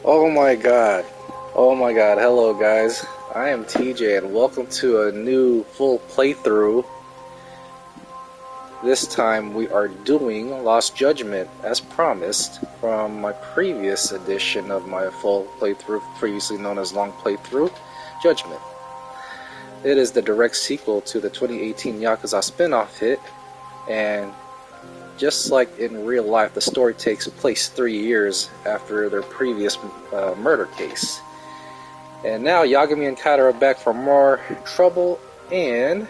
Oh my god. Oh my god. Hello guys. I am TJ and welcome to a new full playthrough. This time we are doing Lost Judgment as promised from my previous edition of my full playthrough, previously known as Long Playthrough, Judgment. It is the direct sequel to the 2018 Yakuza-spinoff hit, and just like in real life, the story takes place 3 years after their previous murder case. And now Yagami and Kaito are back for more trouble, and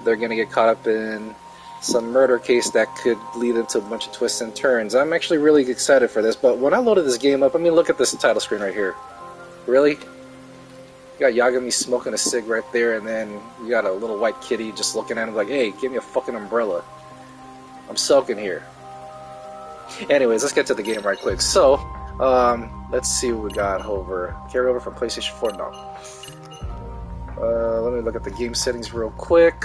they're going to get caught up in some murder case that could lead into a bunch of twists and turns. I'm actually really excited for this, but when I loaded this game up, I mean, look at this title screen right here. Really? You got Yagami smoking a cig right there, and then you got a little white kitty just looking at him like, hey, give me a fucking umbrella. I'm soaking here. Anyways, let's get to the game right quick. So, let's see what we got over. Carry over from PlayStation 4 now. Let me look at the game settings real quick.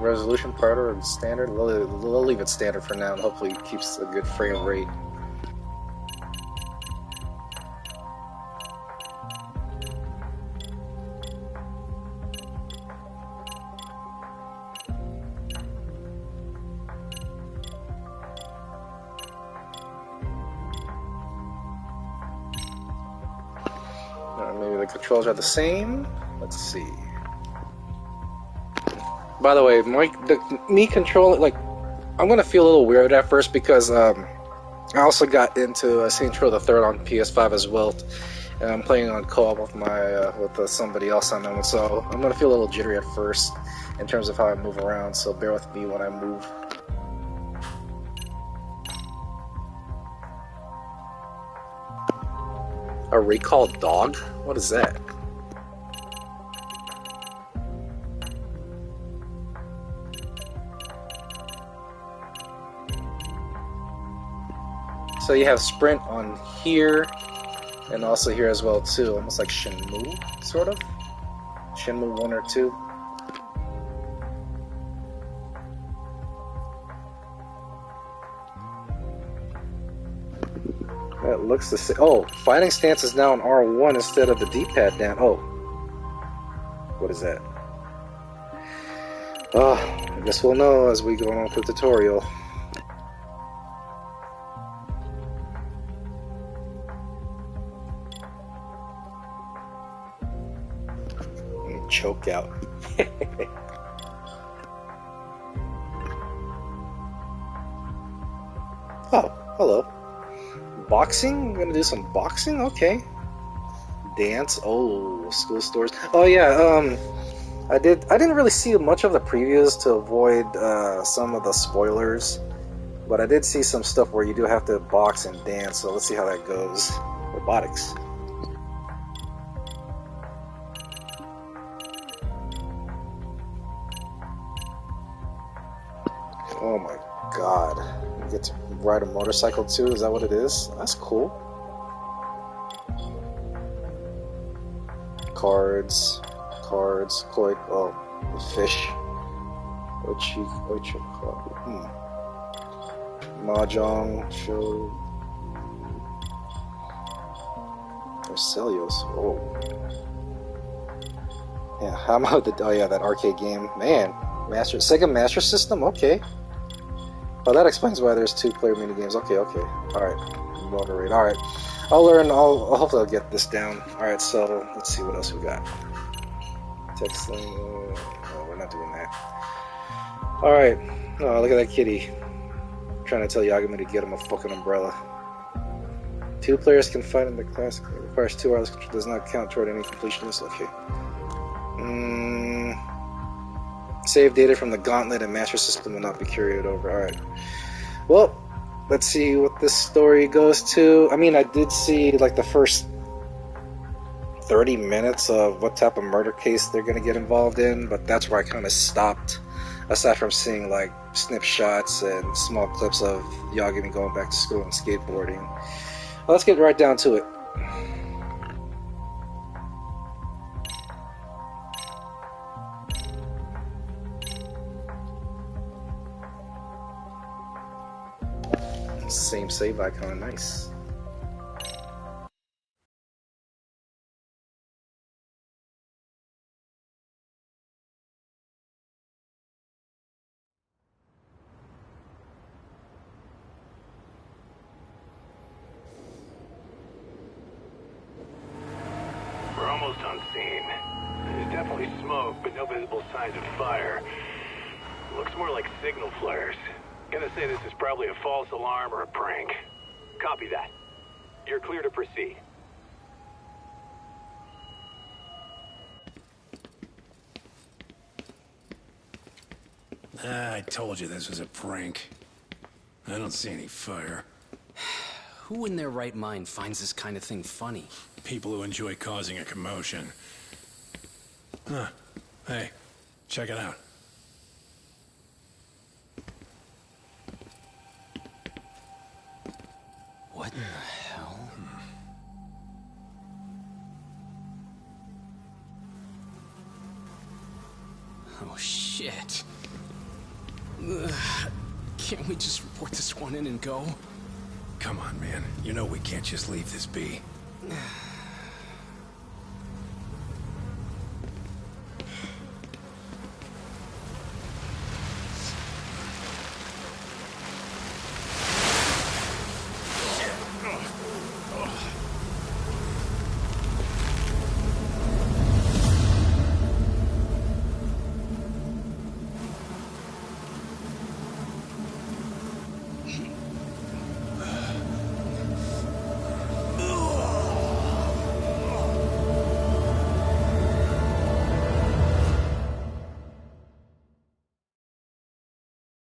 Resolution part or standard? We'll leave it standard for now and hopefully it keeps a good frame rate. Maybe the controls are the same. Let's see. By the way, me controlling, like, I'm gonna feel a little weird at first because I also got into Saints Row the Third on PS5 as well, and I'm playing on co-op with with somebody else I know, so I'm gonna feel a little jittery at first in terms of how I move around. So bear with me when I move. A recall dog? What is that? So you have sprint on here, and also here as well too, almost like Shenmue, sort of? Shenmue 1 or 2. That looks the same. Oh, fighting stance is now on R1 instead of the D-pad down. Oh. What is that? Oh, I guess we'll know as we go on with the tutorial. Choke out. Oh, hello. Boxing? I'm gonna do some boxing? Okay. Dance? Oh, school stores. Oh yeah, I didn't really see much of the previews to avoid some of the spoilers, but I did see some stuff where you do have to box and dance, so let's see how that goes. Robotics. Oh my god. You get to ride a motorcycle too? Is that what it is? That's cool. Cards, koi, oh, the fish. Mahjong, show. Arcelios, oh. Yeah, how about the, oh yeah, that arcade game. Man, Sega Master System, okay. Oh, that explains why there's 2-player minigames. Okay. Alright. Moderate. Alright. Hopefully I'll get this down. Alright, so let's see what else we got. Texting. Oh, we're not doing that. Alright. Oh, look at that kitty. I'm trying to tell Yagami to get him a fucking umbrella. 2 players can fight in the classic. It requires 2 hours. Does not count toward any completionist. Okay. Save data from the Gauntlet and Master System will not be carried over. Alright. Well, let's see what this story goes to. I mean, I did see like the first 30 minutes of what type of murder case they're going to get involved in, but that's where I kind of stopped, aside from seeing like snapshots and small clips of Yagami going back to school and skateboarding. Well, let's get right down to it. Same save icon, nice. We're almost on scene. There's definitely smoke, but no visible signs of fire. Looks more like signal flares. Gonna say this is probably a false alarm or a prank. Copy that. You're clear to proceed. I told you this was a prank. I don't see any fire. Who in their right mind finds this kind of thing funny? People who enjoy causing a commotion. Huh. Hey, check it out. What the hell? Oh, shit. Ugh. Can't we just report this one in and go? Come on, man. You know we can't just leave this be.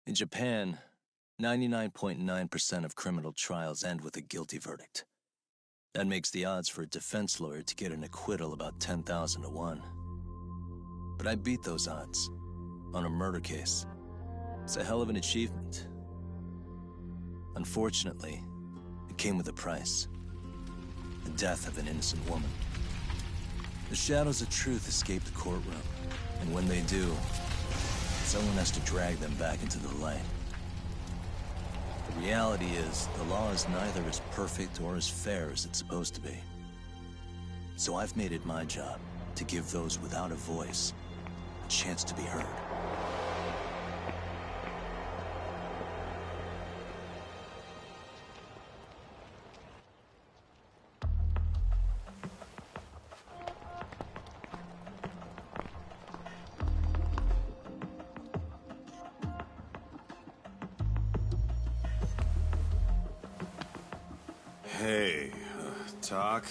In Japan, 99.9% of criminal trials end with a guilty verdict. That makes the odds for a defense lawyer to get an acquittal about 10,000 to 1. But I beat those odds on a murder case. It's a hell of an achievement. Unfortunately, it came with a price. The death of an innocent woman. The shadows of truth escape the courtroom, and when they do, someone has to drag them back into the light. The reality is, the law is neither as perfect or as fair as it's supposed to be. So I've made it my job to give those without a voice a chance to be heard. Hey, Doc?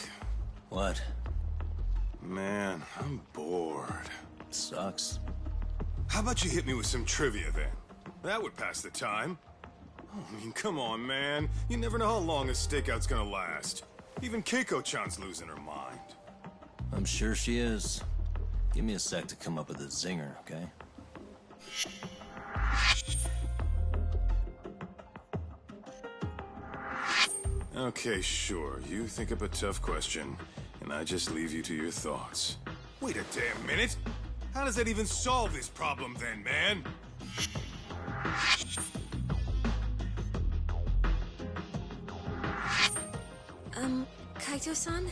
What? Man, I'm bored. Sucks. How about you hit me with some trivia then? That would pass the time. I mean, come on, man. You never know how long a stakeout's gonna last. Even Keiko-chan's losing her mind. I'm sure she is. Give me a sec to come up with a zinger, okay? Okay, sure. You think up a tough question, and I just leave you to your thoughts. Wait a damn minute! How does that even solve this problem then, man? Kaito-san?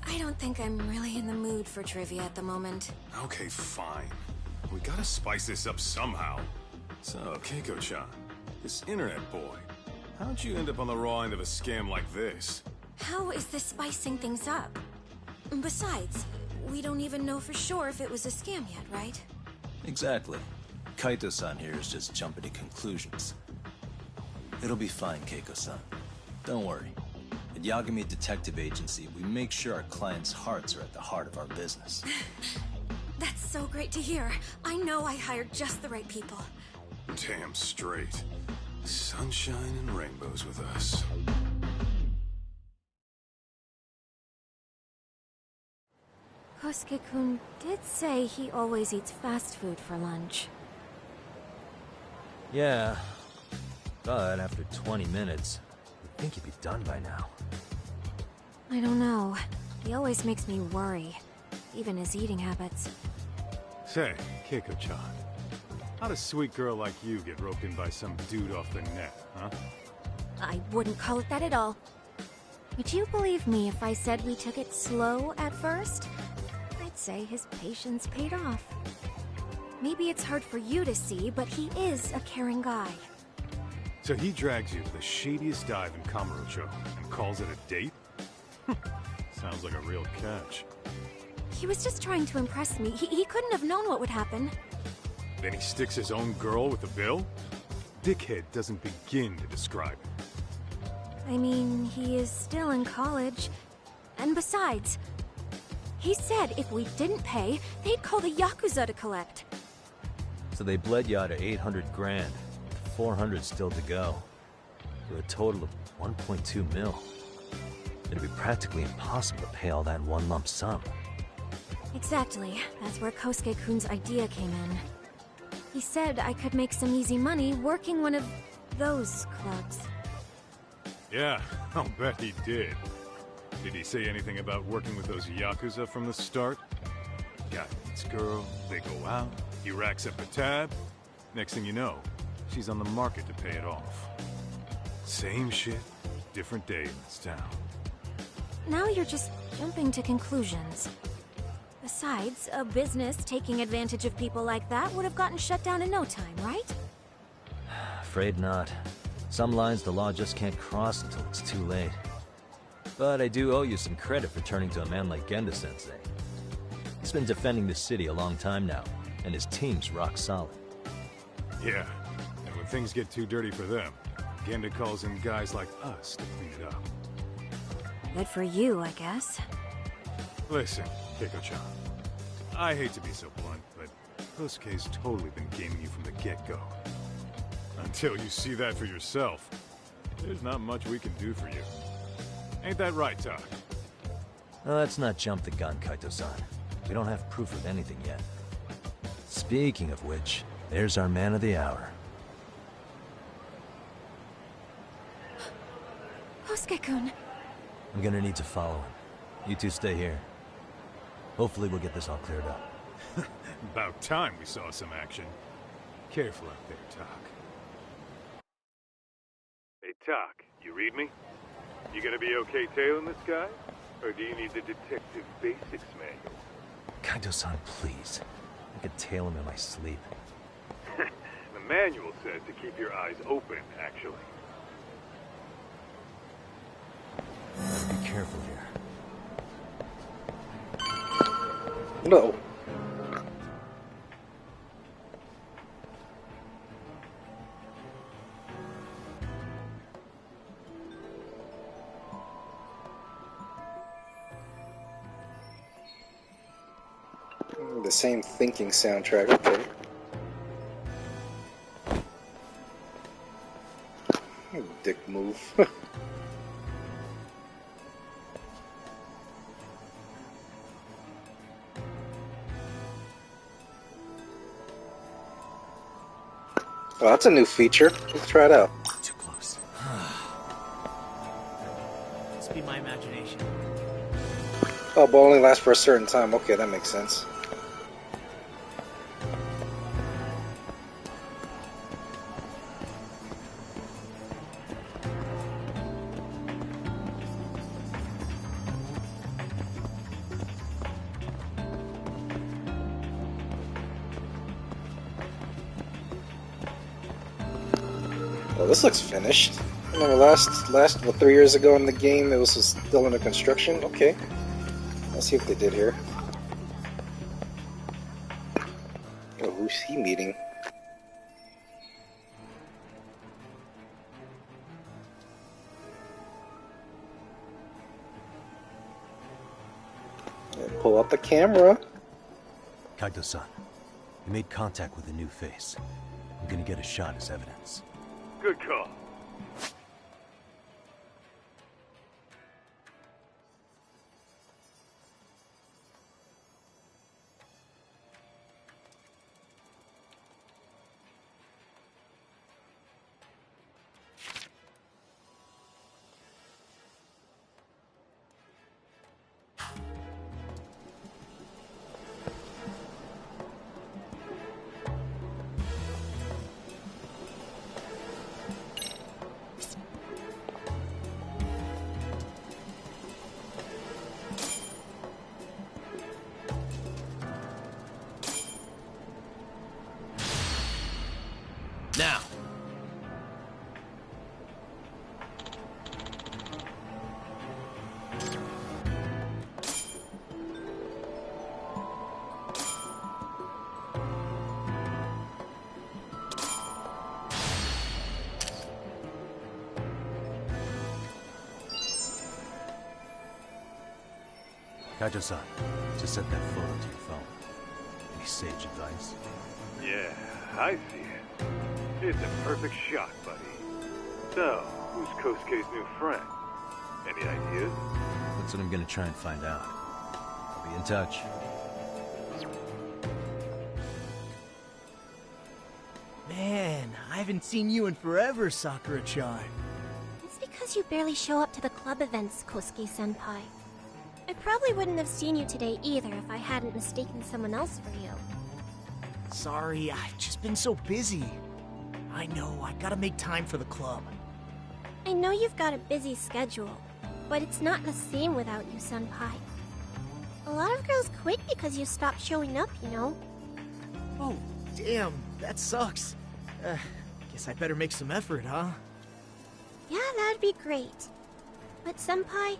I don't think I'm really in the mood for trivia at the moment. Okay, fine. We gotta spice this up somehow. So, Keiko-chan, this internet boy, how'd you end up on the raw end of a scam like this? How is this spicing things up? Besides, we don't even know for sure if it was a scam yet, right? Exactly. Kaito-san here is just jumping to conclusions. It'll be fine, Keiko-san. Don't worry. At Yagami Detective Agency, we make sure our clients' hearts are at the heart of our business. That's so great to hear. I know I hired just the right people. Damn straight. Sunshine and rainbows with us. Kosuke-kun did say he always eats fast food for lunch. Yeah, but after 20 minutes, you'd think he'd be done by now. I don't know. He always makes me worry. Even his eating habits. Say, Keiko-chan, how'd a sweet girl like you get roped in by some dude off the net, huh? I wouldn't call it that at all. Would you believe me if I said we took it slow at first? I'd say his patience paid off. Maybe it's hard for you to see, but he is a caring guy. So he drags you to the shadiest dive in Kamurocho and calls it a date? Sounds like a real catch. He was just trying to impress me. He couldn't have known what would happen. Then he sticks his own girl with the bill? Dickhead doesn't begin to describe it. I mean, he is still in college. And besides, he said if we didn't pay, they'd call the Yakuza to collect. So they bled you out of 800 grand, with 400 still to go. To a total of 1.2 mil. It'd be practically impossible to pay all that in one lump sum. Exactly. That's where Kosuke-kun's idea came in. He said I could make some easy money working one of those clubs. Yeah, I'll bet he did. Did he say anything about working with those Yakuza from the start? Guy meets girl, they go out, he racks up a tab. Next thing you know, she's on the market to pay it off. Same shit, different day in this town. Now you're just jumping to conclusions. Besides, a business taking advantage of people like that would have gotten shut down in no time, right? Afraid not. Some lines the law just can't cross until it's too late. But I do owe you some credit for turning to a man like Genda-sensei. He's been defending the city a long time now, and his team's rock solid. Yeah, and when things get too dirty for them, Genda calls in guys like us to clean it up. Good for you, I guess. Listen, Keiko-chan, I hate to be so blunt, but Kosuke's totally been gaming you from the get-go. Until you see that for yourself, there's not much we can do for you. Ain't that right, Tak? Well, let's not jump the gun, Kaito-san. We don't have proof of anything yet. Speaking of which, there's our man of the hour. Kosuke-kun. I'm gonna need to follow him. You two stay here. Hopefully we'll get this all cleared up. About time we saw some action. Careful out there, Tak. Hey, Tak, you read me? You gonna be okay tailing this guy? Or do you need the detective basics manual? Kaito-san, please. I could tail him in my sleep. The manual says to keep your eyes open, actually. Be careful here. No. The same thinking soundtrack, okay. Dick move. Oh, that's a new feature. Let's try it out. Too close. Must be my imagination. Oh, but only lasts for a certain time. Okay, that makes sense. Well, this looks finished. I remember last 3 years ago in the game, it was still under construction. Okay, let's see what they did here. Oh, who's he meeting? Pull out the camera. Kaito-san, you made contact with a new face. I'm gonna get a shot as evidence. Good call. Now! Kaito-san, just set that photo to your phone. Any sage advice? Yeah, I see it. It's a perfect shot, buddy. So, who's Kosuke's new friend? Any ideas? That's what I'm gonna try and find out. I'll be in touch. Man, I haven't seen you in forever, Sakura-chan. It's because you barely show up to the club events, Kosuke-senpai. I probably wouldn't have seen you today either if I hadn't mistaken someone else for you. Sorry, I've just been so busy. I know, I gotta make time for the club. I know you've got a busy schedule, but it's not the same without you, senpai. A lot of girls quit because you stopped showing up, you know? Oh, damn, that sucks. Guess I better make some effort, huh? Yeah, that'd be great. But senpai,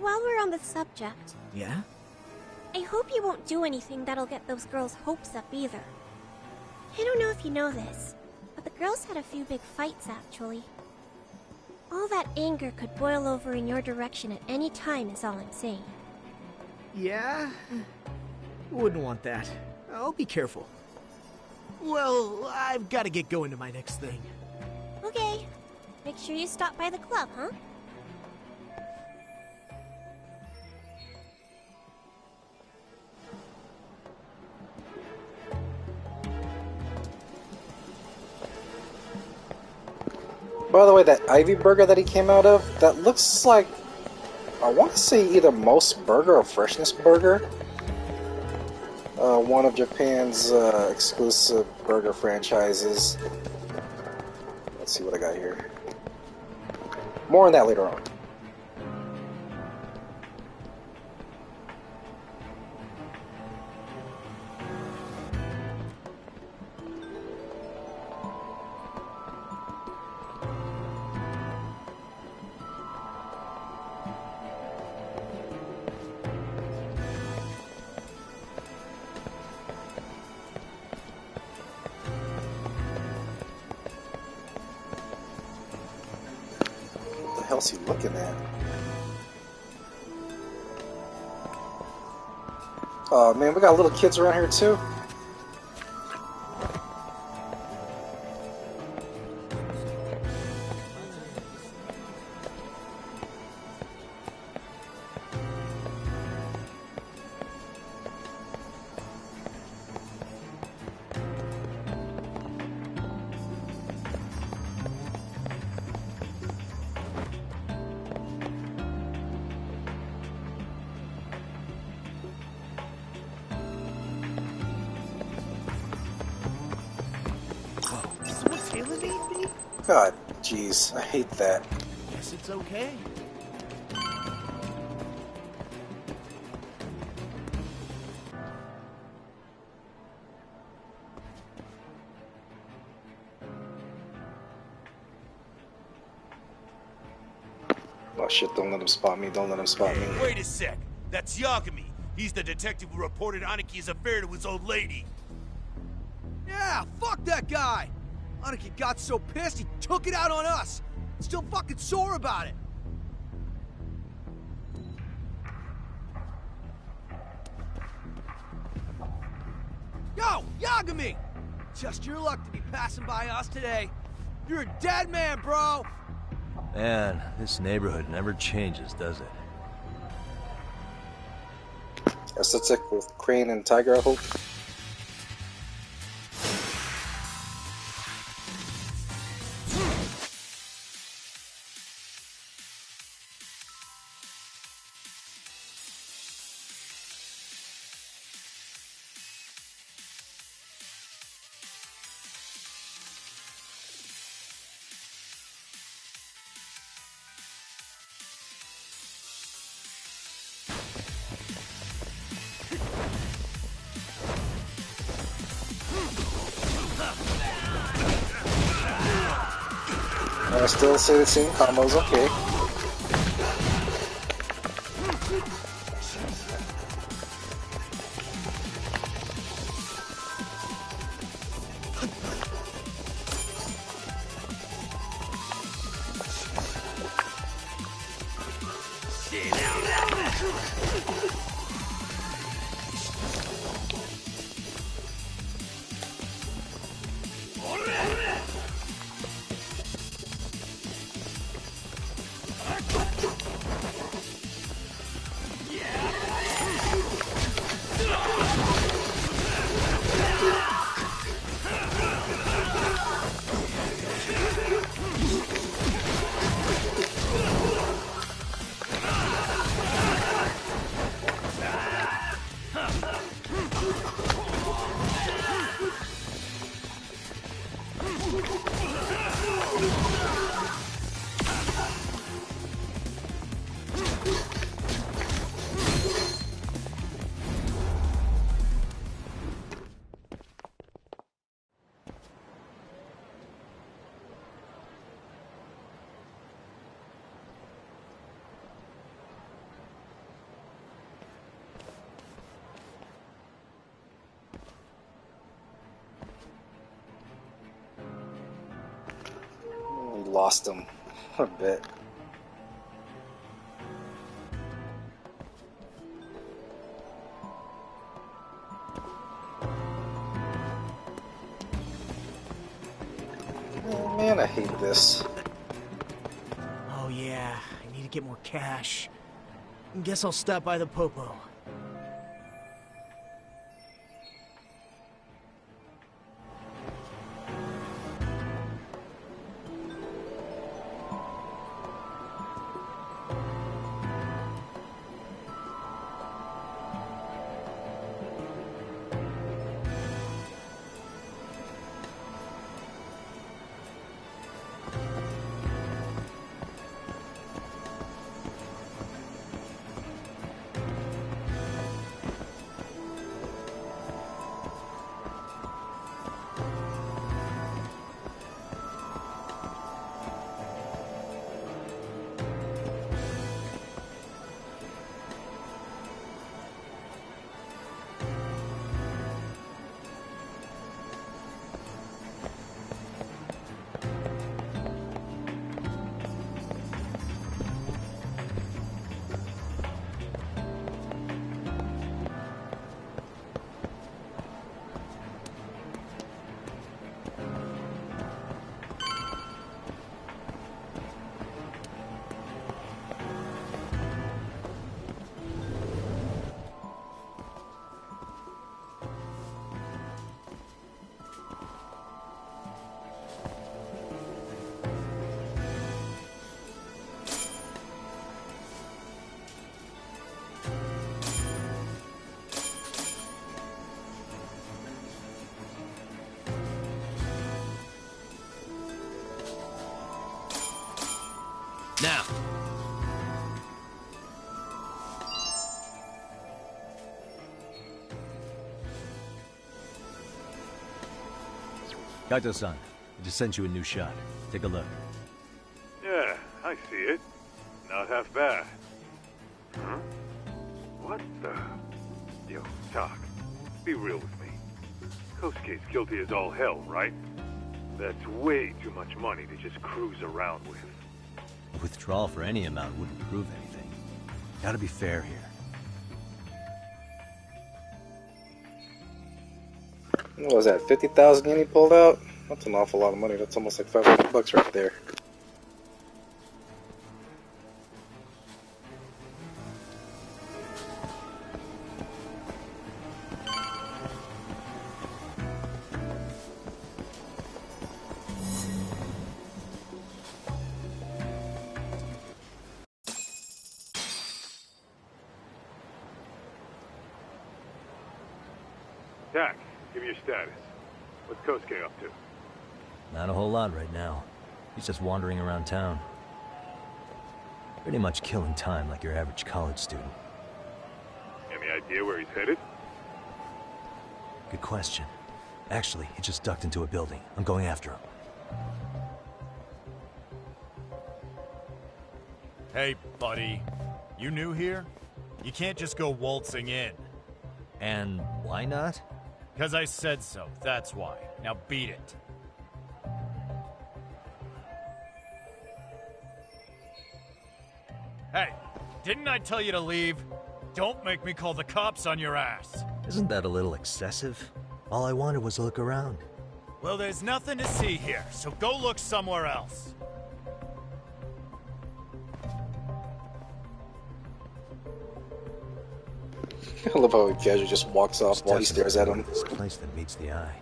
while we're on the subject... Yeah? I hope you won't do anything that'll get those girls' hopes up either. I don't know if you know this, but the girls had a few big fights actually. All that anger could boil over in your direction at any time is all I'm saying. Yeah? Wouldn't want that. I'll be careful. Well, I've gotta get going to my next thing. Okay. Make sure you stop by the club, huh? By the way, that Ivy burger that he came out of, that looks like, I want to say either Most Burger or Freshness Burger. One of Japan's exclusive burger franchises. Let's see what I got here. More on that later on. What the hell's he looking at? Oh man, we got little kids around here too. Someone's hailing me? God, jeez, I hate that. Guess it's okay. Oh shit, don't let him spot me, don't let him spot me. Wait a sec. That's Yagami. He's the detective who reported Anaki's affair to his old lady. Yeah, fuck that guy! Anaki got so pissed he took it out on us. Still fucking sore about it. Yo, Yagami! Just your luck to be passing by us today. You're a dead man, bro! Man, this neighborhood never changes, does it? Aesthetic with Crane and Tiger, I hope. I still say the same combos, okay. Lost him a bit. Oh man, I hate this. Oh yeah, I need to get more cash. Guess I'll stop by the Popo. Now. Kaito-san, I just sent you a new shot. Take a look. Yeah, I see it. Not half bad. Huh? What the... Yo, Doc, be real with me. Kosuke's guilty as all hell, right? That's way too much money to just cruise around with. A withdrawal for any amount wouldn't prove anything. Gotta be fair here. What was that, 50,000 yen he pulled out? That's an awful lot of money. That's almost like 500 bucks right there. Tak, give me your status. What's Kosuke up to? Not a whole lot right now. He's just wandering around town. Pretty much killing time like your average college student. Any idea where he's headed? Good question. Actually, he just ducked into a building. I'm going after him. Hey, buddy. You new here? You can't just go waltzing in. And why not? 'Cause I said so, that's why. Now beat it. Hey, didn't I tell you to leave? Don't make me call the cops on your ass. Isn't that a little excessive? All I wanted was to look around. Well, there's nothing to see here, so go look somewhere else. I love how he casually just walks off while he There's stares at him. This place that meets the eye.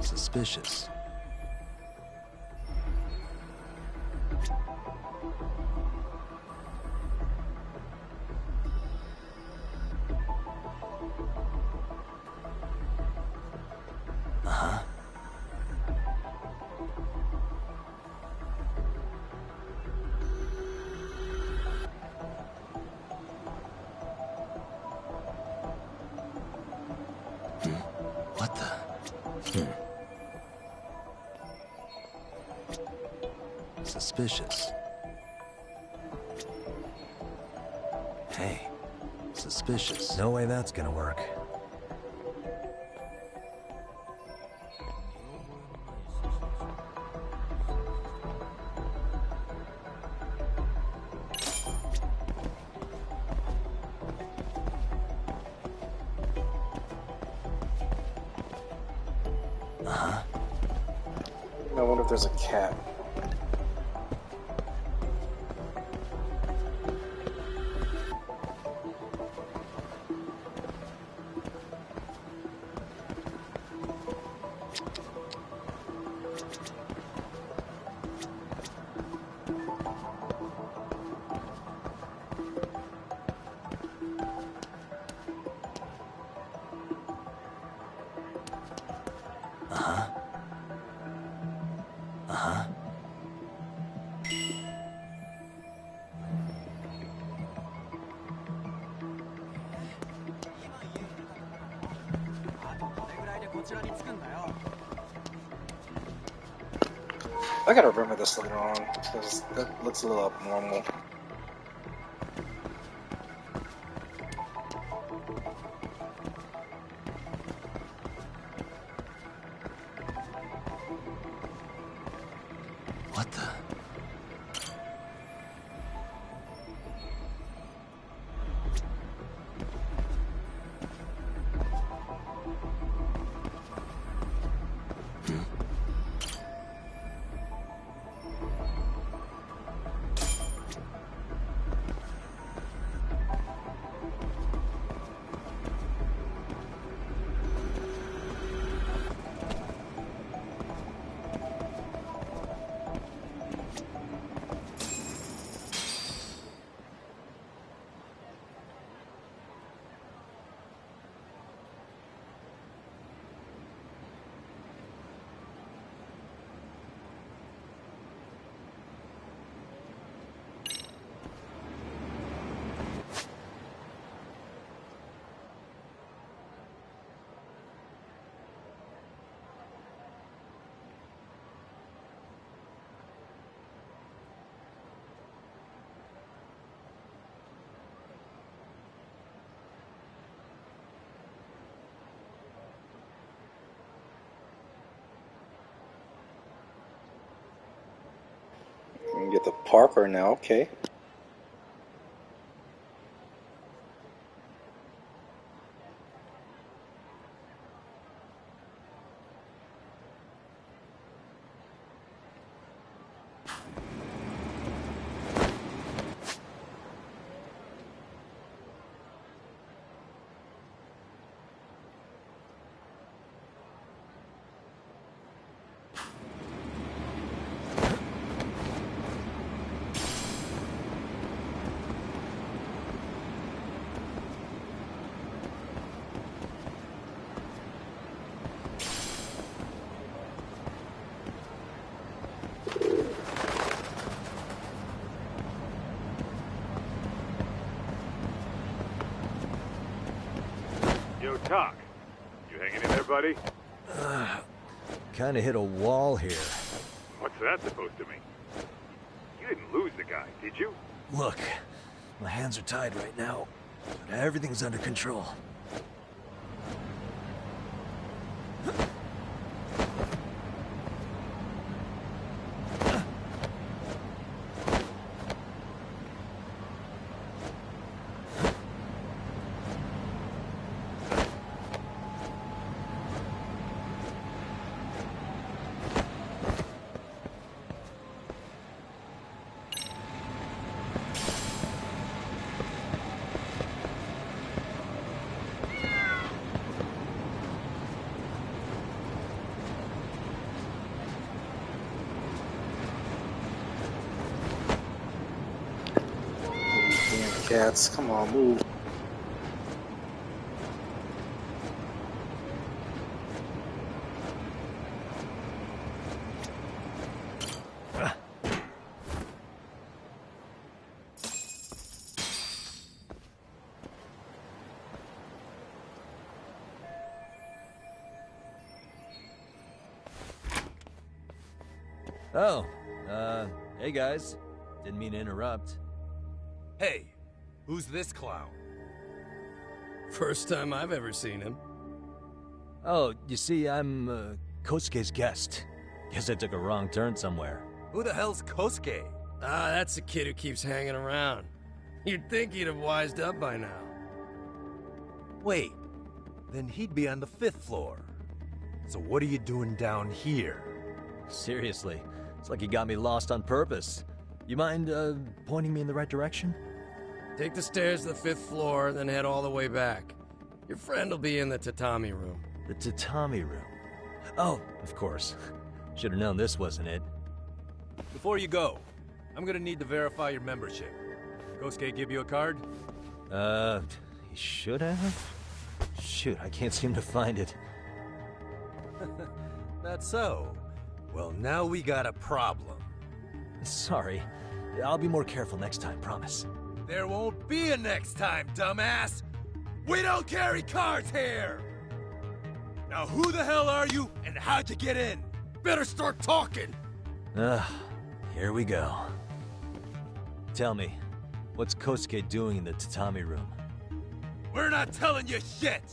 Suspicious. What the? Suspicious. Hey, suspicious. No way that's gonna work. I wonder if there's a cat. I gotta remember this later on, because that looks a little abnormal. What the? We can get the Parker now, okay. Talk. You hanging in there, buddy? Kinda hit a wall here. What's that supposed to mean? You didn't lose the guy, did you? Look, my hands are tied right now, but everything's under control. Damn cats, come on, move. Oh, hey guys. Didn't mean to interrupt. Hey, who's this clown? First time I've ever seen him. Oh, you see, I'm, Kosuke's guest. Guess I took a wrong turn somewhere. Who the hell's Kosuke? Ah, that's the kid who keeps hanging around. You'd think he'd have wised up by now. Wait, then he'd be on the 5th floor. So what are you doing down here? Seriously, it's like you got me lost on purpose. You mind, pointing me in the right direction? Take the stairs to the 5th floor, then head all the way back. Your friend will be in the tatami room. The tatami room? Oh, of course. Should've known this wasn't it. Before you go, I'm gonna need to verify your membership. Kosuke give you a card? He should have? Shoot, I can't seem to find it. That's so. Well, now we got a problem. Sorry. I'll be more careful next time, promise. There won't be a next time, dumbass! We don't carry cards here! Now who the hell are you, and how'd you get in? Better start talking! Here we go. Tell me, what's Kosuke doing in the tatami room? We're not telling you shit!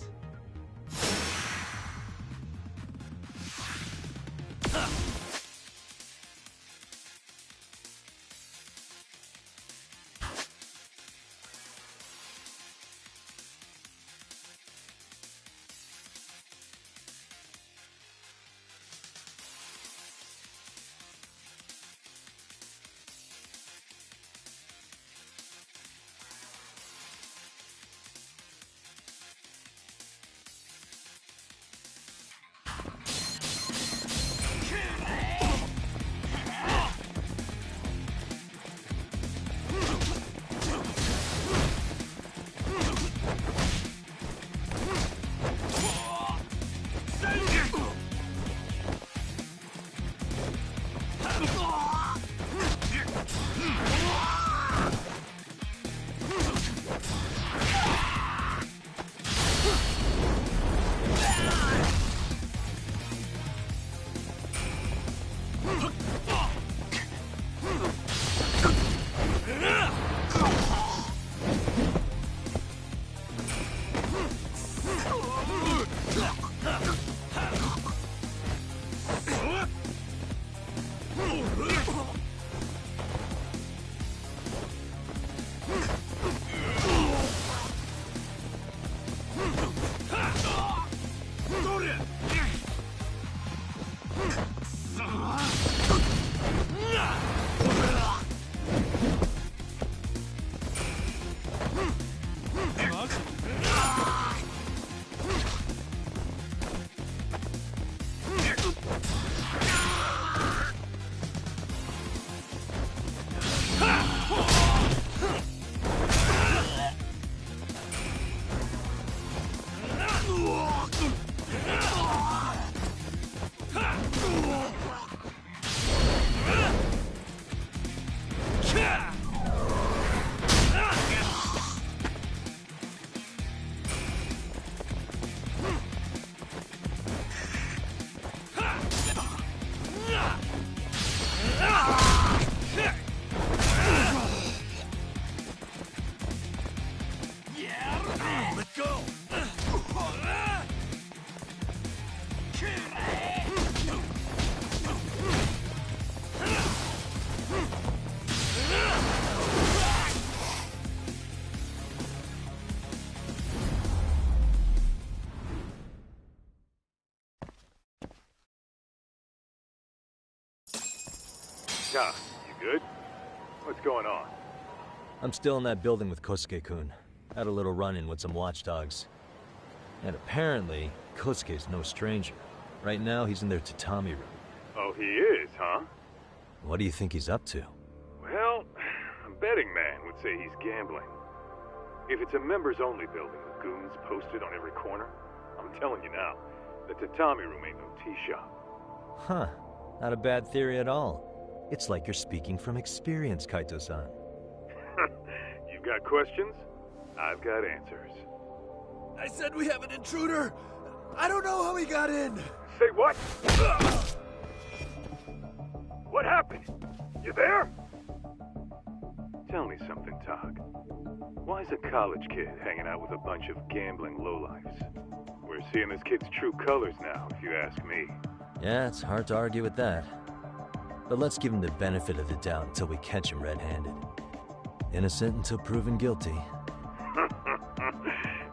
Ta, you good? What's going on? I'm still in that building with Kosuke-kun. Had a little run-in with some watchdogs. And apparently, Kosuke's no stranger. Right now, he's in their tatami room. Oh, he is, huh? What do you think he's up to? Well, a betting man would say he's gambling. If it's a members-only building with goons posted on every corner, I'm telling you now, the tatami room ain't no tea shop. Huh. Not a bad theory at all. It's like you're speaking from experience, Kaito-san. You've got questions? I've got answers. I said we have an intruder. I don't know how he got in. Say what? What happened? You there? Tell me something, Tog. Why is a college kid hanging out with a bunch of gambling lowlifes? We're seeing this kid's true colors now, if you ask me. Yeah, it's hard to argue with that. But let's give him the benefit of the doubt until we catch him red-handed. Innocent until proven guilty.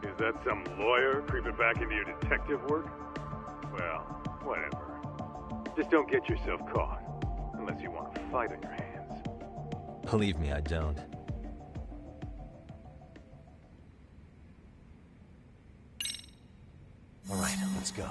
Is that some lawyer creeping back into your detective work? Well, whatever. Just don't get yourself caught. Unless you want a fight on your hands. Believe me, I don't. All right, let's go.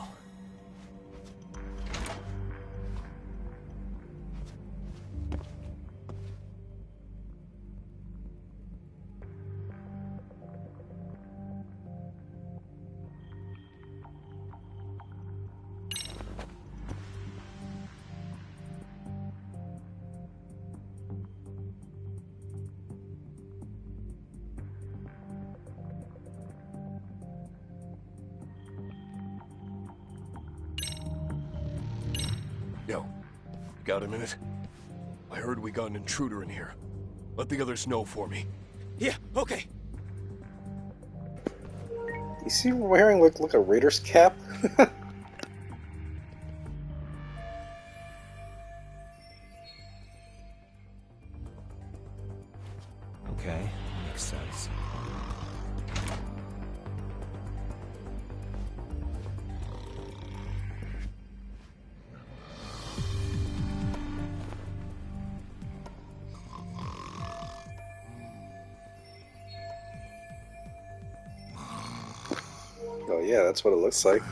Yo, got a minute? I heard we got an intruder in here. Let the others know for me. Yeah, okay. You see him wearing like a Raiders cap? Okay, makes sense. Oh yeah, that's what it looks like.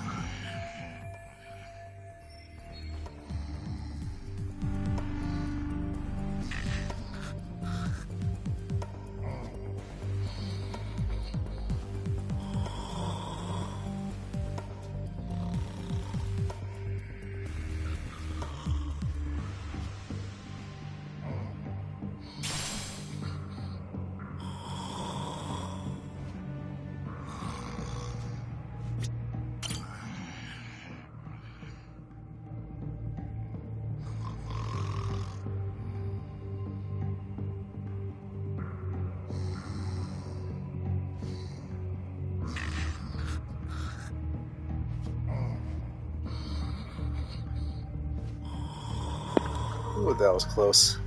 Ooh, that was close.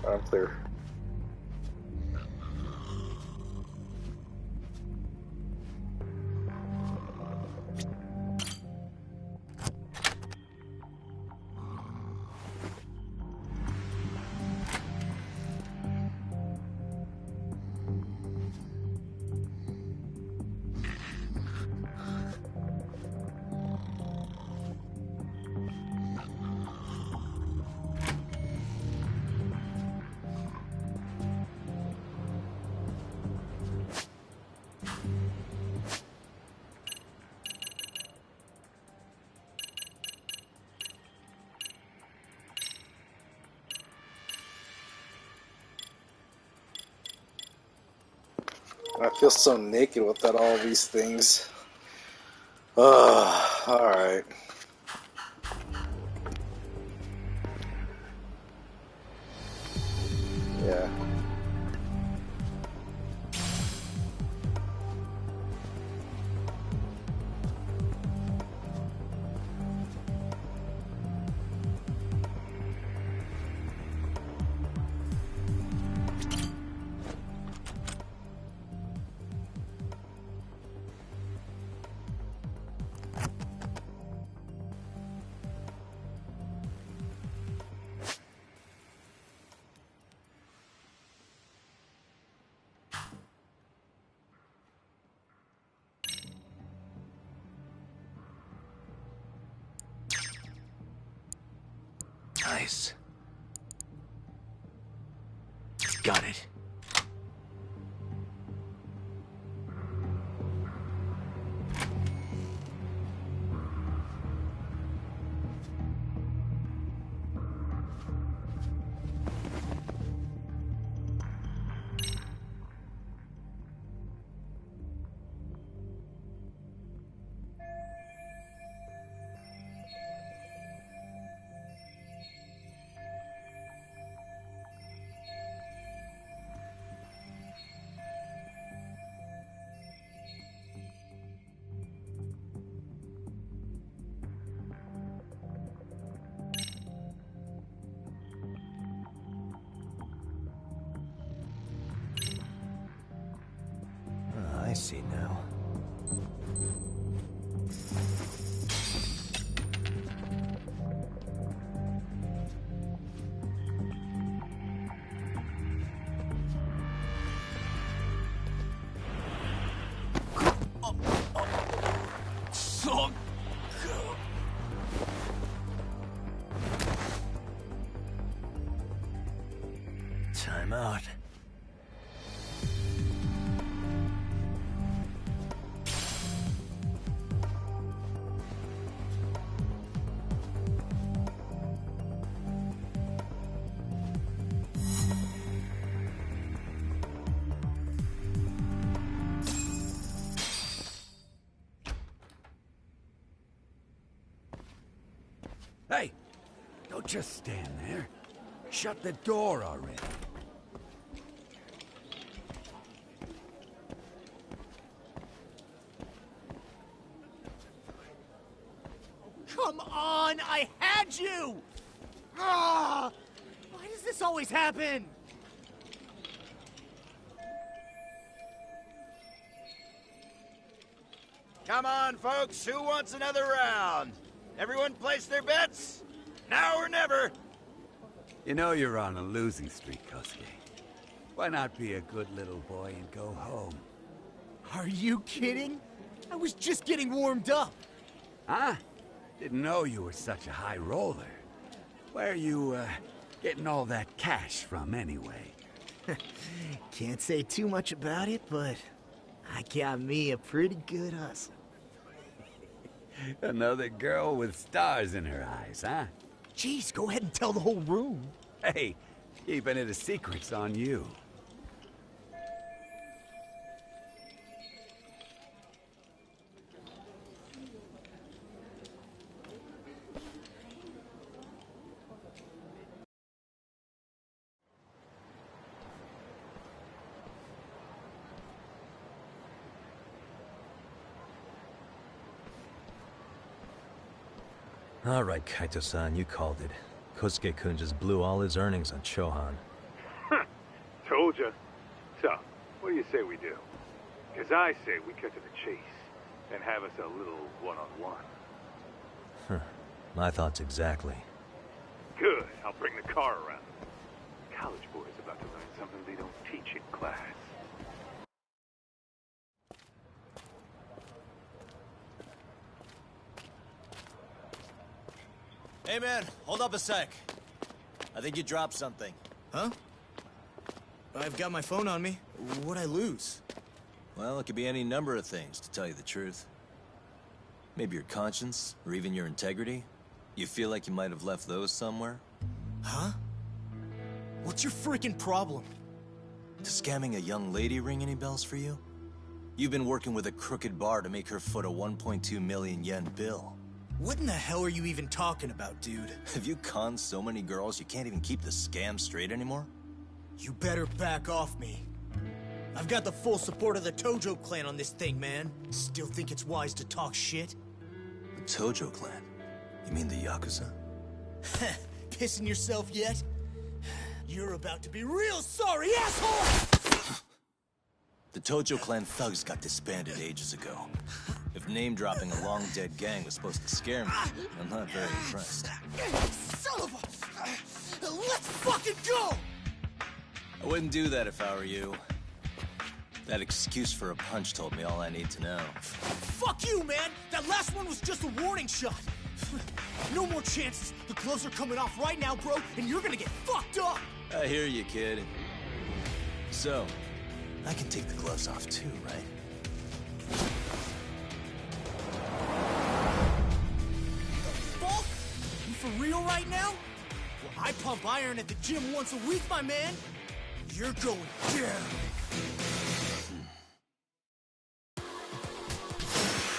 I'm clear. I feel so naked without all these things. Alright. Yeah. Nice. Got it. I see now. Time out. Hey! Don't just stand there. Shut the door already. Come on! I had you! Ah! Why does this always happen? Come on, folks. Who wants another round? Everyone place their bets? Now or never. You know you're on a losing streak, Kosuke. Why not be a good little boy and go home? Are you kidding? I was just getting warmed up. Huh? Didn't know you were such a high roller. Where are you, getting all that cash from, anyway? Can't say too much about it, but I got me a pretty good hustle. Another girl with stars in her eyes, huh? Jeez, go ahead and tell the whole room. Hey, keeping it a secret's on you. All right, Kaito-san, you called it. Kosuke-kun just blew all his earnings on Chohan. Told ya. So, what do you say we do? Because I say we cut to the chase and have us a little one-on-one. Huh. My thoughts exactly. Good. I'll bring the car around. College boys about to learn something they don't teach in class. Hey man, hold up a sec. I think you dropped something. Huh? I've got my phone on me. What'd I lose? Well, it could be any number of things, to tell you the truth. Maybe your conscience, or even your integrity. You feel like you might have left those somewhere? Huh? What's your freaking problem? Does scamming a young lady ring any bells for you? You've been working with a crooked bar to make her foot a 1.2 million yen bill. What in the hell are you even talking about, dude? Have you conned so many girls you can't even keep the scam straight anymore? You better back off me. I've got the full support of the Tojo clan on this thing, man. Still think it's wise to talk shit? The Tojo clan? You mean the Yakuza? Pissing yourself yet? You're about to be real sorry, asshole! The Tojo clan thugs got disbanded ages ago. If name-dropping a long-dead gang was supposed to scare me, I'm not very impressed. Son of a... Let's fucking go! I wouldn't do that if I were you. That excuse for a punch told me all I need to know. Fuck you, man! That last one was just a warning shot! No more chances. The gloves are coming off right now, bro, and you're gonna get fucked up. I hear you, kid. So, I can take the gloves off too, right? Fuck? You for real right now? Well, I pump iron at the gym once a week, my man. You're going down.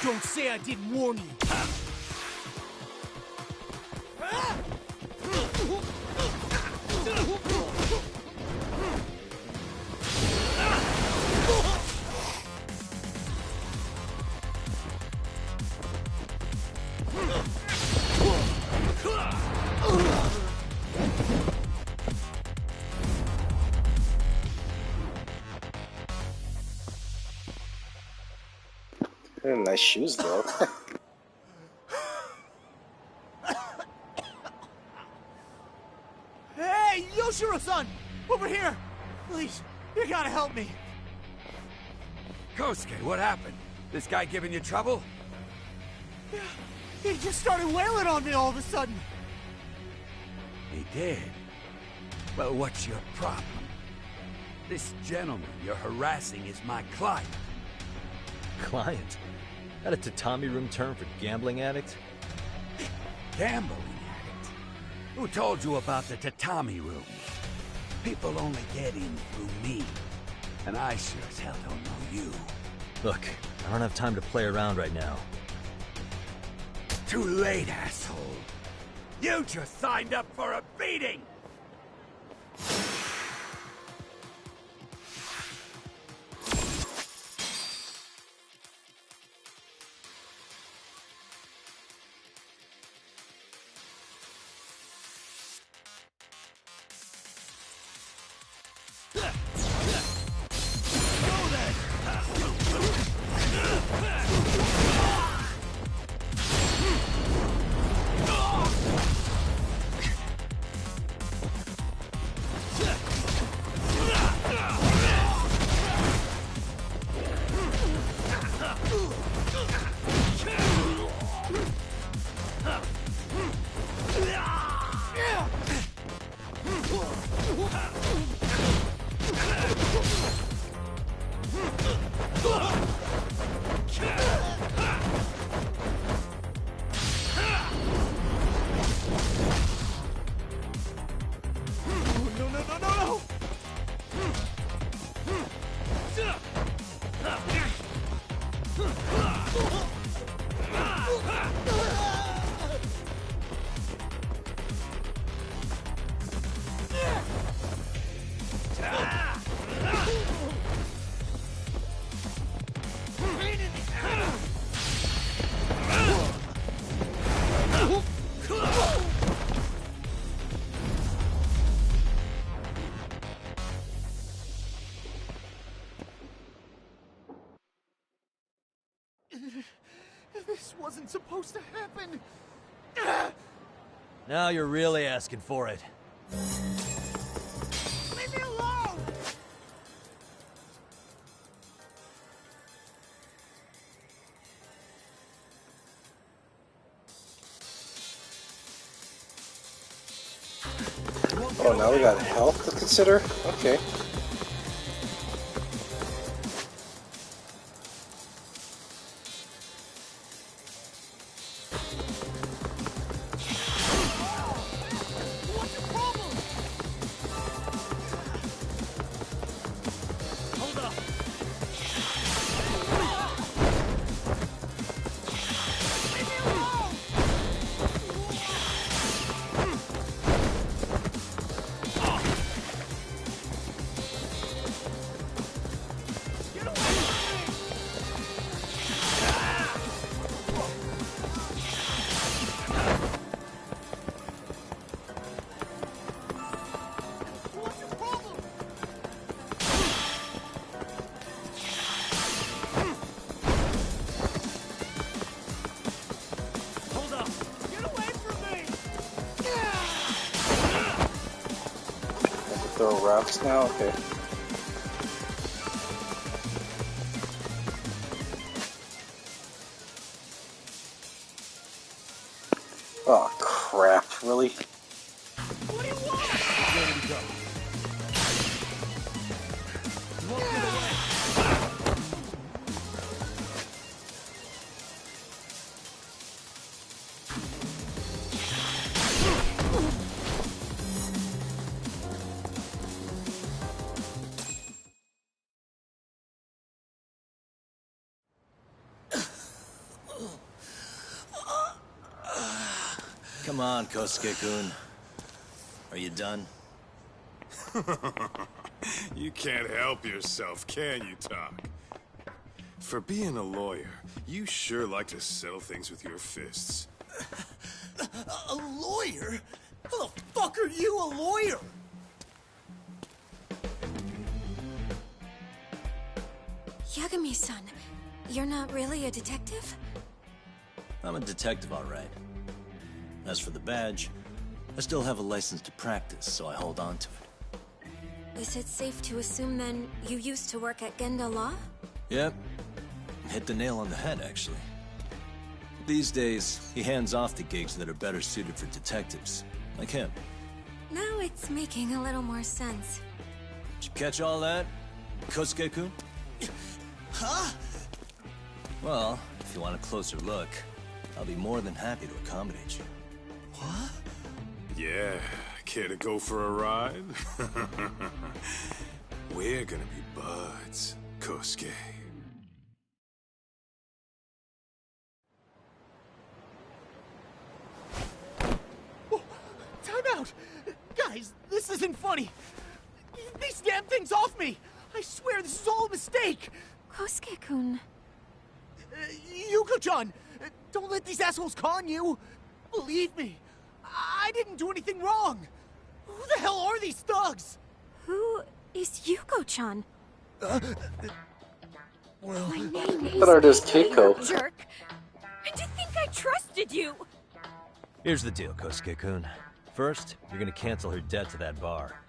Don't say I didn't warn you. Nice shoes, though. Hey, Yoshiro-san! Over here! Please, you gotta help me. Kosuke, what happened? This guy giving you trouble? Yeah, he just started wailing on me all of a sudden. He did? Well, what's your problem? This gentleman you're harassing is my client. Client? That a tatami room term for gambling addict? Gambling addict? Who told you about the tatami room? People only get in through me. And I sure as hell don't know you. Look, I don't have time to play around right now. Too late, asshole. You just signed up for a beating! This wasn't supposed to happen. Now you're really asking for it. Leave me alone! Oh, now we got health to consider? Okay. Throw rocks now? Okay. Oh crap, really? What do you want? Ready to go. Walk me the way. Come on, Kosuke-kun. Are you done? You can't help yourself, can you, Tak? For being a lawyer, you sure like to settle things with your fists. A lawyer? How the fuck are you a lawyer? Yagami-san, you're not really a detective? I'm a detective, all right. As for the badge, I still have a license to practice, so I hold on to it. Is it safe to assume then you used to work at Genda Law? Yep. Hit the nail on the head, actually. These days, he hands off the gigs that are better suited for detectives, like him. Now it's making a little more sense. Did you catch all that, Kosuke-kun? Huh? Well, if you want a closer look, I'll be more than happy to accommodate you. What? Yeah, care to go for a ride? We're gonna be buds, Kosuke. Oh, time out! Guys, this isn't funny. These damn things off me! I swear this is all a mistake! Kosuke-kun. Yuko-chan! Don't let these assholes con you! Believe me, I didn't do anything wrong! Who the hell are these thugs? Who is Yuko-chan? Well... My name is What are this Keiko? jerk! And to think I trusted you! Here's the deal, Kosuke-kun. First, you're gonna cancel her debt to that bar.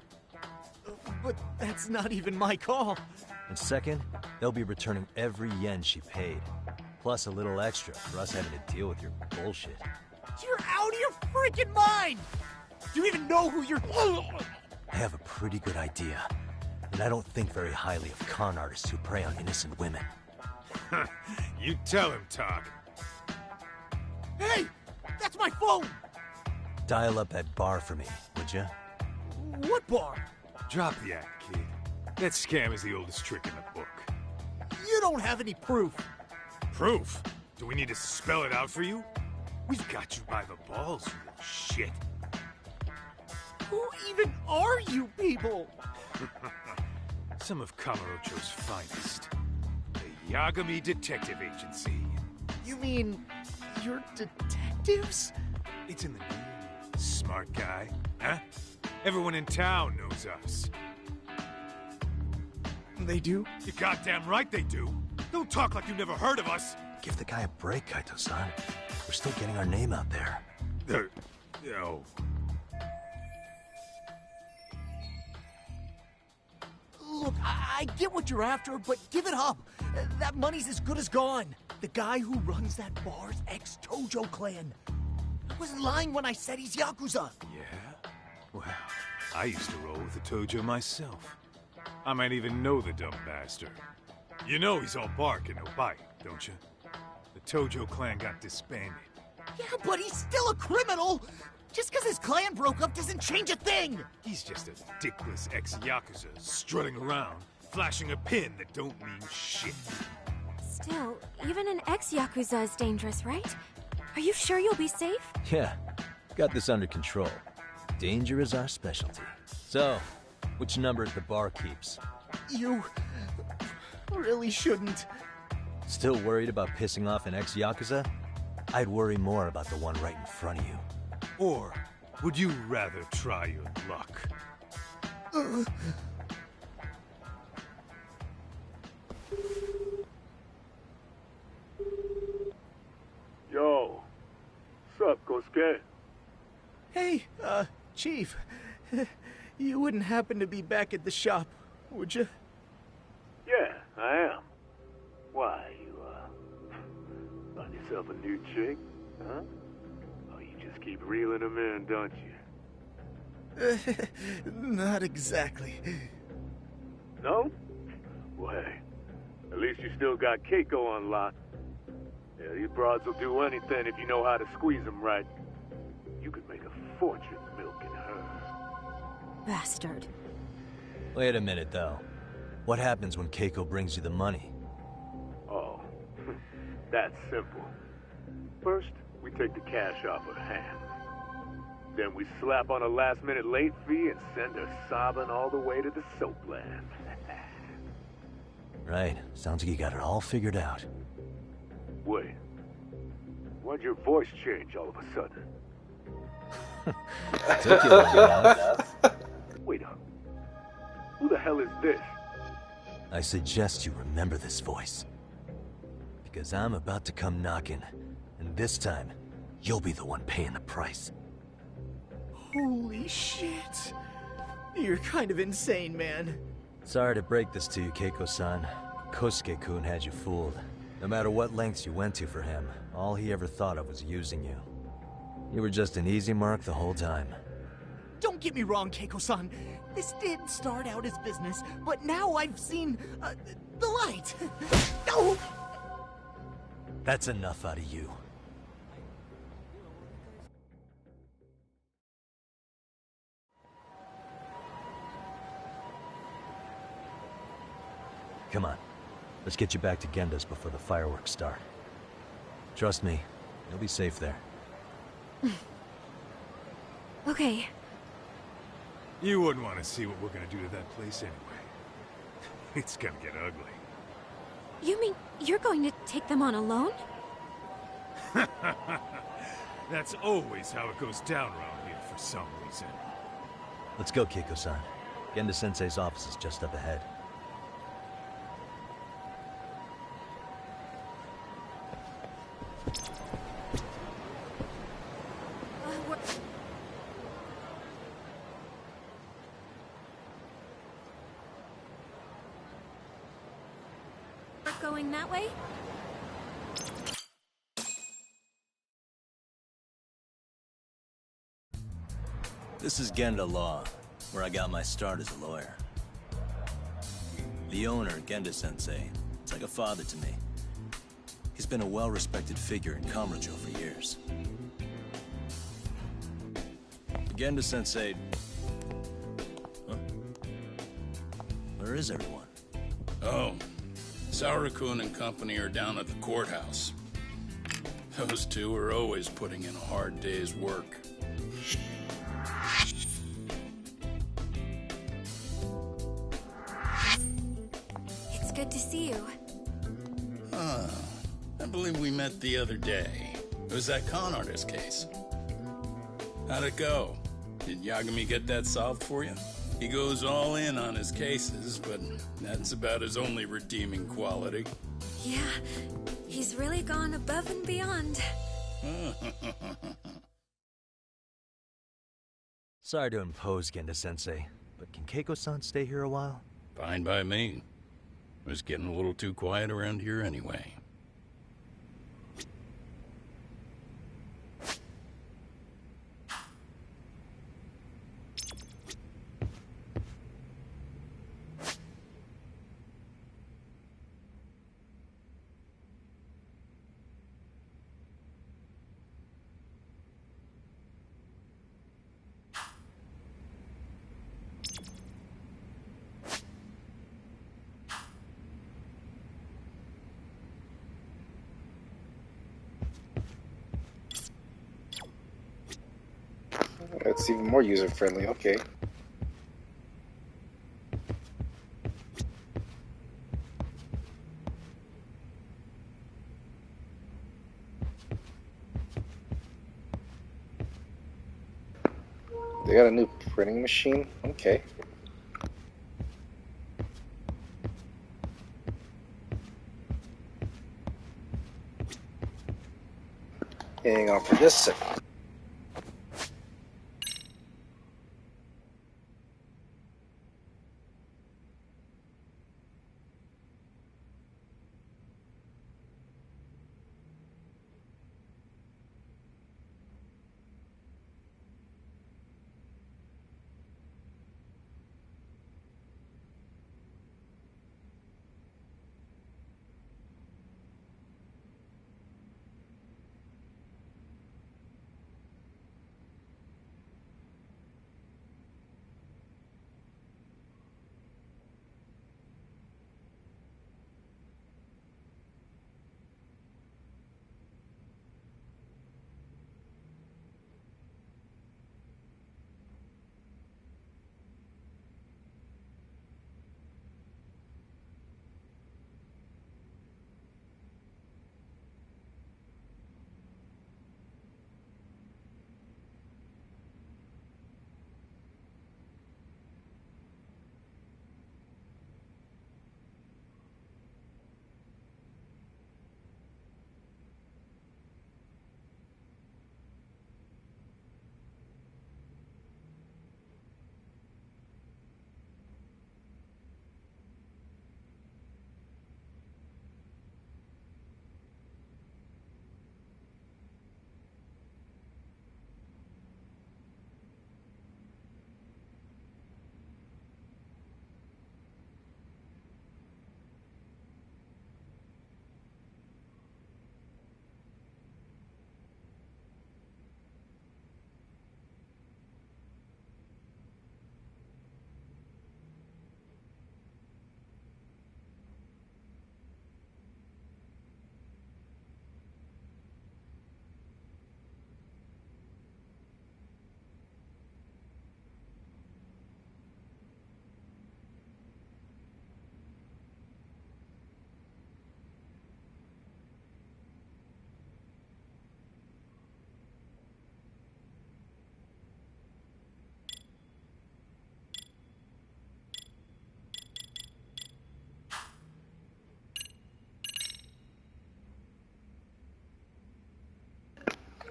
But that's not even my call. And second, they'll be returning every yen she paid. Plus a little extra for us having to deal with your bullshit. You're out of your freaking mind! Do you even know who you're... I have a pretty good idea. And I don't think very highly of con artists who prey on innocent women. You tell him, Tak. Hey! That's my phone! Dial up that bar for me, would ya? What bar? Drop the act, kid. That scam is the oldest trick in the book. You don't have any proof. Proof? Do we need to spell it out for you? We've got you by the balls, you little shit. Who even are you people? Some of Kamurocho's finest. The Yagami Detective Agency. You mean... you're detectives? It's in the name. Smart guy, huh? Everyone in town knows us. They do? You're goddamn right they do. Don't talk like you've never heard of us. Give the guy a break, Kaito-san. We're still getting our name out there. Oh. Look, I get what you're after, but give it up. That money's as good as gone. The guy who runs that bar's ex-Tojo clan. I wasn't lying when I said he's Yakuza. Yeah? Well, I used to roll with the Tojo myself. I might even know the dumb bastard. You know he's all bark and no bite, don't you? The Tojo clan got disbanded. Yeah, but he's still a criminal! Just because his clan broke up doesn't change a thing! He's just a dickless ex-Yakuza strutting around, flashing a pin that don't mean shit. Still, even an ex-Yakuza is dangerous, right? Are you sure you'll be safe? Yeah, got this under control. Danger is our specialty. So, which number the bar keeps? You... really shouldn't. Still worried about pissing off an ex-Yakuza? I'd worry more about the one right in front of you. Or would you rather try your luck? Yo, what's up, Kosuke? Hey, Chief. You wouldn't happen to be back at the shop, would you? Yeah, I am. Why, you, find yourself a new chick, huh? Oh, you just keep keep reeling them in, don't you? Not exactly. No? Well, hey, at least you still got Keiko on lock. Yeah, these broads will do anything if you know how to squeeze them right. You could make a fortune milking her. Bastard. Wait a minute, though. What happens when Keiko brings you the money? Oh, that's simple. First, we take the cash off her hand. Then we slap on a last-minute late fee and send her sobbing all the way to the soapland. Right. Sounds like you got it all figured out. Wait. Why'd your voice change all of a sudden? Took you long enough. Wait up. Who the hell is this? I suggest you remember this voice. Because I'm about to come knocking, and this time, you'll be the one paying the price. Holy shit. You're kind of insane, man. Sorry to break this to you, Keiko-san. Kosuke-kun had you fooled. No matter what lengths you went to for him, all he ever thought of was using you. You were just an easy mark the whole time. Don't get me wrong, Keiko-san. This did start out as business, but now I've seen the light. Oh! That's enough out of you. Come on. Let's get you back to Genda's before the fireworks start. Trust me, you'll be safe there. Okay. You wouldn't want to see what we're gonna do to that place anyway. It's gonna get ugly. You mean you're going to take them on alone? That's always how it goes down around here for some reason. Let's go, Keiko-san. Genda-sensei's office is just up ahead. Going that way? This is Genda Law, where I got my start as a lawyer. The owner, Genda-sensei, is like a father to me. He's been a well-respected figure in Kamurocho for years. Genda-sensei... Huh? Where is everyone? Oh, Saru-kun and company are down at the courthouse. Those two are always putting in a hard day's work. It's good to see you. I believe we met the other day. It was that con artist case. How'd it go? Did Yagami get that solved for you? He goes all in on his cases, but that's about his only redeeming quality. Yeah, he's really gone above and beyond. Sorry to impose, Genda-sensei, but can Keiko-san stay here a while? Fine by me. It was getting a little too quiet around here anyway. That's even more user-friendly, okay. They got a new printing machine? Okay. Hang on for just a second.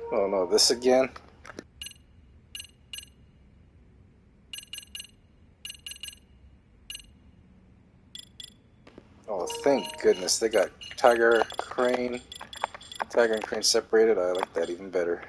Oh no, this again? Oh, thank goodness. They got Tiger and Crane separated. I like that even better.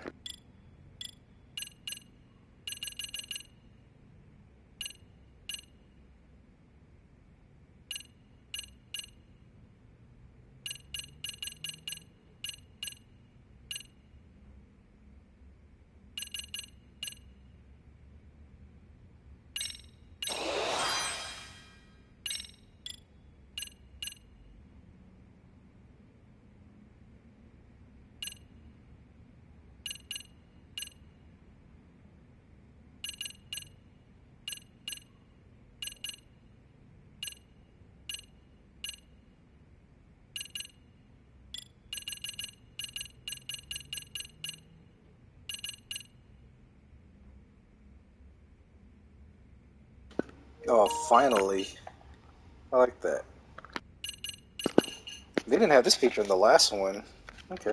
Oh, finally. I like that. They didn't have this feature in the last one. Okay.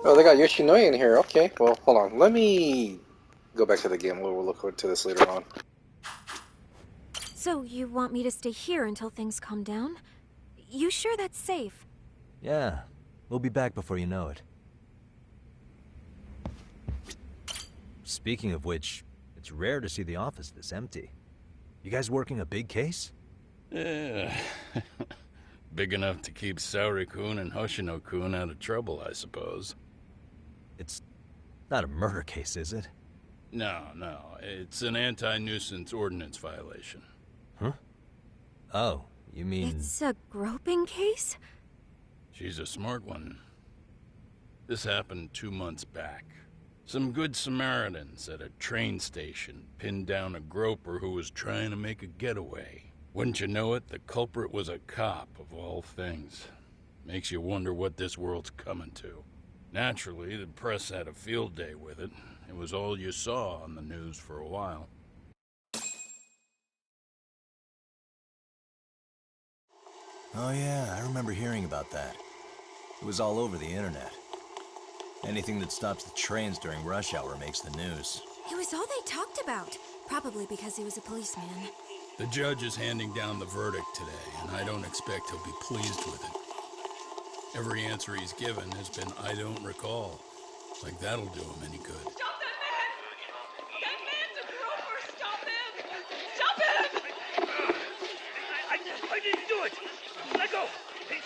Oh, they got Yoshinoi in here. Okay, well, hold on. Let me go back to the game. We'll look into this later on. So, you want me to stay here until things calm down? You sure that's safe? Yeah, we'll be back before you know it. Speaking of which, it's rare to see the office this empty. You guys working a big case? Yeah. Big enough to keep Saori-kun and Hoshino-kun out of trouble, I suppose. It's not a murder case, is it? No. It's an anti-nuisance ordinance violation. Huh? Oh, you mean... It's a groping case? She's a smart one. This happened 2 months back. Some good Samaritans at a train station pinned down a groper who was trying to make a getaway. Wouldn't you know it, the culprit was a cop, of all things. Makes you wonder what this world's coming to. Naturally, the press had a field day with it. It was all you saw on the news for a while. Oh yeah, I remember hearing about that. It was all over the internet. Anything that stops the trains during rush hour makes the news. It was all they talked about. Probably because he was a policeman. The judge is handing down the verdict today, and I don't expect he'll be pleased with it. Every answer he's given has been, I don't recall. Like that'll do him any good. Stop that man! That man's a groper! Stop him! Stop him! I didn't do it! Let go! Hey,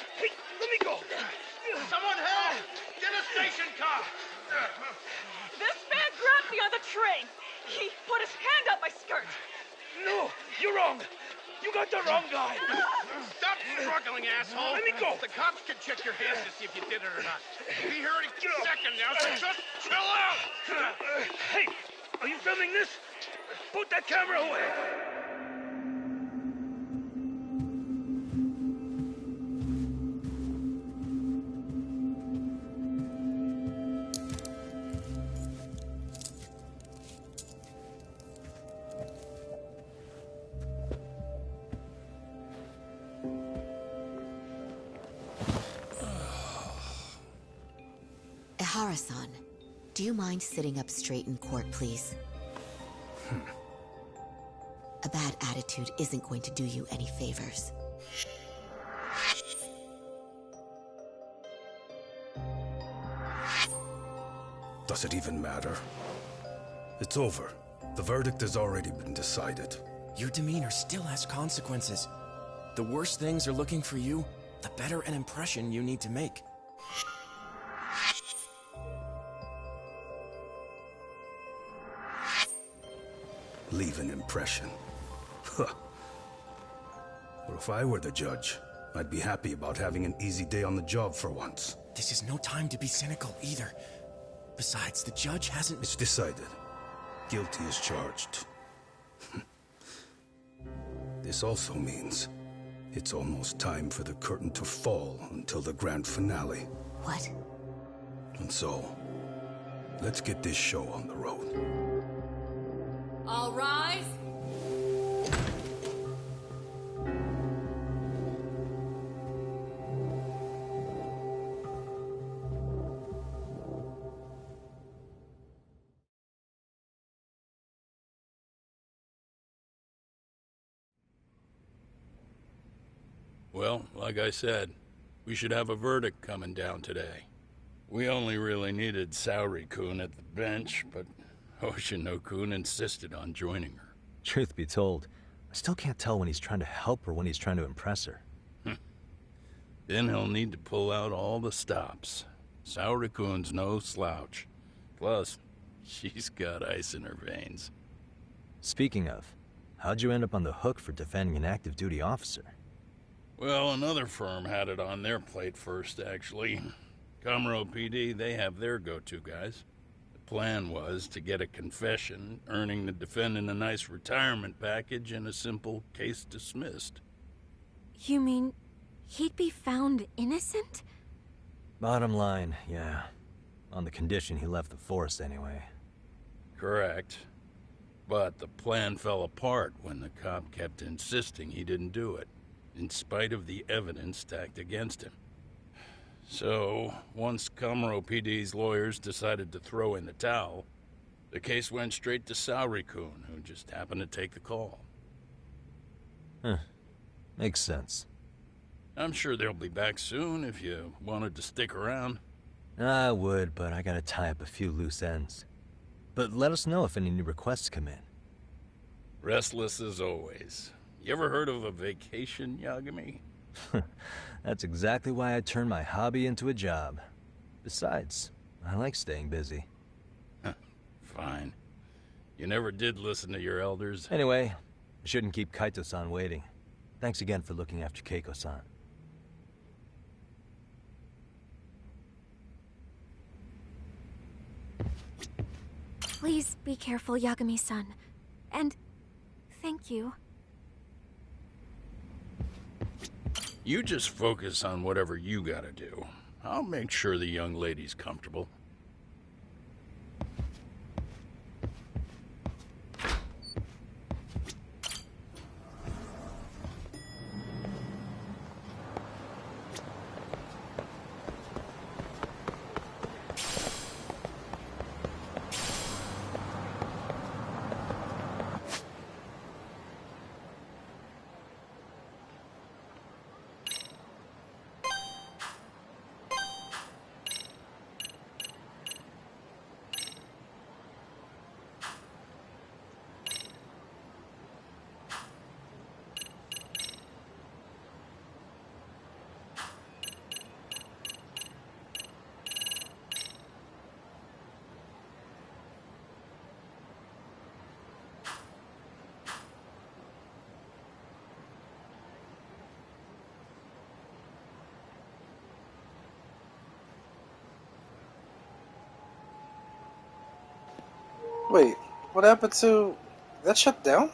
let me go! Someone help! Get a station car! This man grabbed me on the train! He put his hand up my skirt! No! You're wrong! You got the wrong guy! Stop struggling, asshole! Let me go! The cops can check your hands to see if you did it or not. We'll be here in a second now, so just chill out! Hey! Are you filming this? Put that camera away! Ihara-san, do you mind sitting up straight in court, please? A bad attitude isn't going to do you any favors. Does it even matter? It's over. The verdict has already been decided. Your demeanor still has consequences. The worse things are looking for you, the better an impression you need to make. Leave an impression. Huh. Well, if I were the judge, I'd be happy about having an easy day on the job for once. This is no time to be cynical, either. Besides, the judge hasn't... It's decided. Guilty is charged. This also means it's almost time for the curtain to fall until the grand finale. What? And so, let's get this show on the road. All rise. Well, like I said, we should have a verdict coming down today. We only really needed Saori-kun at the bench, but Hoshino-kun insisted on joining her. Truth be told, I still can't tell when he's trying to help or when he's trying to impress her. Then he'll need to pull out all the stops. Saori-kun's no slouch. Plus, she's got ice in her veins. Speaking of, how'd you end up on the hook for defending an active duty officer? Well, another firm had it on their plate first, actually. Kamuro PD, they have their go-to guys. The plan was to get a confession, earning the defendant a nice retirement package and a simple case dismissed. You mean he'd be found innocent? Bottom line, yeah. On the condition he left the force anyway. Correct. But the plan fell apart when the cop kept insisting he didn't do it, in spite of the evidence stacked against him. So, once Kamuro PD's lawyers decided to throw in the towel, the case went straight to Saori-kun, who just happened to take the call. Huh. Makes sense. I'm sure they'll be back soon if you wanted to stick around. I would, but I gotta tie up a few loose ends. But let us know if any new requests come in. Restless as always. You ever heard of a vacation, Yagami? That's exactly why I turned my hobby into a job. Besides, I like staying busy. Fine. You never did listen to your elders. Anyway, I shouldn't keep Kaito-san waiting. Thanks again for looking after Keiko-san. Please be careful, Yagami-san. And thank you. You just focus on whatever you gotta do. I'll make sure the young lady's comfortable. Wait, what happened to... that shut down?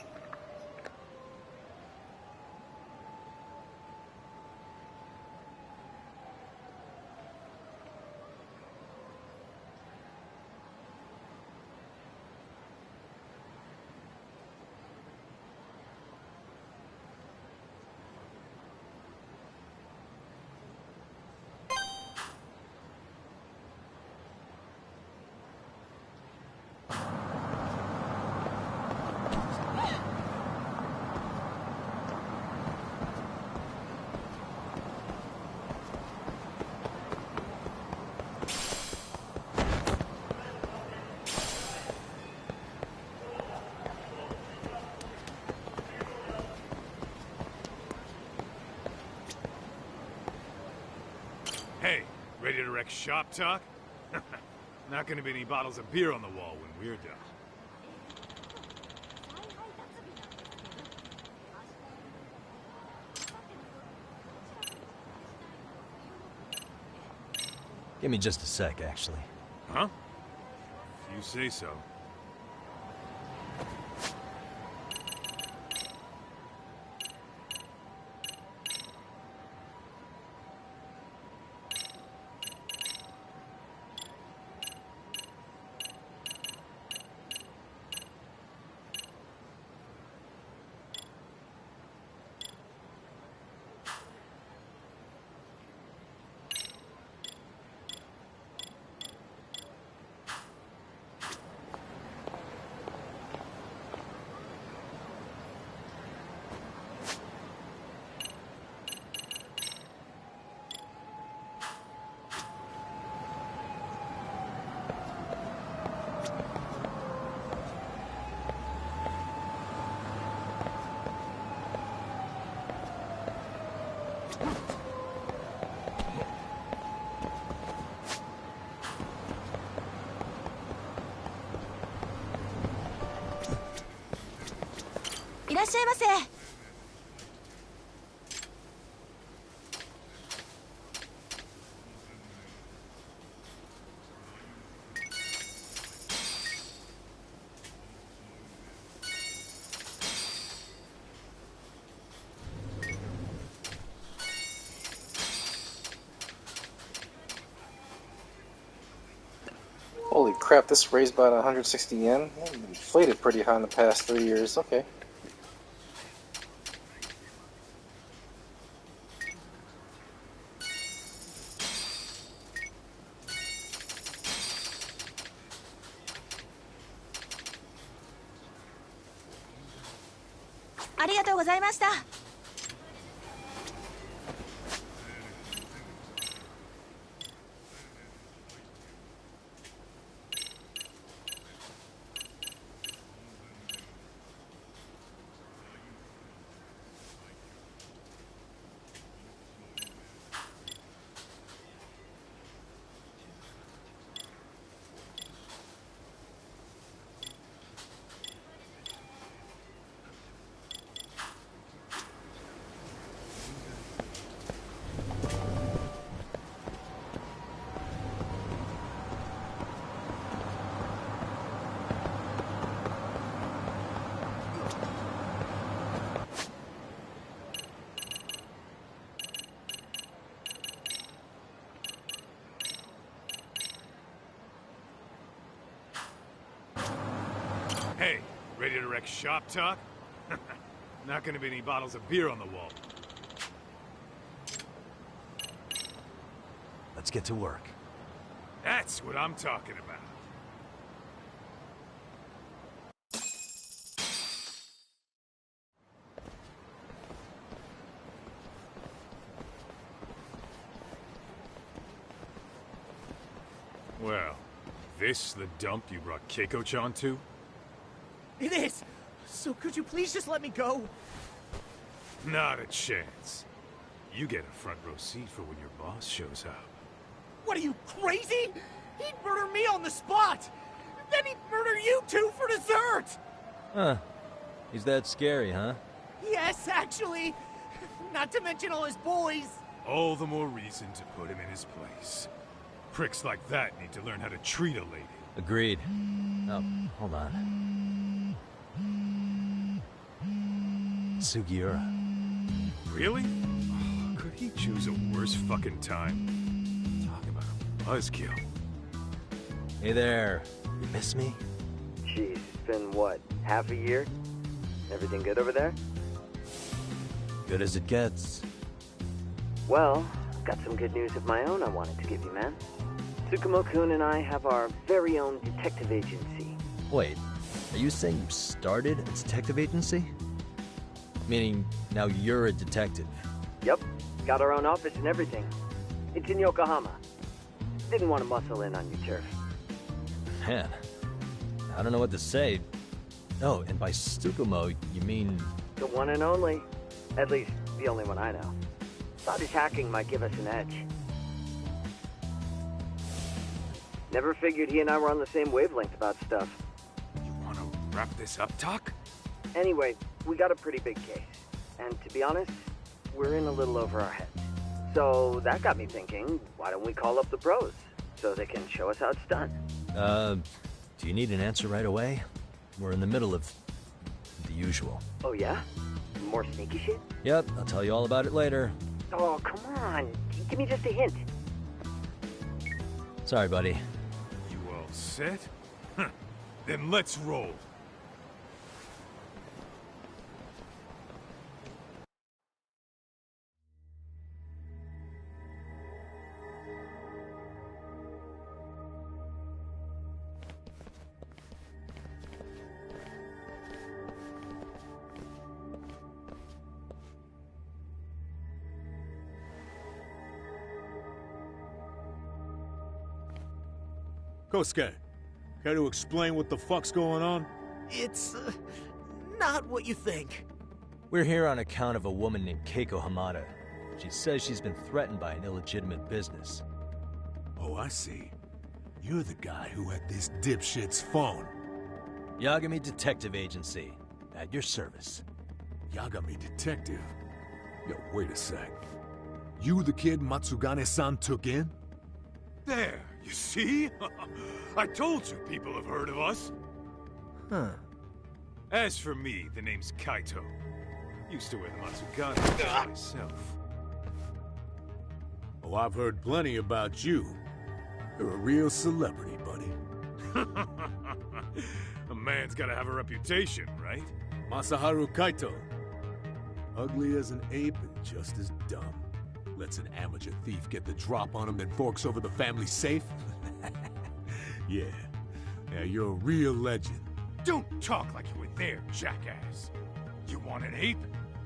Hey, ready to wreck shop talk? Not gonna be any bottles of beer on the wall when we're done. Give me just a sec, actually. Huh? If you say so. Holy crap, this raised about 160 yen. Inflated pretty high in the past 3 years. Okay. Hey, ready to wreck shop talk? Not gonna be any bottles of beer on the wall. Let's get to work. That's what I'm talking about. Well, this the dump you brought Keiko-chan to? It is! So could you please just let me go? Not a chance. You get a front row seat for when your boss shows up. What are you, crazy? He'd murder me on the spot! Then he'd murder you two for dessert! Huh. He's that scary, huh? Yes, actually. Not to mention all his boys. All the more reason to put him in his place. Pricks like that need to learn how to treat a lady. Agreed. Oh, hold on. Sugiura. Really? Oh, could he choose a worse fucking time? Talk about a buzzkill. Hey there. You miss me? Jeez, it's been what, half a year? Everything good over there? Good as it gets. Well, I've got some good news of my own I wanted to give you, man. Tsukumo-kun and I have our very own detective agency. Wait, are you saying you started a detective agency? Meaning, now you're a detective? Yep, got our own office and everything. It's in Yokohama. Didn't want to muscle in on your turf. Man, I don't know what to say. Oh, and by Tsukumo, you mean... The one and only. At least, the only one I know. Thought his hacking might give us an edge. Never figured he and I were on the same wavelength about stuff. You want to wrap this up, Doc? Anyway, we got a pretty big case. And to be honest, we're in a little over our heads. So that got me thinking, why don't we call up the pros? so they can show us how it's done. Do you need an answer right away? We're in the middle of the usual. Oh yeah? More sneaky shit? Yep, I'll tell you all about it later. Oh, come on. Give me just a hint. Sorry, buddy. You all set? Huh. Then let's roll. Kosuke, care to explain what the fuck's going on? It's, not what you think. We're here on account of a woman named Keiko Hamada. She says she's been threatened by an illegitimate business. Oh, I see. You're the guy who had this dipshit's phone. Yagami Detective Agency. At your service. Yagami Detective? Yo, wait a sec. You the kid Matsugane-san took in? There, you see? I told you people have heard of us. Huh. As for me, the name's Kaito. Used to wear the Matsugane myself. Oh, I've heard plenty about you. You're a real celebrity, buddy. A man's gotta have a reputation, right? Masaharu Kaito. Ugly as an ape and just as dumb. Lets an amateur thief get the drop on him, then forks over the family safe? Yeah. Yeah, you're a real legend. Don't talk like you were there, jackass. You want an ape?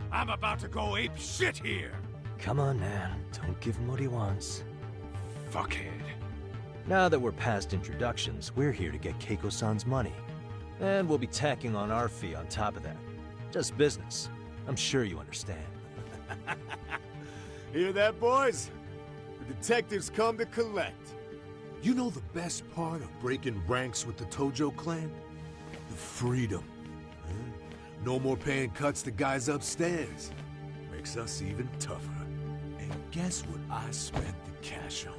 I'm about to go ape shit here. Come on, man. Don't give him what he wants. Fuckhead. Now that we're past introductions, we're here to get Keiko-san's money. And we'll be tacking on our fee on top of that. Just business. I'm sure you understand. Hear that, boys? The detectives come to collect. You know the best part of breaking ranks with the Tojo clan? The freedom. Huh? No more paying cuts to guys upstairs. Makes us even tougher. And guess what I spent the cash on?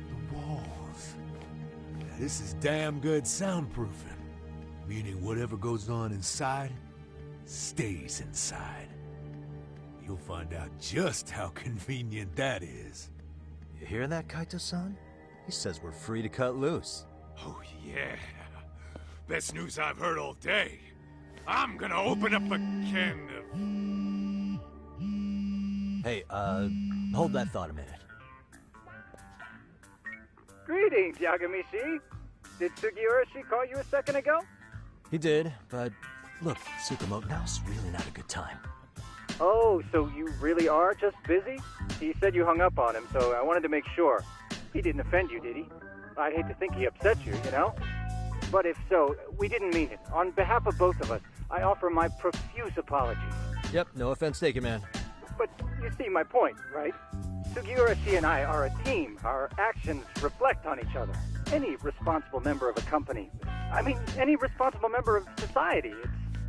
The walls. Now, this is damn good soundproofing. Meaning whatever goes on inside, stays inside. You'll find out just how convenient that is. You hear that, Kaito-san? He says we're free to cut loose. Oh, yeah. Best news I've heard all day. I'm gonna open up a can of... Hey, hold that thought a minute. Greetings, Yagami-shi. Did Sugiura-shi call you a second ago? He did, but look, Tsukumo, now's really not a good time. Oh, so you really are just busy? He said you hung up on him, so I wanted to make sure. He didn't offend you, did he? I'd hate to think he upset you, you know? But if so, we didn't mean it. On behalf of both of us, I offer my profuse apologies. Yep, no offense taken, man. But you see my point, right? Sugiura-shi and I are a team. Our actions reflect on each other. Any responsible member of a company, any responsible member of society,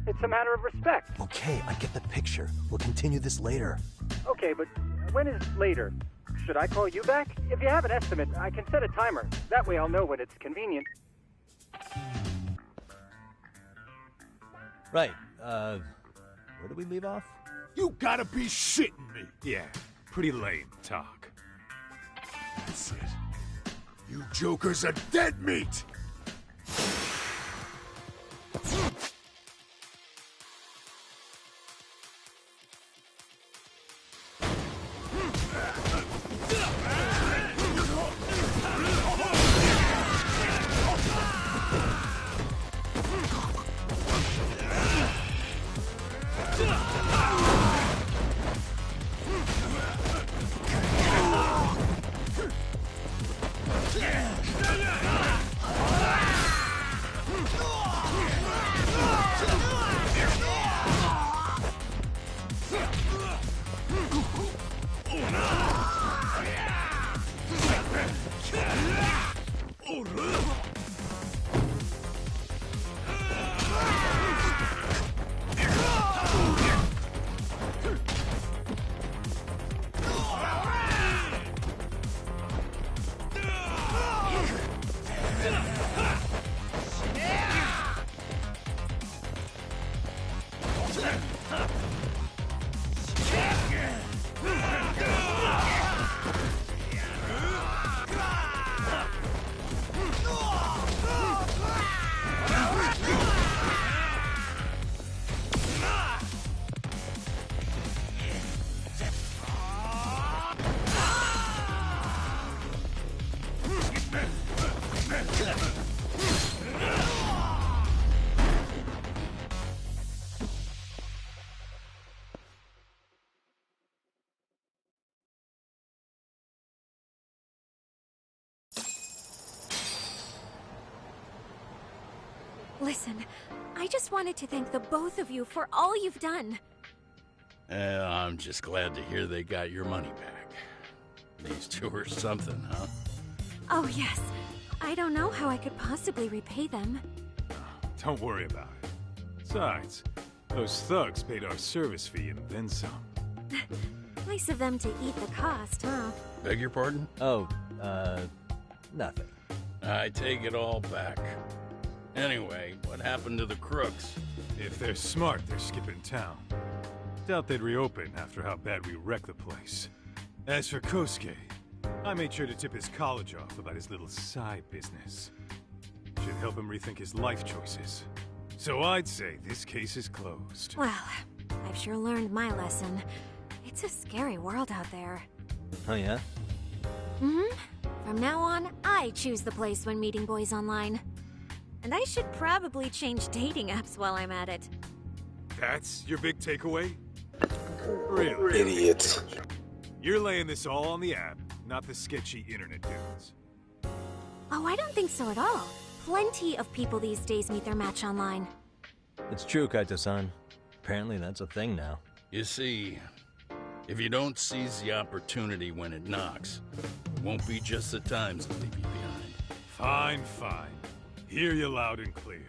it's a matter of respect. Okay, I get the picture. We'll continue this later. Okay, but when is later? Should I call you back? If you have an estimate, I can set a timer. That way I'll know when it's convenient. Right, where did we leave off? You gotta be shitting me! Yeah, pretty lame talk. That's it. You jokers are dead meat! Listen, I just wanted to thank the both of you for all you've done. I'm just glad to hear they got your money back. These two are something, huh? Oh, yes. I don't know how I could possibly repay them. Don't worry about it. Besides, those thugs paid our service fee and then some. Nice of them to eat the cost, huh? Beg your pardon? Oh, nothing. I take it all back. Anyway, what happened to the crooks? If they're smart, they're skipping town. Doubt they'd reopen after how bad we wrecked the place. As for Kosuke, I made sure to tip his college off about his little side business. Should help him rethink his life choices. So I'd say this case is closed. Well, I've sure learned my lesson. It's a scary world out there. Oh, yeah? Mm-hmm. From now on, I choose the place when meeting boys online. And I should probably change dating apps while I'm at it. That's your big takeaway? Really? Idiot. You're laying this all on the app, not the sketchy internet dudes. Oh, I don't think so at all. Plenty of people these days meet their match online. It's true, Kaito-san. Apparently that's a thing now. You see, if you don't seize the opportunity when it knocks, it won't be just the times that leave you behind. Fine, fine. Hear you loud and clear.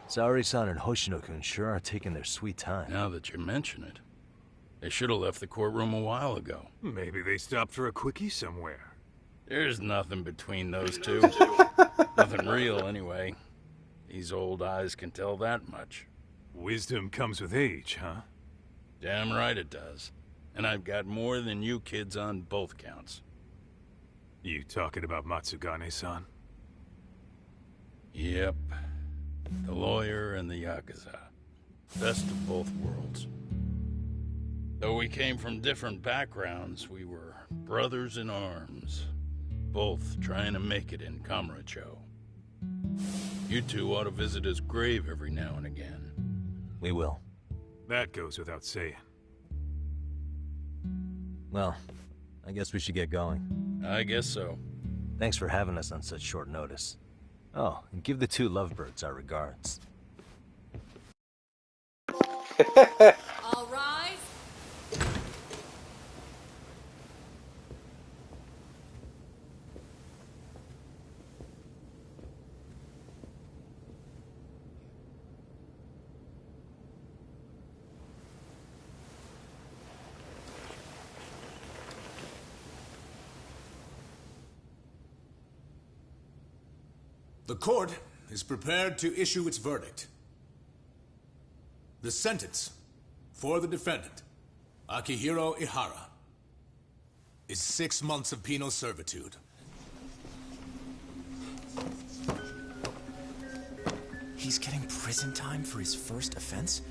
Saori-san and Hoshino-kun sure are taking their sweet time. Now that you mention it, they should have left the courtroom a while ago. Maybe they stopped for a quickie somewhere. There's nothing between those two. Nothing real, anyway. These old eyes can tell that much. Wisdom comes with age, huh? Damn right it does. And I've got more than you kids on both counts. You talking about Matsugane-san? Yep. The lawyer and the Yakuza. Best of both worlds. Though we came from different backgrounds, we were brothers in arms. Both trying to make it in Kamurocho. You two ought to visit his grave every now and again. We will. That goes without saying. Well, I guess we should get going. I guess so. Thanks for having us on such short notice. Oh, and give the two lovebirds our regards. All rise. The court is prepared to issue its verdict. The sentence for the defendant, Akihiro Ihara, is 6 months of penal servitude. He's getting prison time for his first offense?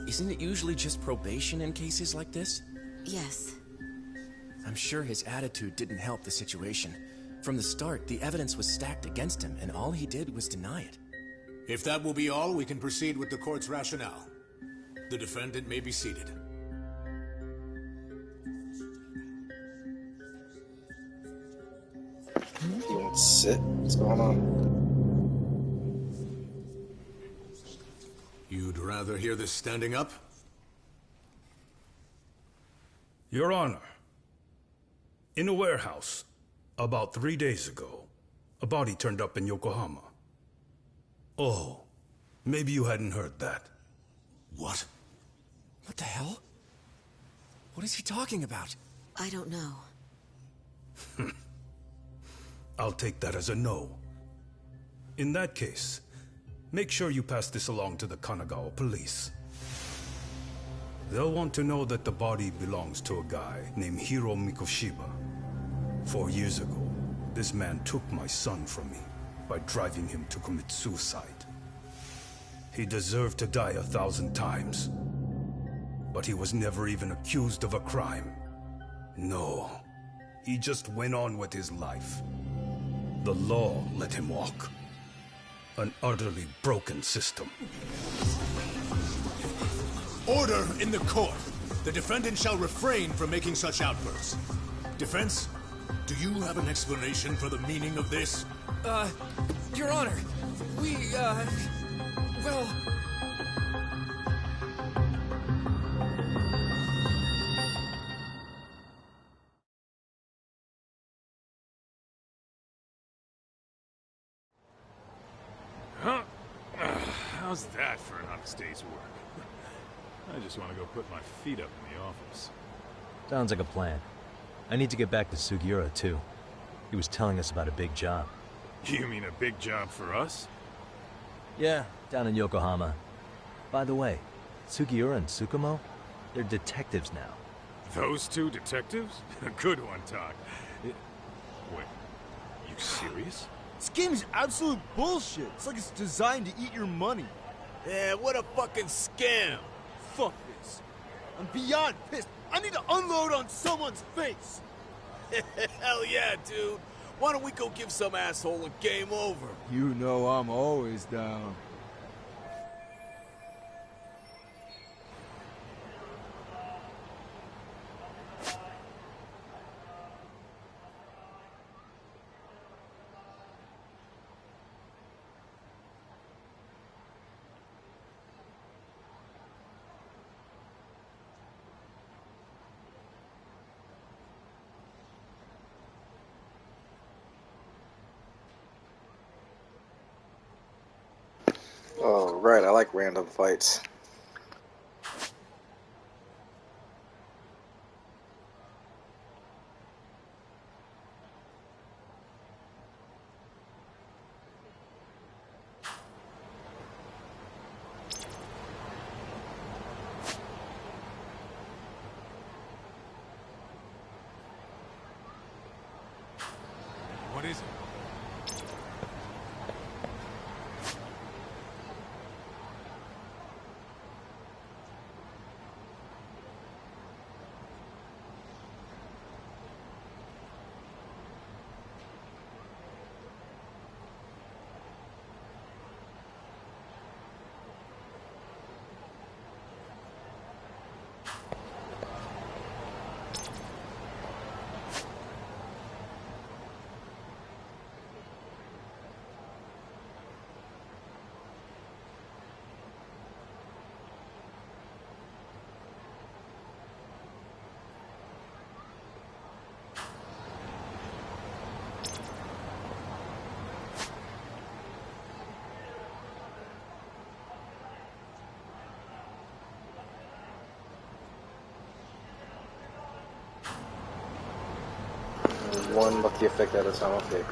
Isn't it usually just probation in cases like this? Yes. I'm sure his attitude didn't help the situation. From the start, the evidence was stacked against him, and all he did was deny it. If that will be all, we can proceed with the court's rationale. The defendant may be seated. You won't sit? What's going on? You'd rather hear this standing up? Your Honor, in a warehouse, about 3 days ago, a body turned up in Yokohama. Oh, maybe you hadn't heard that. What? What the hell? What is he talking about? I don't know. I'll take that as a no. In that case, make sure you pass this along to the Kanagawa police. They'll want to know that the body belongs to a guy named Hiro Mikoshiba. 4 years ago, this man took my son from me by driving him to commit suicide. He deserved to die 1,000 times, but he was never even accused of a crime. No, he just went on with his life. The law let him walk. An utterly broken system. Order in the court! The defendant shall refrain from making such outbursts. Defense, do you have an explanation for the meaning of this? Your Honor, well... Huh? How's that for an honest day's work? I just want to go put my feet up in the office. Sounds like a plan. I need to get back to Sugiura, too. He was telling us about a big job. You mean a big job for us? Yeah, down in Yokohama. By the way, Sugiura and Tsukumo, they're detectives now. Those two detectives? Good one, Todd. Wait, you serious? This game's absolute bullshit. It's like it's designed to eat your money. Yeah, what a fucking scam. Fuck this. I'm beyond pissed. I need to unload on someone's face. Hell yeah, dude. Why don't we go give some asshole a game over? You know I'm always down. Oh, right, I like random fights. What is it? One lucky effect at a time, okay.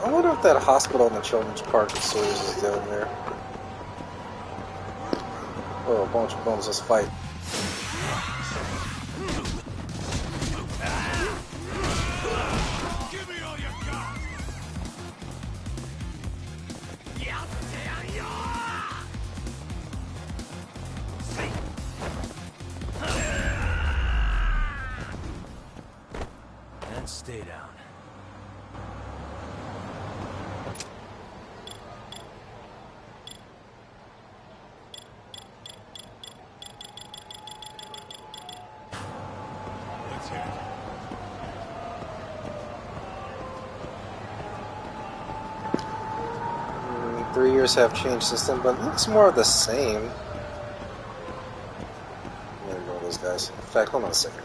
I wonder if that hospital in the children's park in Sewers is down there. Oh, a bunch of bones, let's fight. Give me all you got! And stay down. Let's hit it. 3 years have changed since then, but it looks more of the same. guys. In fact, hold on a second.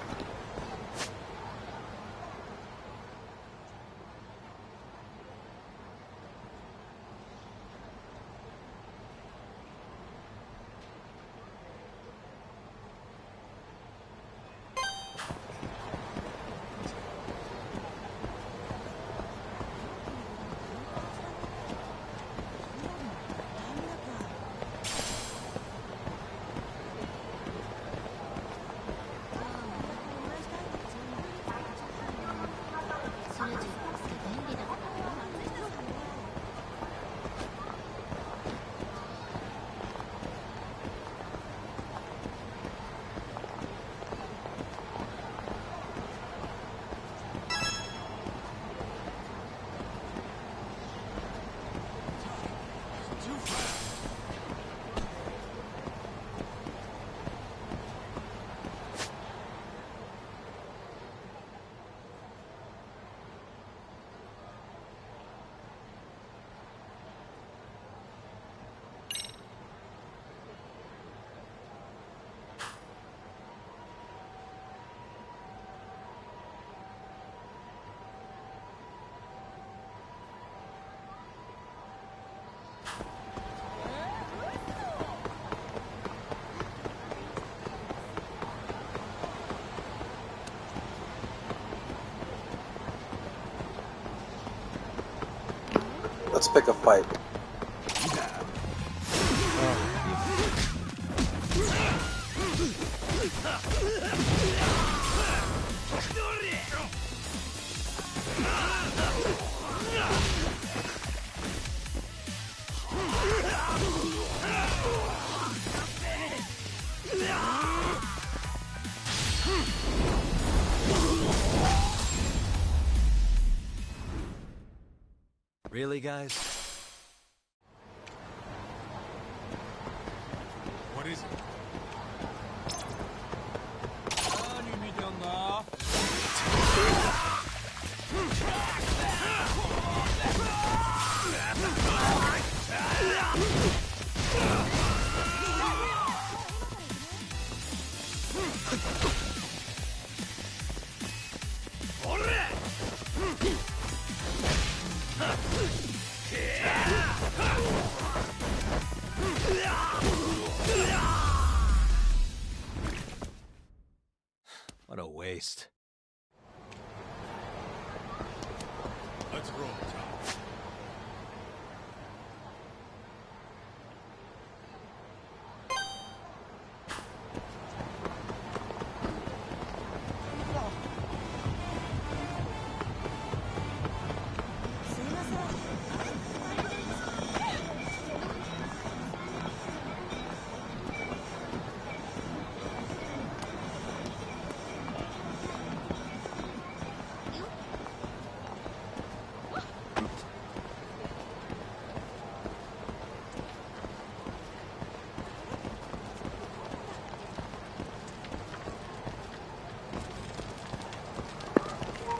Let's pick a fight. Really, guys? What is it? What a waste. Let's roll, Tom.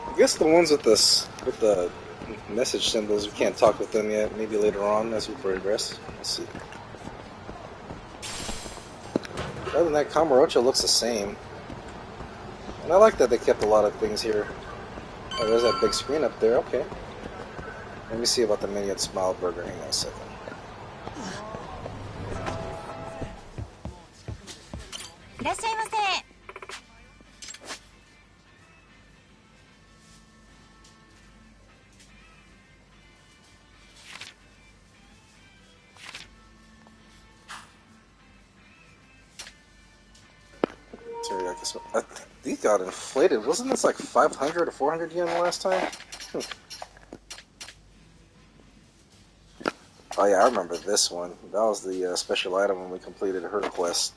I guess the ones with the message symbols, we can't talk with them yet. Maybe later on as we progress. Let's see. Other than that, Kamurocho looks the same. And I like that they kept a lot of things here. Oh, there's that big screen up there. Okay. Let me see about the menu at Smile Burger. Hang on a second. These got inflated. Wasn't this like 500 or 400 yen the last time? Oh yeah, I remember this one. That was the special item when we completed her quest.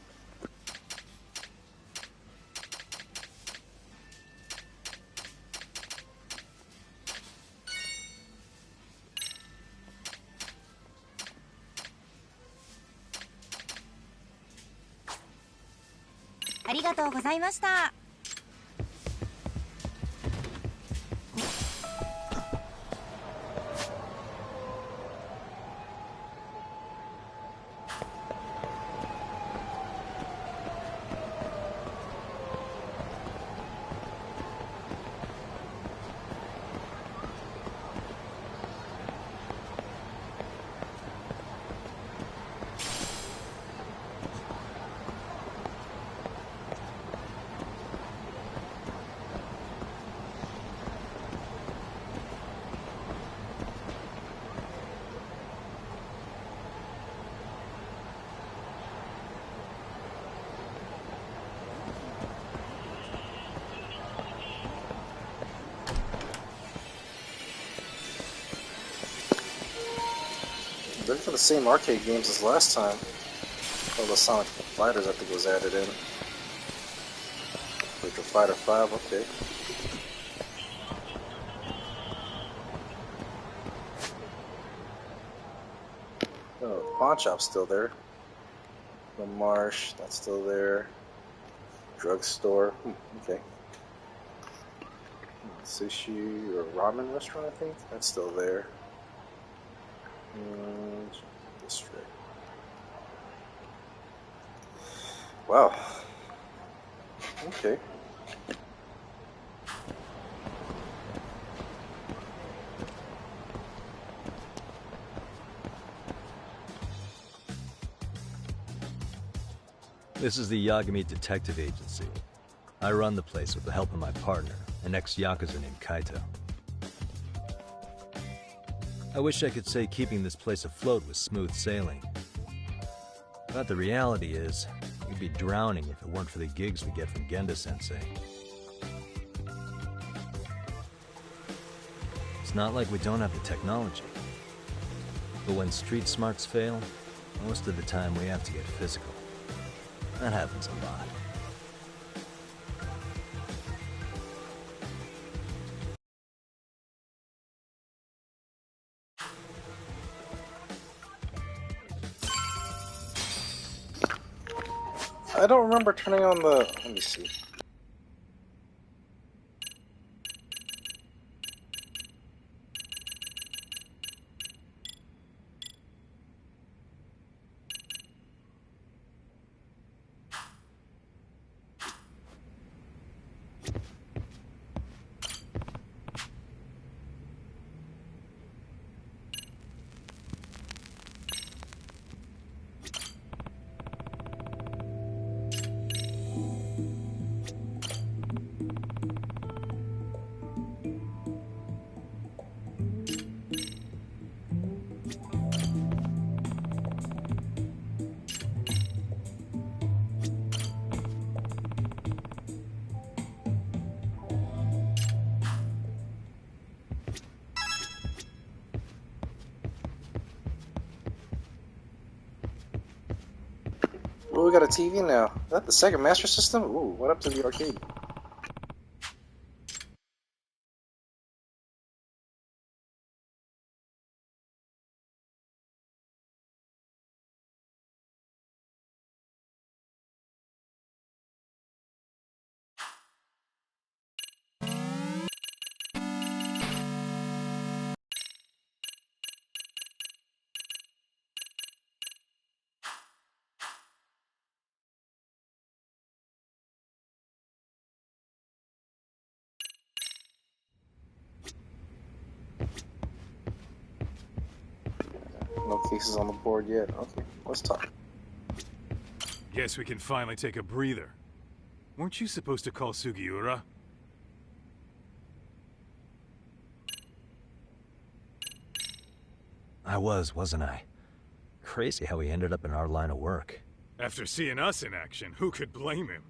They're for the same arcade games as last time. All the Sonic Fighters, I think, was added in. Virtual Fighter 5, okay. Oh, the pawn shop's still there. The Marsh, that's still there. Drugstore, okay. Sushi or ramen restaurant, I think, that's still there. District. Wow. Okay. This is the Yagami Detective Agency. I run the place with the help of my partner, an ex-Yakuza named Kaito. I wish I could say keeping this place afloat was smooth sailing. But the reality is, we'd be drowning if it weren't for the gigs we get from Genda-sensei. It's not like we don't have the technology. But when street smarts fail, most of the time we have to get physical. That happens a lot. I don't remember turning on the... Let me see. Oh, we got a TV now. Is that the Sega Master System? Ooh, what up to the arcade? No cases on the board yet. Okay, let's talk. Guess we can finally take a breather. Weren't you supposed to call Sugiura? I was, wasn't I? Crazy how he ended up in our line of work. After seeing us in action, who could blame him?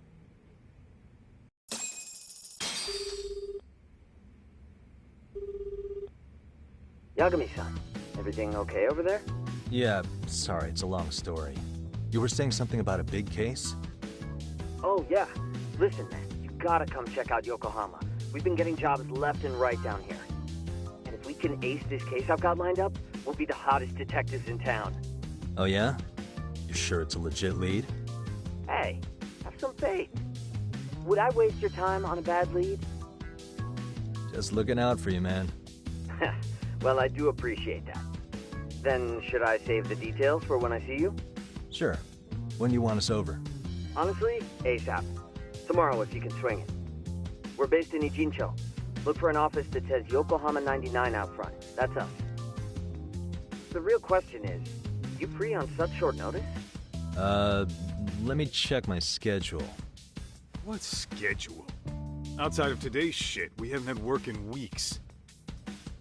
Yagami-san, everything okay over there? Yeah, sorry, it's a long story. You were saying something about a big case? Oh, yeah. Listen, man, you gotta come check out Yokohama. We've been getting jobs left and right down here. And if we can ace this case I've got lined up, we'll be the hottest detectives in town. Oh yeah? You sure it's a legit lead? Hey, have some faith. Would I waste your time on a bad lead? Just looking out for you, man. Well, I do appreciate that. Then, should I save the details for when I see you? Sure. When do you want us over? Honestly, ASAP. Tomorrow if you can swing it. We're based in Ijincho. Look for an office that says Yokohama 99 out front. That's us. The real question is, you free on such short notice? Let me check my schedule. What schedule? Outside of today's shit, we haven't had work in weeks.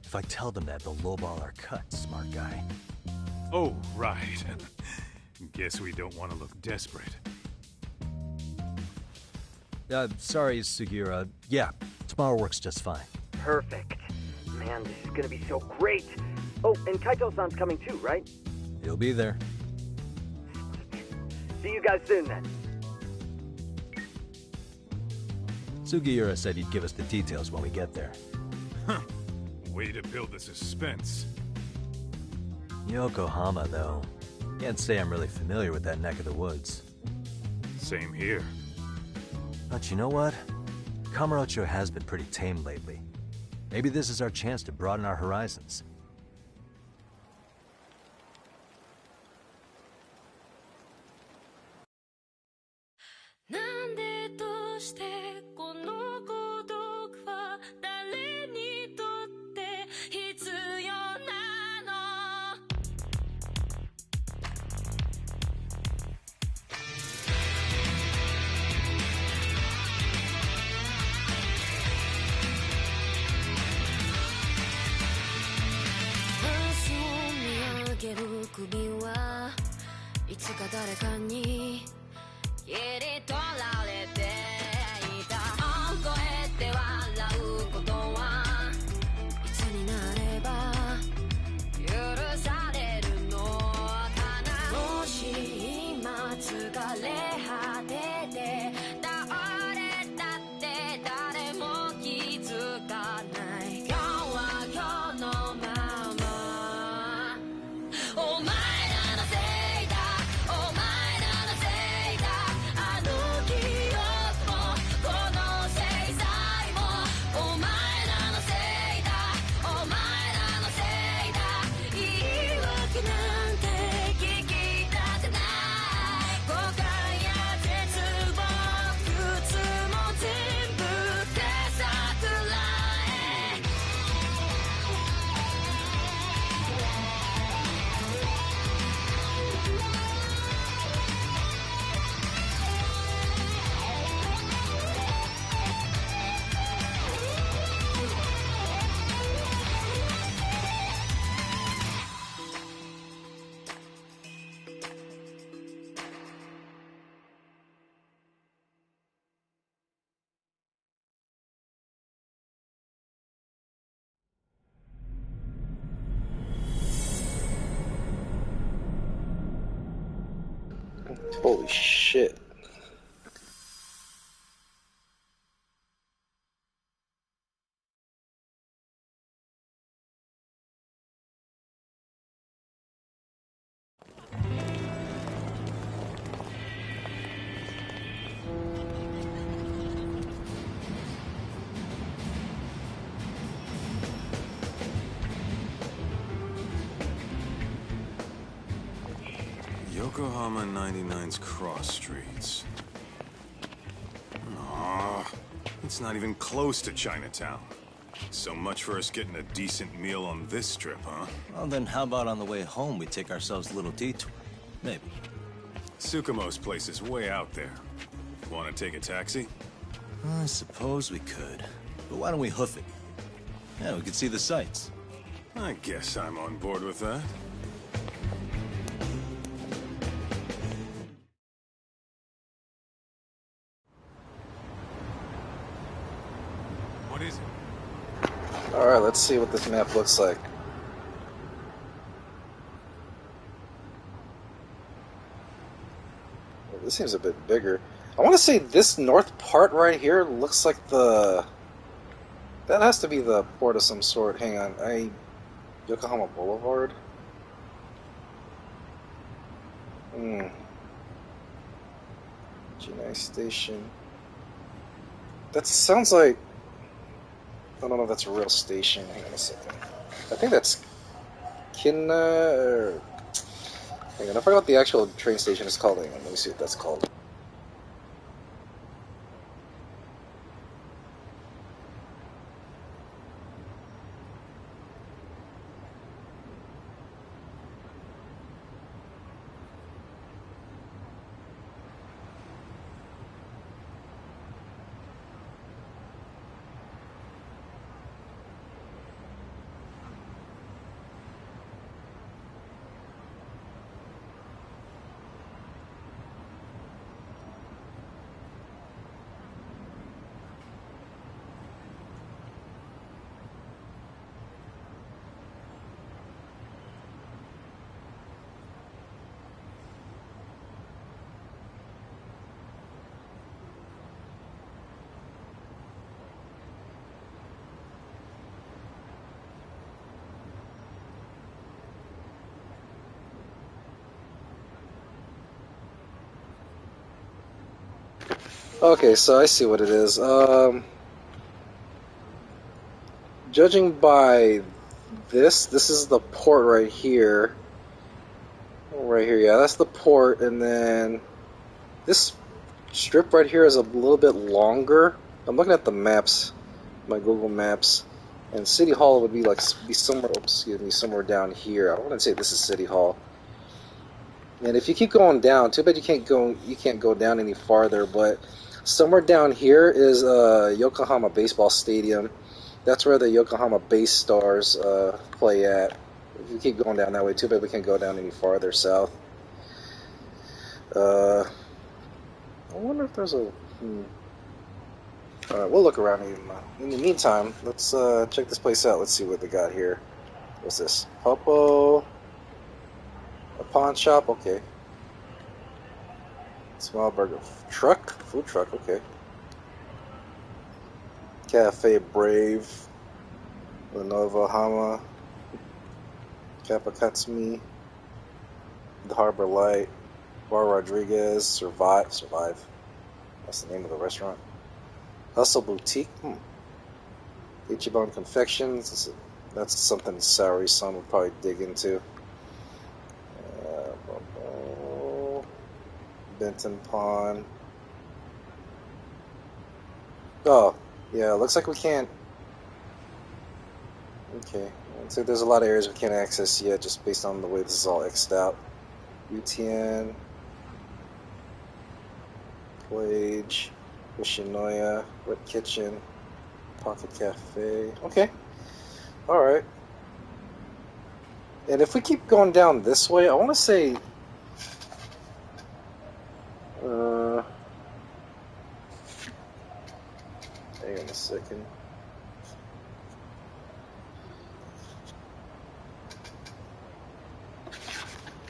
If I tell them that, they'll lowball our cut, smart guy. Oh, right. Guess we don't want to look desperate. Sorry, Sugiura. Yeah, tomorrow works just fine. Perfect. Man, this is gonna be so great. Oh, and Kaito-san's coming too, right? You'll be there. See you guys soon, then. Sugiura said he'd give us the details when we get there. Huh. Way to build the suspense. Yokohama, though. Can't say I'm really familiar with that neck of the woods. Same here. But you know what? Kamurocho has been pretty tame lately. Maybe this is our chance to broaden our horizons. Holy shit. Yokohama 99's cross streets. Aw, it's not even close to Chinatown. So much for us getting a decent meal on this strip, huh? Well, then how about on the way home we take ourselves a little detour? Maybe. Tsukumo's place is way out there. Want to take a taxi? I suppose we could. But why don't we hoof it? Yeah, we could see the sights. I guess I'm on board with that. What is it? Alright, let's see what this map looks like. Well, this seems a bit bigger. I want to say this north part right here looks like the... That has to be the port of some sort. Hang on, Yokohama Boulevard? G9 Station. That sounds like... I don't know if that's a real station. Hang on a second. I think that's Kinna... Or... Hang on, I forgot what the actual train station is called. Hang on, let me see what that's called. Okay, so I see what it is. Judging by this is the port right here. Right here, yeah, that's the port, and then this strip right here is a little bit longer. I'm looking at the maps, my Google Maps, and City Hall would be somewhere. Oops, excuse me, somewhere down here. I wouldn't say this is City Hall. And if you keep going down, too bad you can't go down any farther. But somewhere down here is Yokohama Baseball Stadium. That's where the Yokohama Bay Stars play at. If you keep going down that way, too bad we can't go down any farther south. I wonder if there's a. Alright, we'll look around. In the meantime, let's check this place out. Let's see what they got here. What's this? Popo. A pawn shop? Okay. Small burger truck? Food truck, okay. Cafe Brave. Lenovo Hama. Kapakatsumi. The Harbor Light. Bar Rodriguez. Survive. That's the name of the restaurant. Hustle Boutique. Ichiban Confections. That's something Saori-san would probably dig into. Benton Pond. Oh, yeah, looks like we can't. Okay, looks like there's a lot of areas we can't access yet just based on the way this is all X'd out. UTN. Plage. Yoshinoya. Wet Kitchen. Pocket Cafe. Okay. Alright. And if we keep going down this way, I want to say... hang on a second.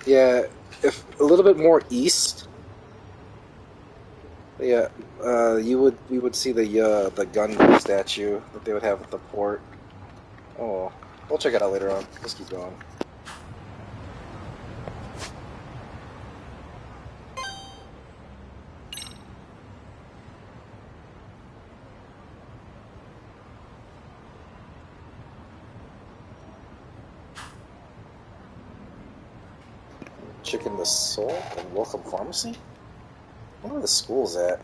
Yeah, if a little bit more east... Yeah, we would see the Gundam statue that they would have at the port. Oh, we'll check it out later on. Let's keep going. Chicken the Soul and Welcome Pharmacy? I wonder where the school's at.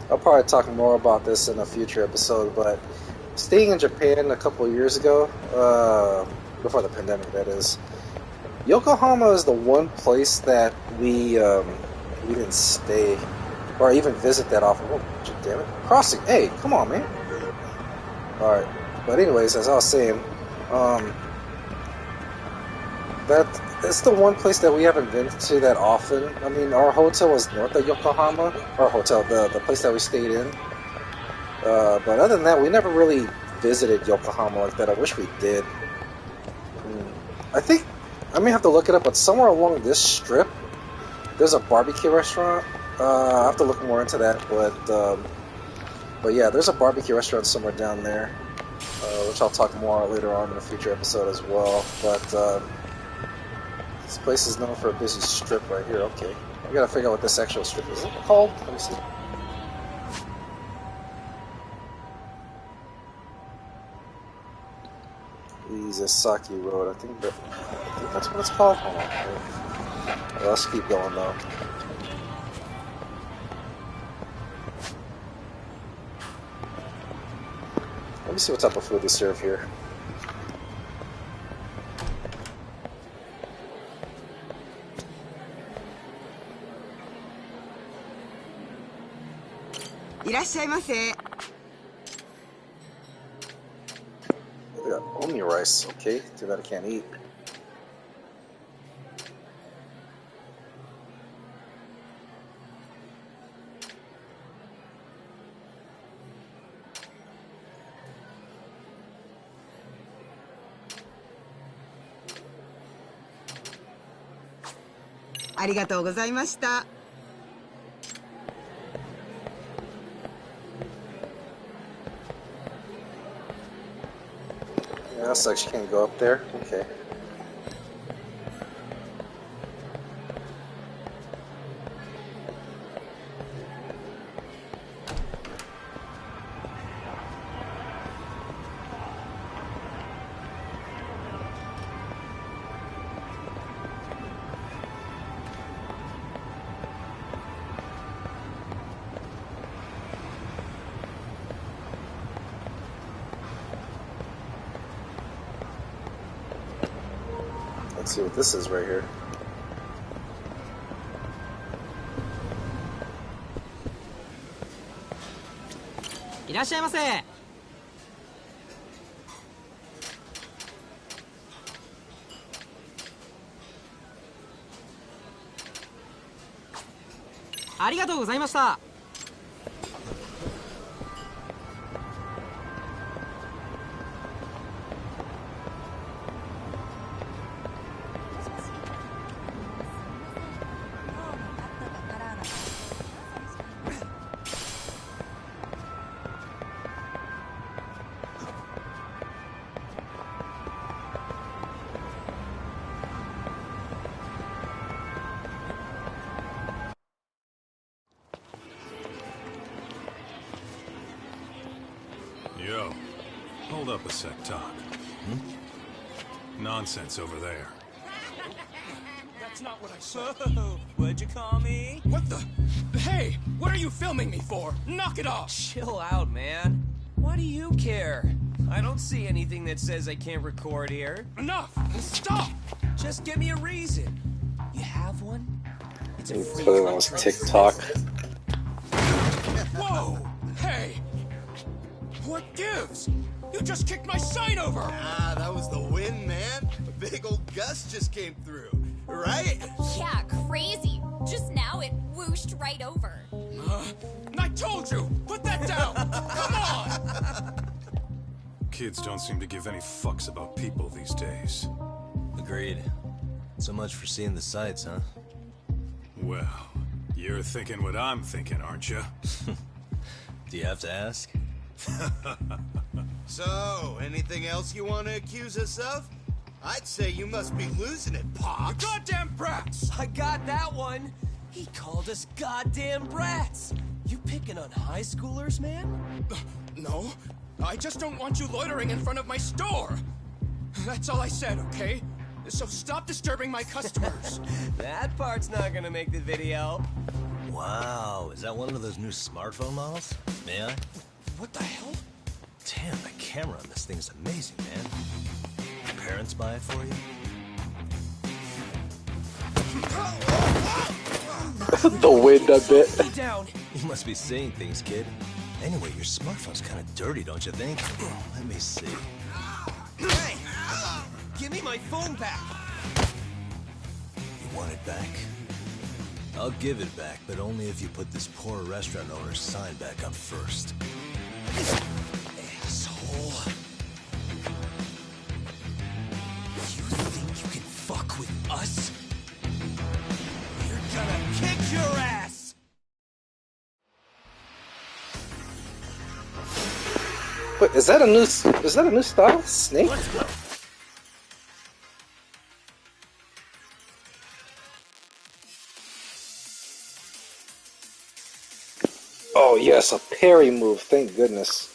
I'll probably talk more about this in a future episode, but staying in Japan a couple of years ago, before the pandemic that is, Yokohama is the one place that we didn't stay or even visit that often. Oh, damn it. Crossing. Hey, come on, man. Alright. But anyways, as I was saying, that's the one place that we haven't been to that often. I mean, our hotel was north of Yokohama. Our hotel, the place that we stayed in. But other than that, we never really visited Yokohama like that. I wish we did. I think I may have to look it up, but somewhere along this strip, there's a barbecue restaurant. I have to look more into that, but yeah, there's a barbecue restaurant somewhere down there, which I'll talk more later on in a future episode as well. But this place is known for a busy strip right here. Okay, I gotta figure out what this actual strip is. Is it called? Let me see. Izasaki Road. I think that's what it's called. Hold on. Well, let's keep going though. Let me see what type of food they serve here. Irashaimase. We got omi rice. Okay, too bad I can't eat. ありがとうございました。Yeah, looks like she can't go up there. Okay. Let's see what this is right here. Yo, hold up a sec, Talk. Nonsense over there. That's not what I said. What'd you call me? What the? Hey, what are you filming me for? Knock it off! Chill out, man. Why do you care? I don't see anything that says I can't record here. Enough! Stop! Just give me a reason. You have one? It's a free That was TikTok. Whoa! Hey! What gives? You just kicked my sign over! Ah, that was the wind, man. A big old gust just came through, right? Yeah, crazy. Just now it whooshed right over. I told you! Put that down! Come on! Kids don't seem to give any fucks about people these days. Agreed. So much for seeing the sights, huh? Well, you're thinking what I'm thinking, aren't you? Do you have to ask? So, anything else you want to accuse us of? I'd say you must be losing it, Pops. You goddamn brats! I got that one. He called us goddamn brats. You picking on high schoolers, man? No, I just don't want you loitering in front of my store. That's all I said, okay? So stop disturbing my customers. That part's not gonna make the video. Wow, is that one of those new smartphone models? May I? What the hell? Damn, the camera on this thing is amazing, man. Your parents buy it for you? The wind a bit. You must be seeing things, kid. Anyway, your smartphone's kind of dirty, don't you think? Let me see. Hey! Give me my phone back! You want it back? I'll give it back, but only if you put this poor restaurant owner's sign back up first. Asshole. You think you can fuck with us? We're gonna kick your ass! Wait, is that a new style? Snake? Let's go. Oh yes, a parry move, thank goodness.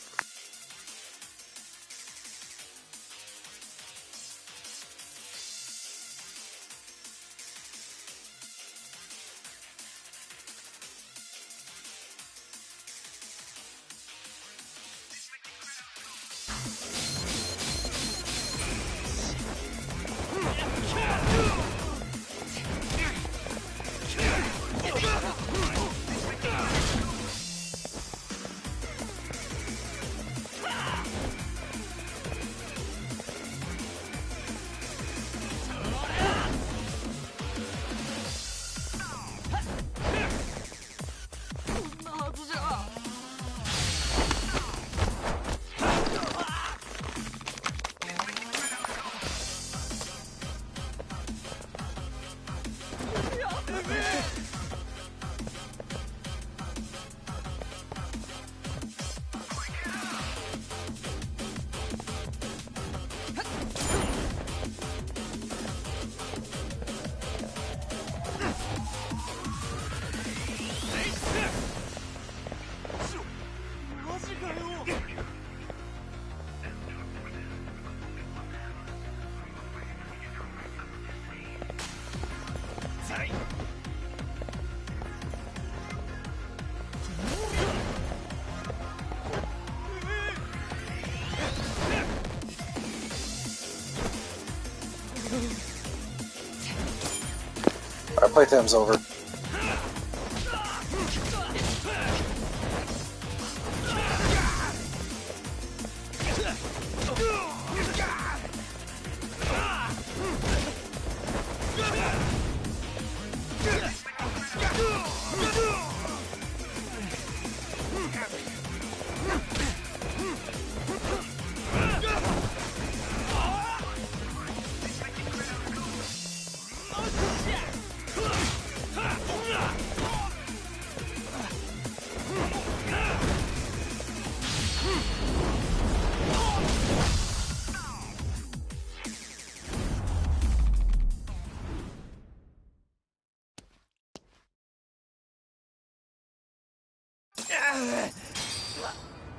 playtime's over.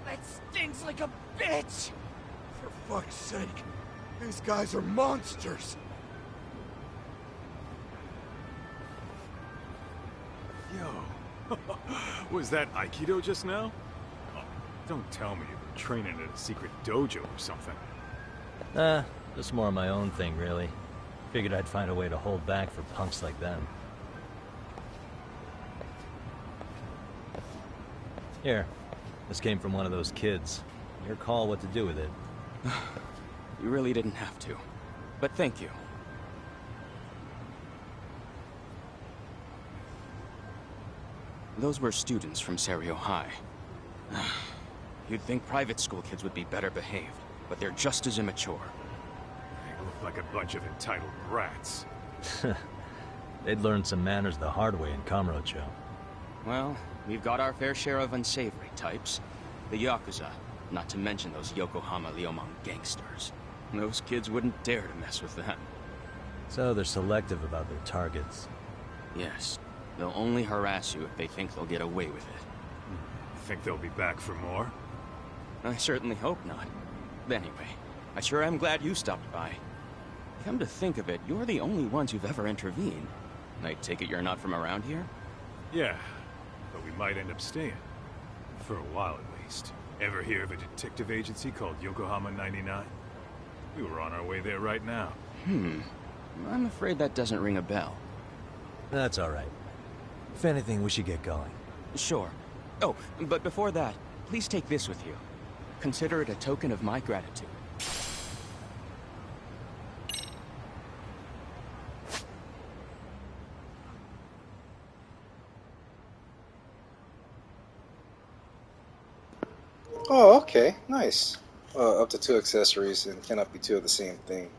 That stings like a bitch! For fuck's sake, these guys are monsters! Yo, was that Aikido just now? Oh, don't tell me you were training at a secret dojo or something. Just more of my own thing, really. Figured I'd find a way to hold back for punks like them. Here, this came from one of those kids. Your call what to do with it. You really didn't have to. But thank you. Those were students from Serio High. You'd think private school kids would be better behaved, but they're just as immature. They look like a bunch of entitled brats. They'd learned some manners the hard way in Kamurocho. Well, we've got our fair share of unsavory types. The Yakuza, not to mention those Yokohama Liomang gangsters. Those kids wouldn't dare to mess with them. So they're selective about their targets. Yes. They'll only harass you if they think they'll get away with it. Think they'll be back for more? I certainly hope not. But anyway, I sure am glad you stopped by. Come to think of it, you're the only ones who've ever intervened. I take it you're not from around here? Yeah, but we might end up staying. For a while at least. Ever hear of a detective agency called Yokohama 99? We were on our way there right now. I'm afraid that doesn't ring a bell. That's alright. If anything, we should get going. Sure. Oh, but before that, please take this with you. Consider it a token of my gratitude. Oh, okay, nice. Up to 2 accessories and cannot be 2 of the same thing.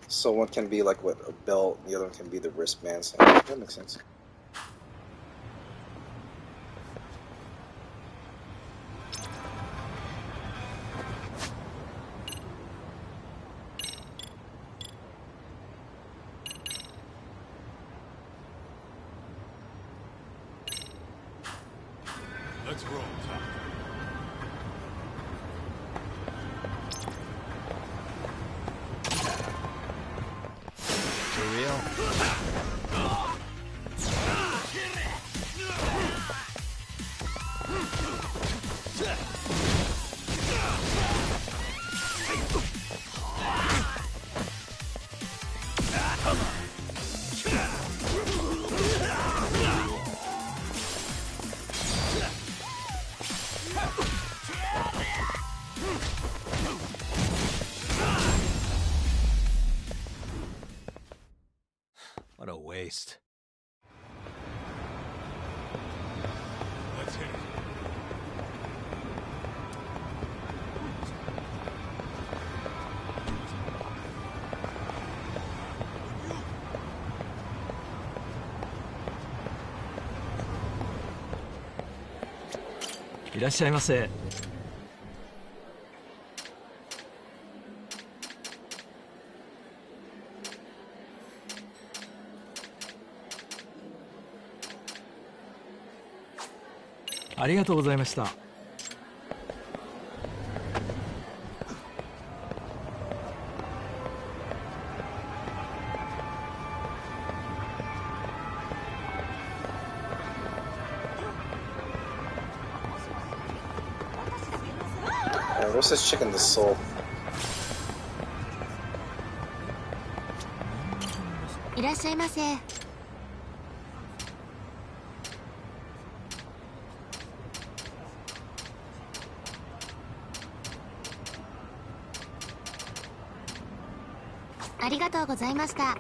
So one can be like what, a belt, and the other one can be the wristband. So that makes sense. Let's roll, Tom. For real? What a waste. Let's hit it. Irashaimase. Arigatou gozaimashita. What's this chicken, the soul? ありがとうございました。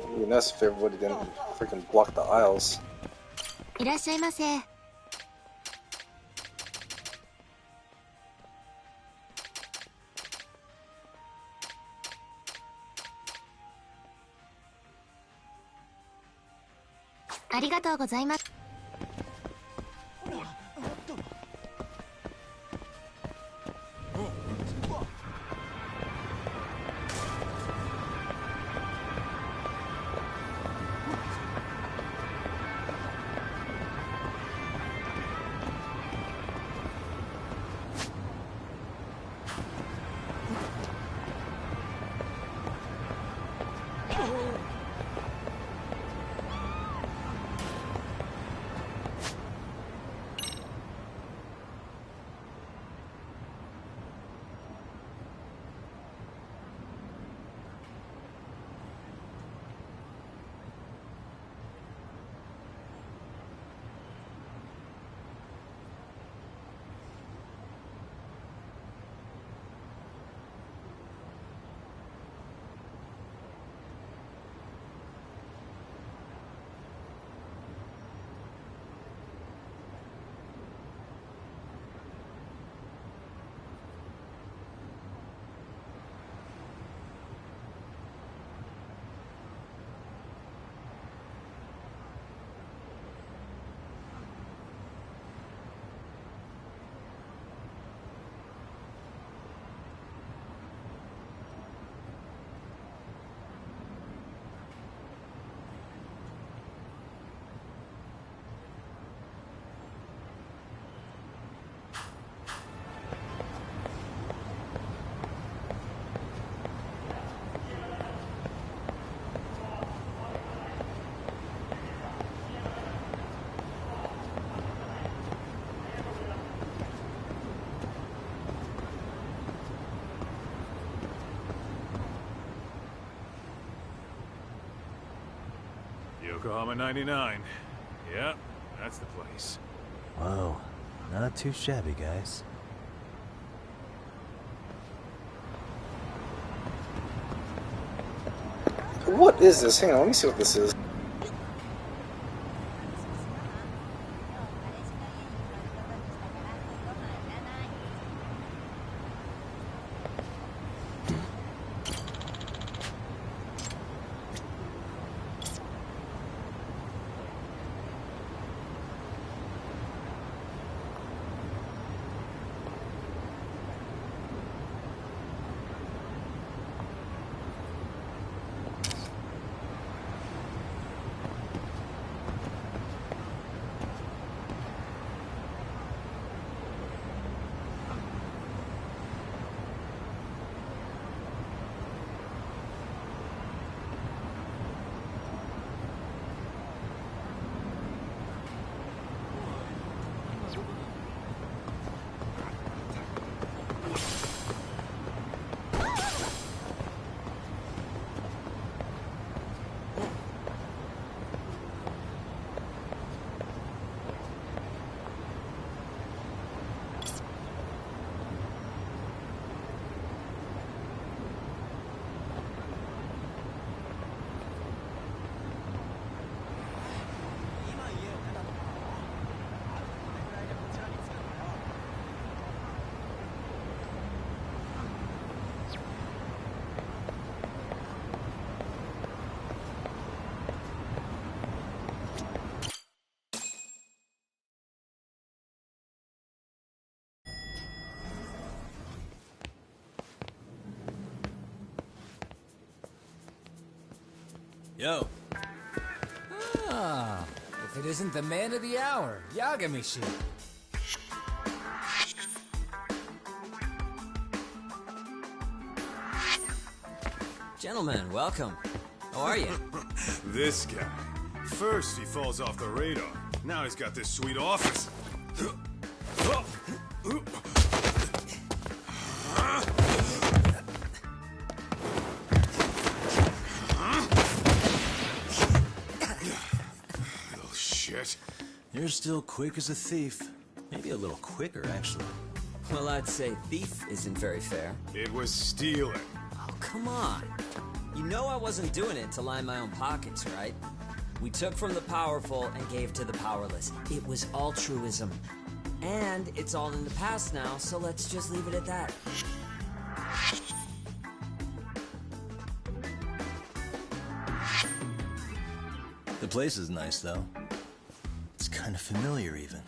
It'd be nice if everybody didn't freaking block the aisles. いらっしゃいませ。ありがとうございます。Yokohama 99. Yep, that's the place. Whoa, not too shabby, guys. What is this? Hang on, let me see what this is. Yo. Ah, if it isn't the man of the hour, Yagami-shi. Gentlemen, welcome. How are you? This guy. First he falls off the radar. Now he's got this sweet office. You're still quick as a thief. Maybe a little quicker, actually. Well, I'd say thief isn't very fair. It was stealing. Oh, come on. You know I wasn't doing it to line my own pockets, right? We took from the powerful and gave to the powerless. It was altruism. And it's all in the past now, so let's just leave it at that. The place is nice, though. It's kind of familiar, even.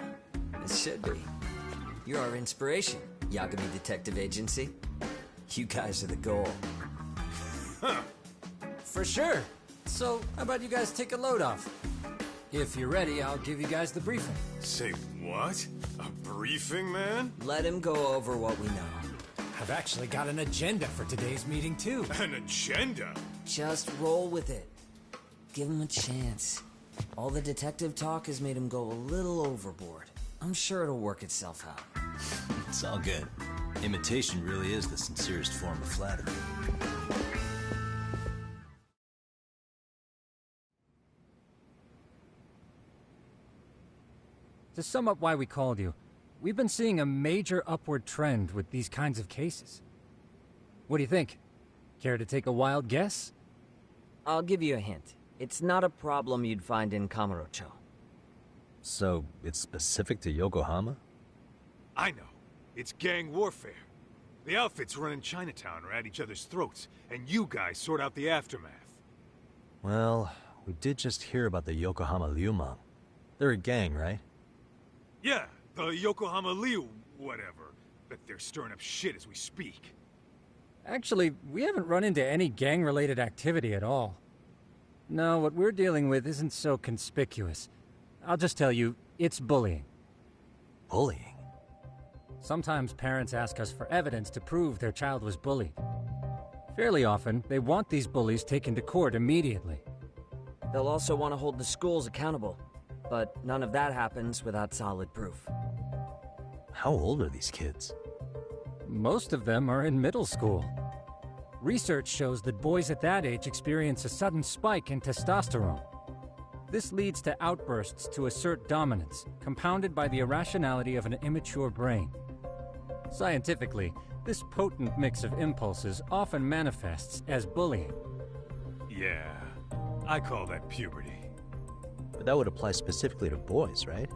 It should be. You're our inspiration, Yagami Detective Agency. You guys are the goal. Huh. For sure. So, how about you guys take a load off? If you're ready, I'll give you guys the briefing. Say what? A briefing, man? Let him go over what we know. I've actually got an agenda for today's meeting, too. An agenda? Just roll with it. Give him a chance. All the detective talk has made him go a little overboard. I'm sure it'll work itself out. It's all good. Imitation really is the sincerest form of flattery. To sum up why we called you, we've been seeing a major upward trend with these kinds of cases. What do you think? Care to take a wild guess? I'll give you a hint. It's not a problem you'd find in Kamurocho. So, it's specific to Yokohama? I know. It's gang warfare. The outfits running Chinatown are at each other's throats, and you guys sort out the aftermath. Well, we did just hear about the Yokohama Liumang. They're a gang, right? Yeah, the Yokohama Liu, whatever. But they're stirring up shit as we speak. Actually, we haven't run into any gang-related activity at all. No, what we're dealing with isn't so conspicuous. I'll just tell you, it's bullying. Bullying? Sometimes parents ask us for evidence to prove their child was bullied. Fairly often, they want these bullies taken to court immediately. They'll also want to hold the schools accountable, but none of that happens without solid proof. How old are these kids? Most of them are in middle school. Research shows that boys at that age experience a sudden spike in testosterone. This leads to outbursts to assert dominance, compounded by the irrationality of an immature brain. Scientifically, this potent mix of impulses often manifests as bullying. Yeah, I call that puberty. But that would apply specifically to boys, right?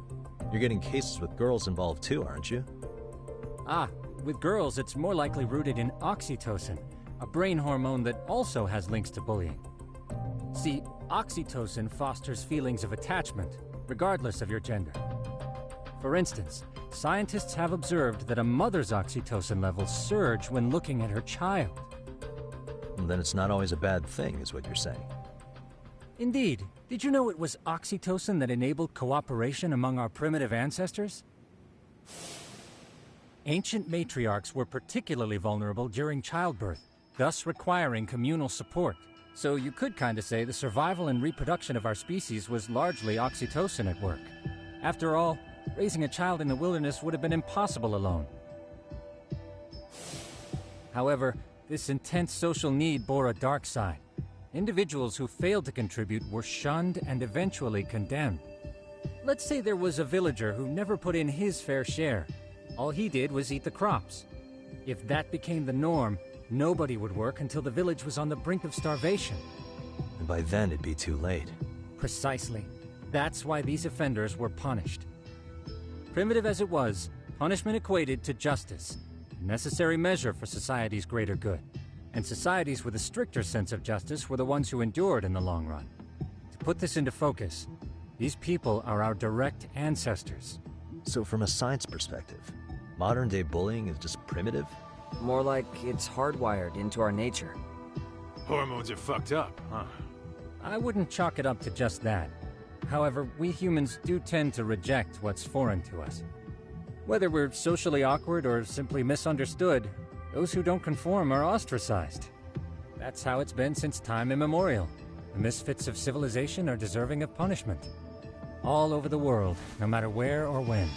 You're getting cases with girls involved too, aren't you? Ah, with girls it's more likely rooted in oxytocin, a brain hormone that also has links to bullying. See, oxytocin fosters feelings of attachment, regardless of your gender. For instance, scientists have observed that a mother's oxytocin levels surge when looking at her child. Well, then it's not always a bad thing, is what you're saying. Indeed. Did you know it was oxytocin that enabled cooperation among our primitive ancestors? Ancient matriarchs were particularly vulnerable during childbirth, thus requiring communal support. So you could kinda say the survival and reproduction of our species was largely oxytocin at work. After all, raising a child in the wilderness would have been impossible alone. However, this intense social need bore a dark side. Individuals who failed to contribute were shunned and eventually condemned. Let's say there was a villager who never put in his fair share. All he did was eat the crops. If that became the norm, nobody would work until the village was on the brink of starvation. And by then it'd be too late. Precisely. That's why these offenders were punished. Primitive as it was, punishment equated to justice, a necessary measure for society's greater good. And societies with a stricter sense of justice were the ones who endured in the long run. To put this into focus, these people are our direct ancestors. So from a science perspective, modern-day bullying is just primitive? More like it's hardwired into our nature. Hormones are fucked up, huh? I wouldn't chalk it up to just that. However, we humans do tend to reject what's foreign to us. Whether we're socially awkward or simply misunderstood, those who don't conform are ostracized. That's how it's been since time immemorial. The misfits of civilization are deserving of punishment. All over the world, no matter where or when.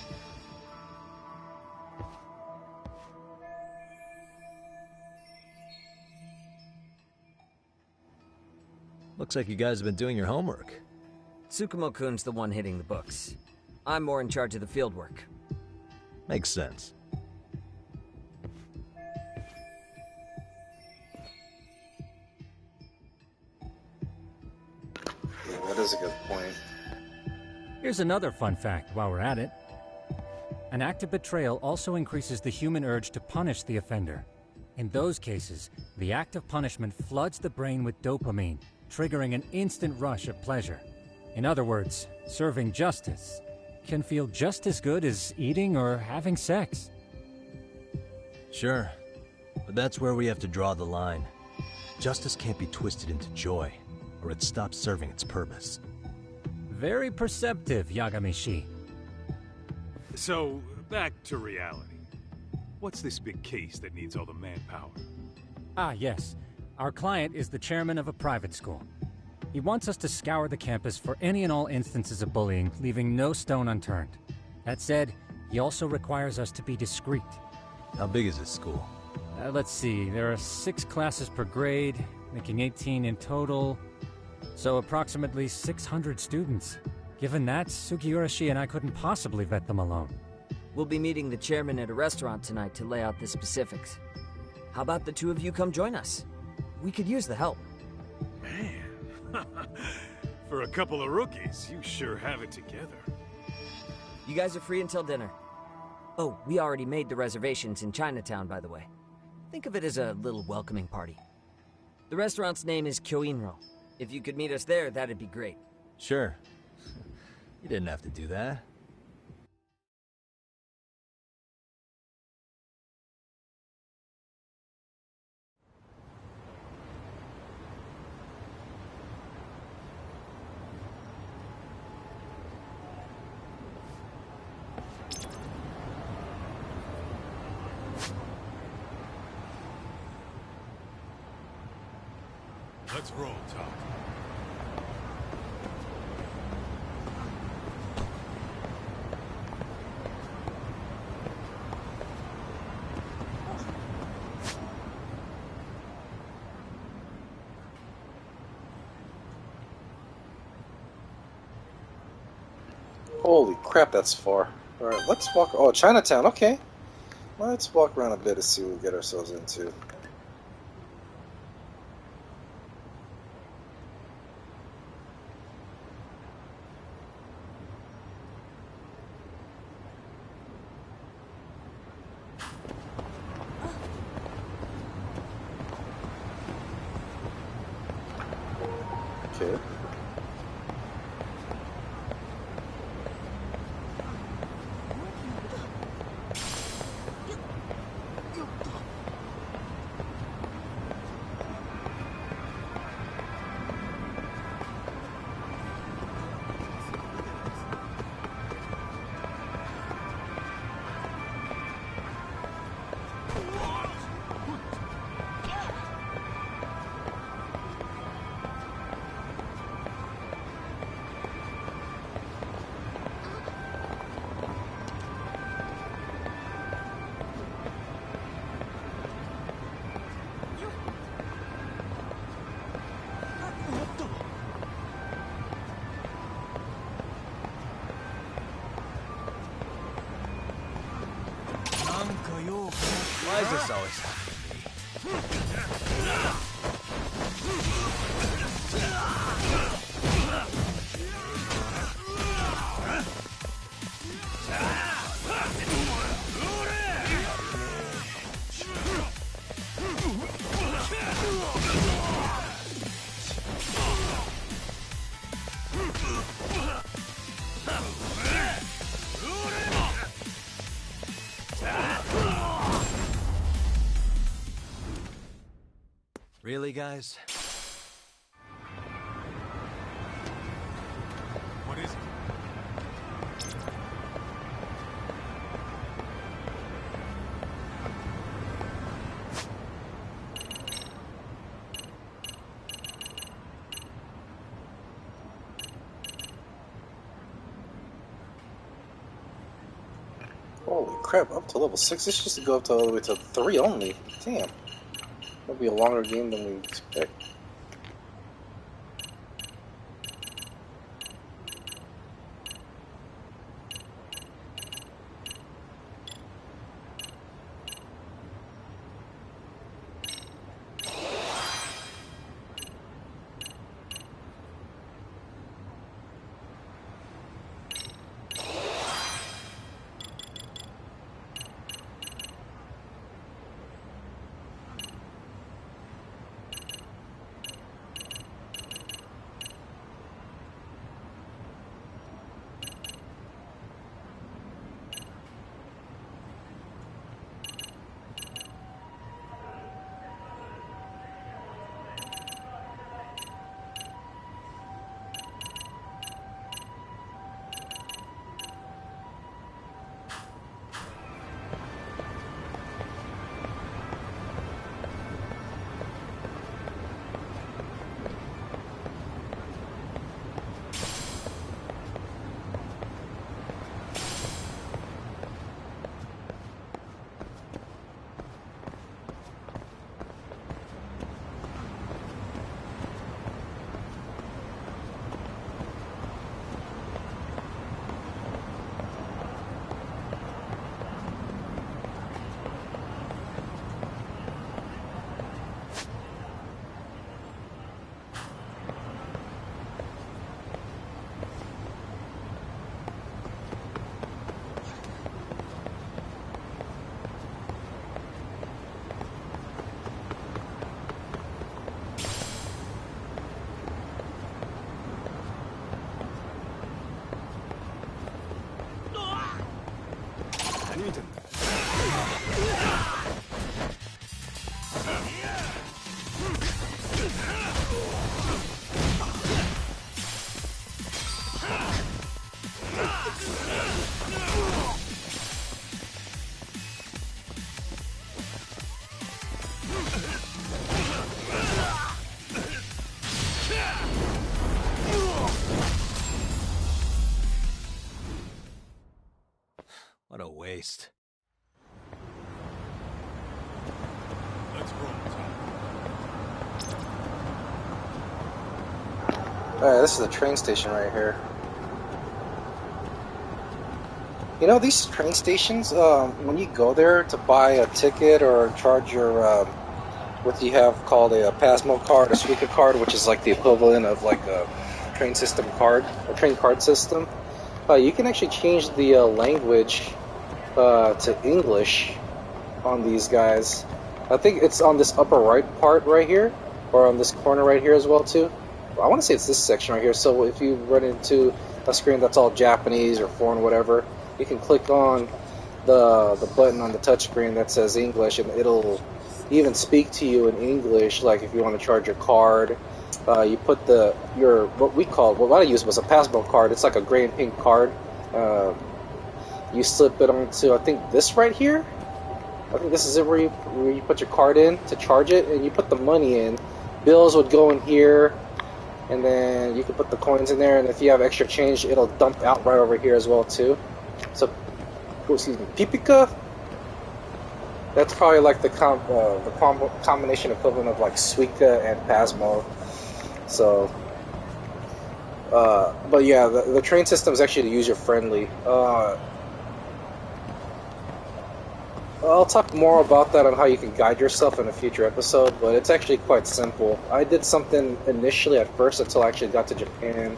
Looks like you guys have been doing your homework. Tsukumo-kun's the one hitting the books. I'm more in charge of the field work. Makes sense. Yeah, that is a good point. Here's another fun fact while we're at it. An act of betrayal also increases the human urge to punish the offender. In those cases, the act of punishment floods the brain with dopamine, triggering an instant rush of pleasure. In other words, serving justice can feel just as good as eating or having sex. Sure, but that's where we have to draw the line. Justice can't be twisted into joy, or it stops serving its purpose. Very perceptive, Yagami-shi. So, back to reality. What's this big case that needs all the manpower? Ah, yes. Our client is the chairman of a private school. He wants us to scour the campus for any and all instances of bullying, leaving no stone unturned. That said, he also requires us to be discreet. How big is this school? Let's see, there are 6 classes per grade, making 18 in total. So approximately 600 students. Given that, Sugiura-shi and I couldn't possibly vet them alone. We'll be meeting the chairman at a restaurant tonight to lay out the specifics. How about the two of you come join us? We could use the help. Man, for a couple of rookies, you sure have it together. You guys are free until dinner. Oh, we already made the reservations in Chinatown, by the way. Think of it as a little welcoming party. The restaurant's name is Kyoinro. If you could meet us there, that'd be great. Sure. You didn't have to do that. Let's roll, Tom. Holy crap, that's far. Alright, let's walk. Oh, Chinatown, okay. Let's walk around a bit to see what we get ourselves into. Okay. Why is this always happening Really, guys? What is it? Holy crap, up to level 6? This used to go up to all the way to 3 only. Damn. That'll be a longer game than we expect. What a waste. Alright, this is the train station right here. You know, these train stations, when you go there to buy a ticket or charge your, what you have called a Pasmo card, a Suica card, which is like the equivalent of like a train system card, a train card system, you can actually change the language to English on these guys. I think it's on this upper right part right here, or on this corner right here as well too. I want to say it's this section right here. So if you run into a screen that's all Japanese or foreign, whatever, you can click on the button on the touchscreen that says English, and it'll even speak to you in English. Like if you want to charge your card, you put what I used was a Pasmo card. It's like a gray and pink card. You slip it onto, I think, this right here. I think this is it where you put your card in to charge it, and you put the money in. Bills would go in here, and then you can put the coins in there, and if you have extra change, it'll dump out right over here as well too. So, excuse me, Pipika. That's probably like the combination equivalent of like Suica and Pasmo. So, but yeah, the train system is actually user friendly. I'll talk more about that on how you can guide yourself in a future episode, but it's actually quite simple. I did something initially at first until I actually got to Japan,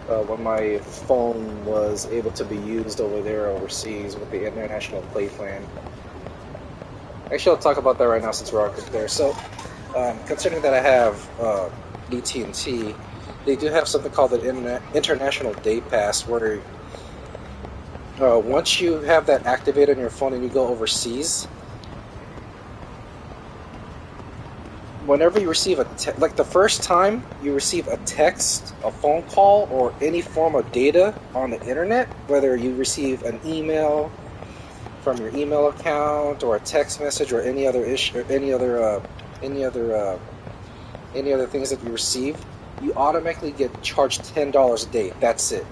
when my phone was able to be used over there overseas with the international play plan. Actually, I'll talk about that right now since we're already there. So, considering that I have AT&T, they do have something called the International Day Pass, where once you have that activated on your phone and you go overseas, whenever you receive like the first time you receive a text, a phone call, or any form of data on the internet, whether you receive an email from your email account or a text message or any other things that you receive, you automatically get charged $10 a day. That's it.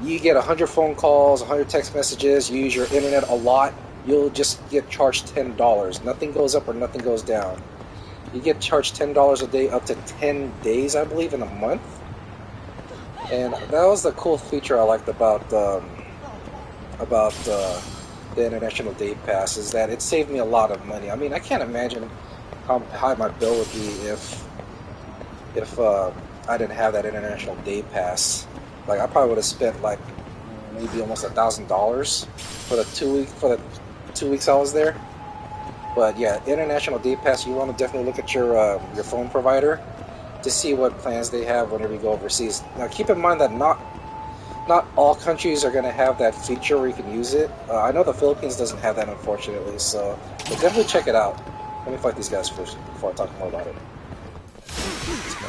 You get 100 phone calls, 100 text messages, you use your internet a lot, you'll just get charged $10. Nothing goes up or nothing goes down. You get charged $10 a day up to 10 days, I believe, in a month. And that was the cool feature I liked about the International Day Pass, is that it saved me a lot of money. I mean, I can't imagine how high my bill would be if I didn't have that International Day Pass. Like, I probably would have spent like maybe almost $1,000 for the 2 weeks I was there. But yeah, International Day Pass, you want to definitely look at your phone provider to see what plans they have whenever you go overseas. Now, keep in mind that not all countries are going to have that feature where you can use it. I know the Philippines doesn't have that, unfortunately, so but definitely check it out. Let me fight these guys first before I talk more about it. Let's go.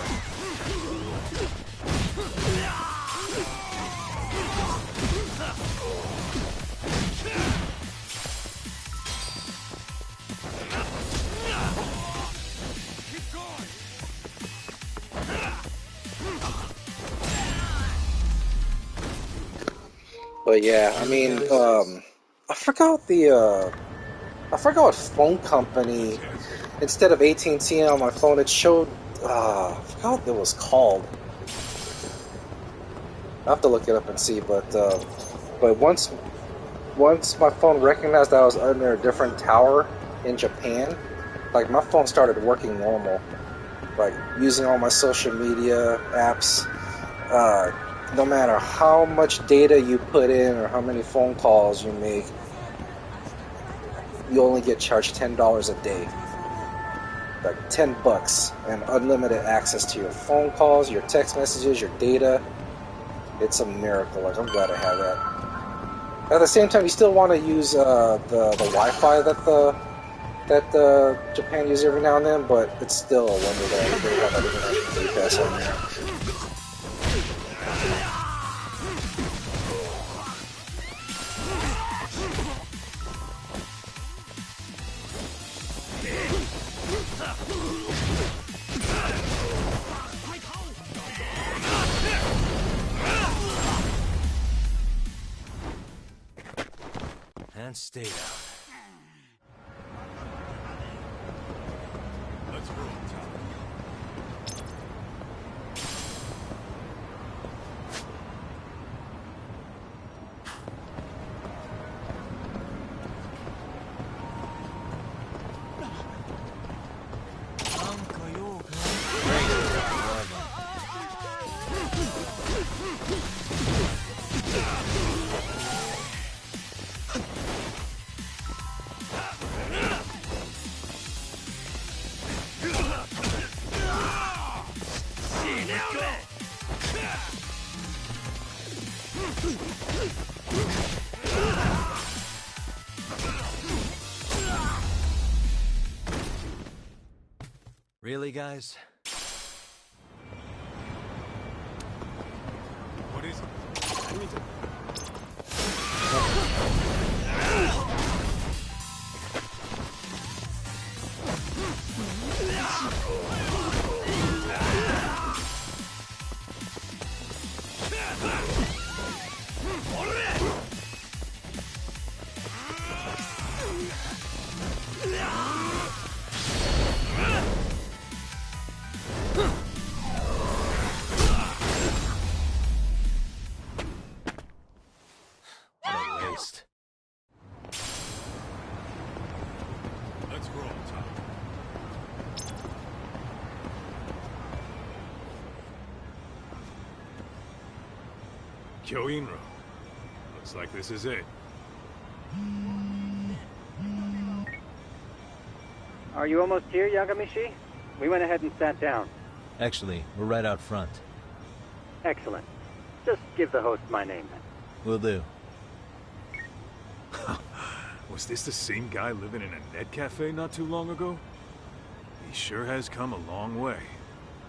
But yeah, I mean, I forgot what phone company, instead of AT&T on my phone, it showed, I forgot what it was called. I'll have to look it up and see, but once my phone recognized that I was under a different tower in Japan, like, my phone started working normal, like, using all my social media apps. No matter how much data you put in or how many phone calls you make, you only get charged $10 a day. Like $10 and unlimited access to your phone calls, your text messages, your data. It's a miracle. Like, I'm glad I have that. At the same time, you still want to use the Wi-Fi that Japan uses every now and then, but it's still a wonder that they have that international pass on there. And stay down. Let's roll, Tom. Really, guys? What is it? What a waste. Let's roll, Tom. Kyoinro. Looks like this is it. Are you almost here, Yagami-shi? We went ahead and sat down. Actually, we're right out front. Excellent. Just give the host my name then. Will do. Was this the same guy living in a net cafe not too long ago? He sure has come a long way.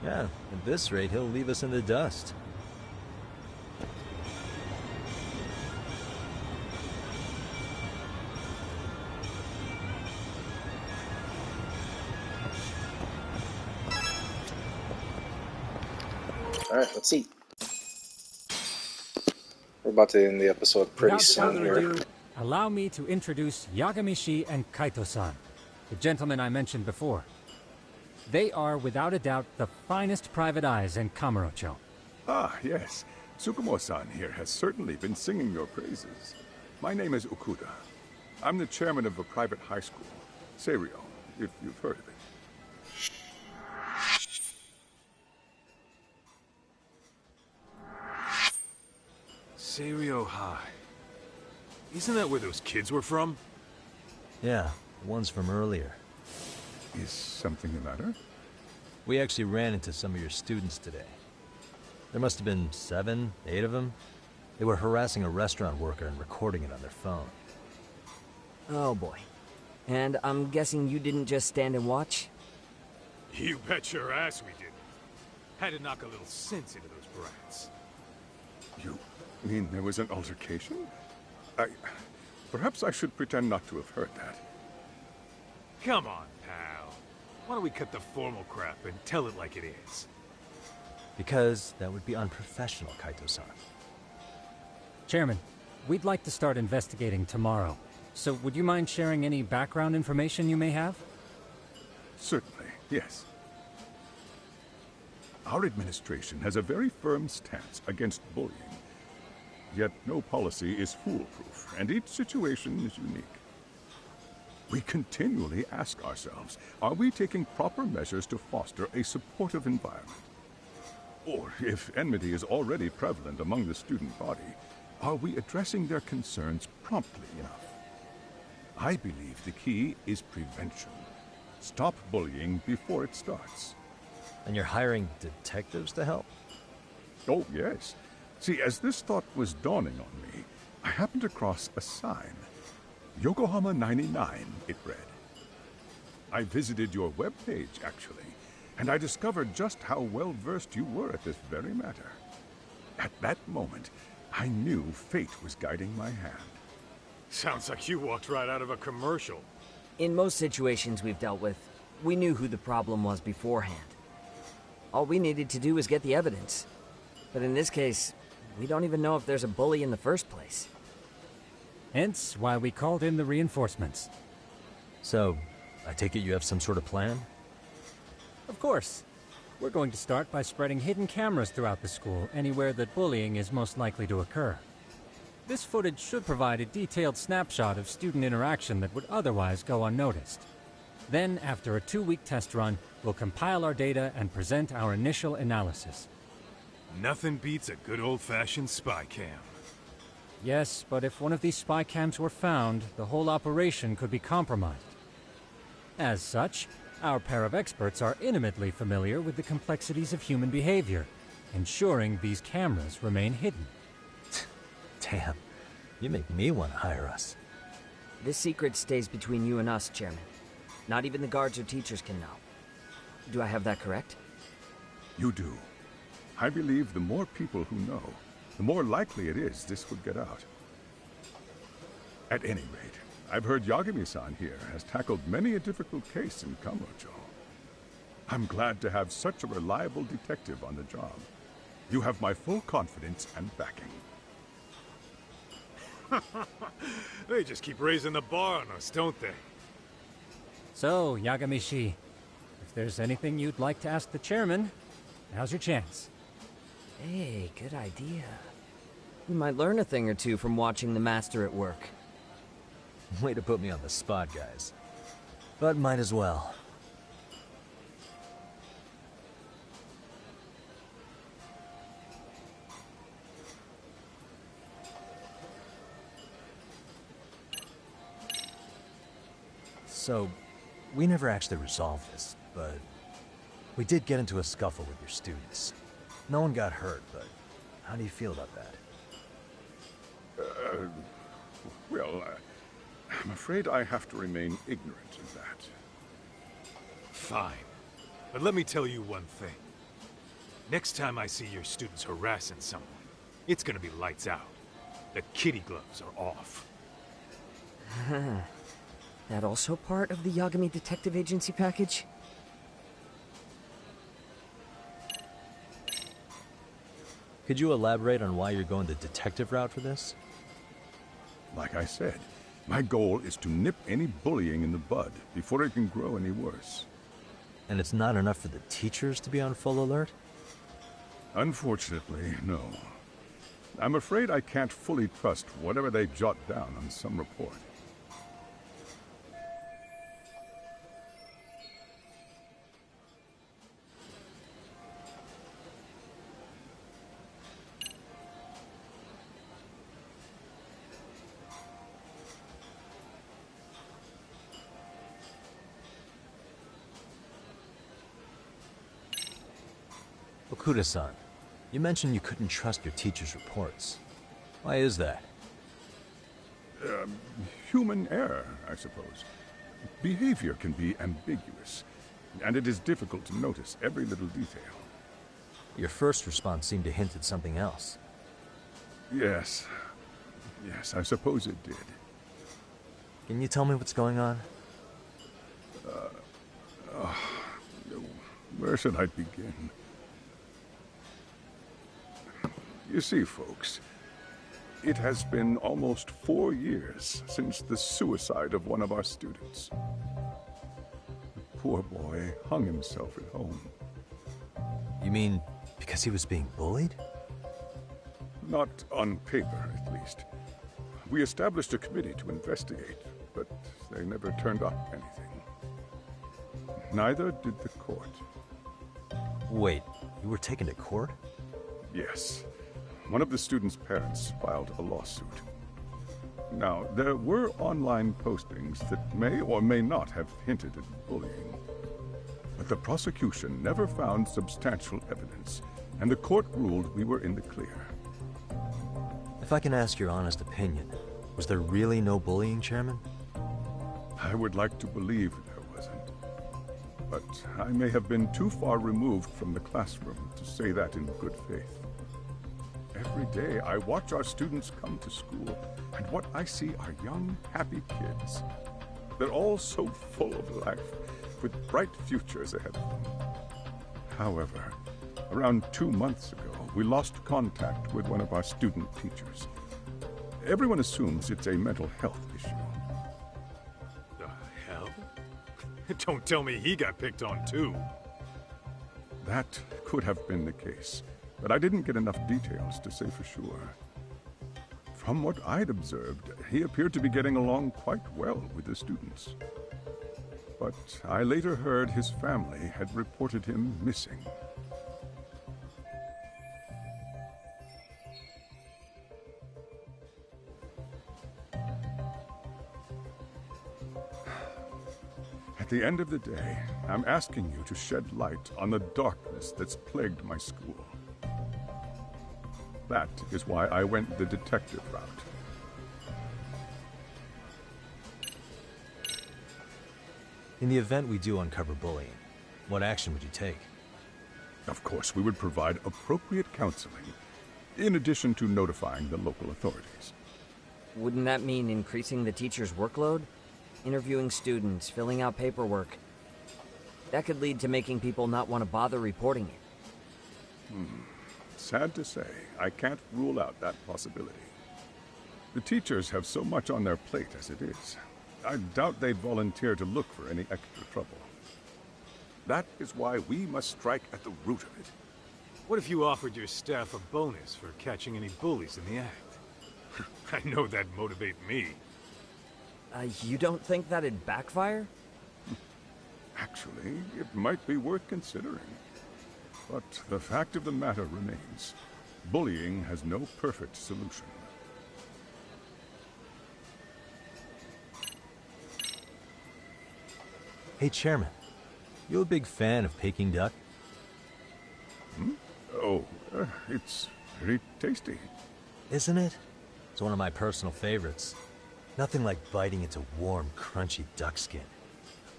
Yeah, at this rate, he'll leave us in the dust. Alright, let's see. We're about to end the episode pretty Without soon further here. ado, allow me to introduce Yagami and Kaito-san, the gentlemen I mentioned before. They are, without a doubt, the finest private eyes in Kamurocho. Ah, yes. Tsukumo-san here has certainly been singing your praises. My name is Okuda. I'm the chairman of a private high school, PlayTHRU, if you've heard of it. Seiryo High. Isn't that where those kids were from? Yeah, the ones from earlier. Is something the matter? We actually ran into some of your students today. There must have been 7, 8 of them. They were harassing a restaurant worker and recording it on their phone. Oh boy. And I'm guessing you didn't just stand and watch? You bet your ass we didn't. Had to knock a little sense into those brats. You mean there was an altercation? Perhaps I should pretend not to have heard that. Come on, pal. Why don't we cut the formal crap and tell it like it is? Because that would be unprofessional, Kaito-san. Chairman, we'd like to start investigating tomorrow. So would you mind sharing any background information you may have? Certainly, yes. Our administration has a very firm stance against bullying. Yet no policy is foolproof, and each situation is unique. We continually ask ourselves, are we taking proper measures to foster a supportive environment? Or, if enmity is already prevalent among the student body, are we addressing their concerns promptly enough? I believe the key is prevention. Stop bullying before it starts. And you're hiring detectives to help? Oh, yes. See, as this thought was dawning on me, I happened across a sign. Yokohama 99, it read. I visited your webpage, actually, and I discovered just how well-versed you were at this very matter. At that moment, I knew fate was guiding my hand. Sounds like you walked right out of a commercial. In most situations we've dealt with, we knew who the problem was beforehand. All we needed to do was get the evidence. But in this case, we don't even know if there's a bully in the first place. Hence why we called in the reinforcements. So, I take it you have some sort of plan? Of course. We're going to start by spreading hidden cameras throughout the school, anywhere that bullying is most likely to occur. This footage should provide a detailed snapshot of student interaction that would otherwise go unnoticed. Then, after a 2-week test run, we'll compile our data and present our initial analysis. Nothing beats a good old-fashioned spy cam. Yes, but if one of these spy cams were found, the whole operation could be compromised. As such, our pair of experts are intimately familiar with the complexities of human behavior, ensuring these cameras remain hidden. Damn, you make me want to hire us. This secret stays between you and us, Chairman. Not even the guards or teachers can know. Do I have that correct? You do. I believe the more people who know, the more likely it is this would get out. At any rate, I've heard Yagami-san here has tackled many a difficult case in Kamurocho. I'm glad to have such a reliable detective on the job. You have my full confidence and backing. They just keep raising the bar on us, don't they? So, Yagami-shi, if there's anything you'd like to ask the chairman, now's your chance. Hey, good idea. You might learn a thing or two from watching the master at work. Way to put me on the spot, guys. But might as well. So, we never actually resolved this, but we did get into a scuffle with your students. No one got hurt, but how do you feel about that? I'm afraid I have to remain ignorant of that. Fine. But let me tell you one thing. Next time I see your students harassing someone, it's gonna be lights out. The kitty gloves are off. That also part of the Yagami Detective Agency package? Could you elaborate on why you're going the detective route for this? Like I said, my goal is to nip any bullying in the bud before it can grow any worse. And it's not enough for the teachers to be on full alert? Unfortunately, no. I'm afraid I can't fully trust whatever they jot down on some report. Okuda-san, you mentioned you couldn't trust your teacher's reports. Why is that? Human error, I suppose. Behavior can be ambiguous, and it is difficult to notice every little detail. Your first response seemed to hint at something else. Yes. Yes, I suppose it did. Can you tell me what's going on? Where should I begin? You see, folks, it has been almost 4 years since the suicide of one of our students. The poor boy hung himself at home. You mean because he was being bullied? Not on paper, at least. We established a committee to investigate, but they never turned up anything. Neither did the court. Wait, you were taken to court? Yes. One of the students' parents filed a lawsuit. Now, there were online postings that may or may not have hinted at bullying. But the prosecution never found substantial evidence, and the court ruled we were in the clear. If I can ask your honest opinion, was there really no bullying, Chairman? I would like to believe there wasn't. But I may have been too far removed from the classroom to say that in good faith. Every day I watch our students come to school, and what I see are young, happy kids. They're all so full of life, with bright futures ahead of them. However, around 2 months ago, we lost contact with one of our student teachers. Everyone assumes it's a mental health issue. The hell? Don't tell me he got picked on too. That could have been the case, but I didn't get enough details to say for sure. From what I'd observed, he appeared to be getting along quite well with the students. But I later heard his family had reported him missing. At the end of the day, I'm asking you to shed light on the darkness that's plagued my school. That is why I went the detective route. In the event we do uncover bullying, what action would you take? Of course, we would provide appropriate counseling, in addition to notifying the local authorities. Wouldn't that mean increasing the teacher's workload? Interviewing students, filling out paperwork. That could lead to making people not want to bother reporting it. Sad to say, I can't rule out that possibility. The teachers have so much on their plate as it is. I doubt they'd volunteer to look for any extra trouble. That is why we must strike at the root of it. What if you offered your staff a bonus for catching any bullies in the act? I know that'd motivate me. You don't think that'd backfire? Actually, it might be worth considering. But the fact of the matter remains, bullying has no perfect solution. Hey, Chairman, you a big fan of Peking duck? Oh, it's very tasty. Isn't it? It's one of my personal favorites. Nothing like biting into warm, crunchy duck skin.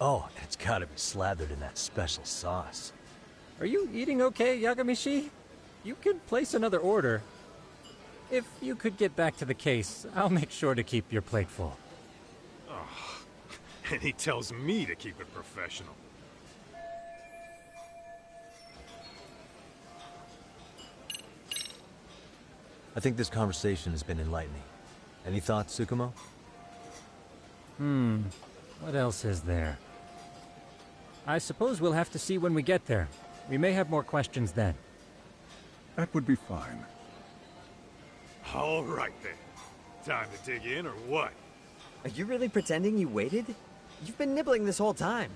Oh, and it's gotta be slathered in that special sauce. Are you eating okay, Yagami? You could place another order. If you could get back to the case, I'll make sure to keep your plate full. Oh, and he tells me to keep it professional. I think this conversation has been enlightening. Any thoughts, Tsukumo? What else is there? I suppose we'll have to see when we get there. We may have more questions then. That would be fine. All right then. Time to dig in or what? Are you really pretending you waited? You've been nibbling this whole time.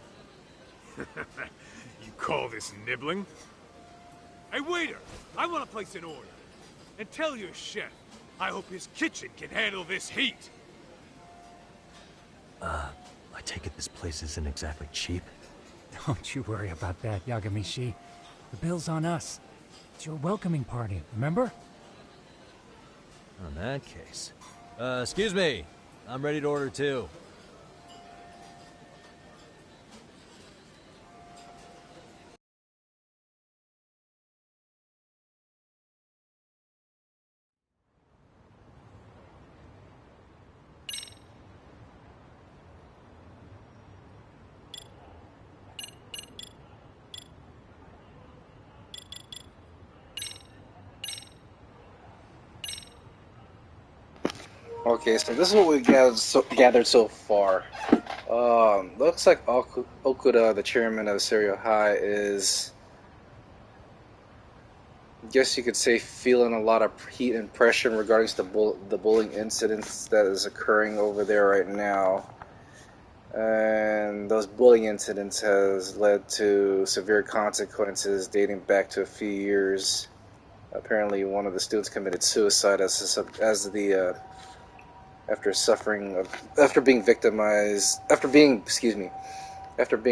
You call this nibbling? Hey waiter, I want to place an order. And tell your chef, I hope his kitchen can handle this heat. I take it this place isn't exactly cheap? Don't you worry about that, Yagami. The bill's on us. It's your welcoming party, remember? In that case. Excuse me. I'm ready to order too. Okay, so this is what we gathered so far. Looks like Okuda, the chairman of Serio High, is, I guess you could say, feeling a lot of heat and pressure regarding the bullying incidents that is occurring over there right now. And those bullying incidents has led to severe consequences dating back to a few years. Apparently, one of the students committed suicide after being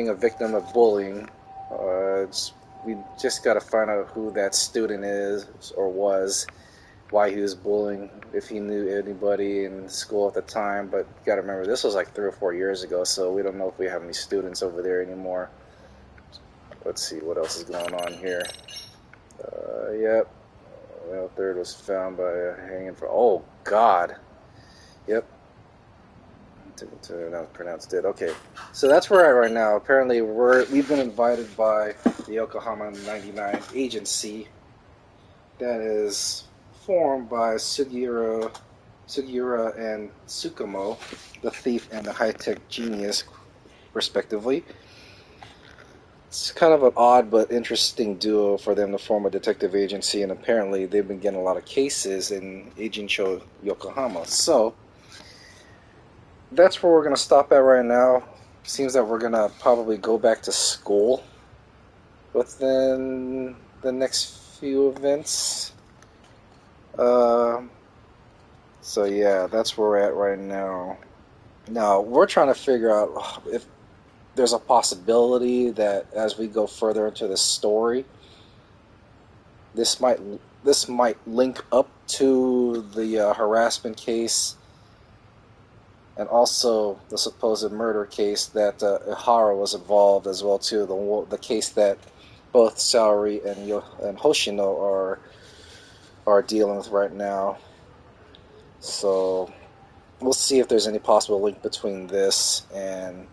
a victim of bullying. We just got to find out who that student is or was, why he was bullying, if he knew anybody in school at the time. But you gotta remember, this was like 3 or 4 years ago, so we don't know if we have any students over there anymore. Let's see what else is going on here. Yep. Well, third was found by a hanging for. Oh God. Yep. Not pronounced dead. Okay, so that's where we're at right now. Apparently, we've been invited by the Yokohama 99 agency that is formed by Sugiura and Tsukumo, the thief and the high-tech genius, respectively. It's kind of an odd but interesting duo for them to form a detective agency, and apparently they've been getting a lot of cases in Ijincho, Yokohama. So that's where we're going to stop at right now. Seems that we're going to probably go back to school within the next few events. So yeah, that's where we're at right now. Now, we're trying to figure out if there's a possibility that as we go further into the story, this might link up to the harassment case and also the supposed murder case that Ihara was involved as well too. The case that both Saori and Hoshino are dealing with right now. So we'll see if there's any possible link between this and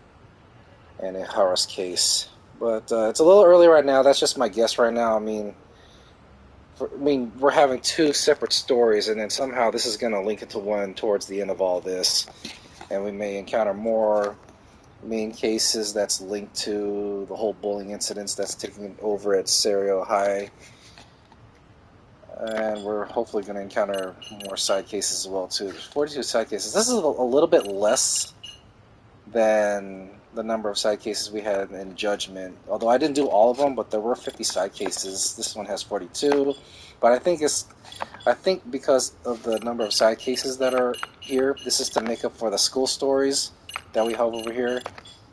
Ihara's case. But it's a little early right now. That's just my guess right now. I mean, we're having two separate stories, and then somehow this is going to link into one towards the end of all this. And we may encounter more main cases that's linked to the whole bullying incidents that's taking over at Serio High. And we're hopefully going to encounter more side cases as well, too. There's 42 side cases. This is a little bit less than the number of side cases we had in Judgment. Although I didn't do all of them, but there were 50 side cases. This one has 42. But I think because of the number of side cases that are here, this is to make up for the school stories that we have over here,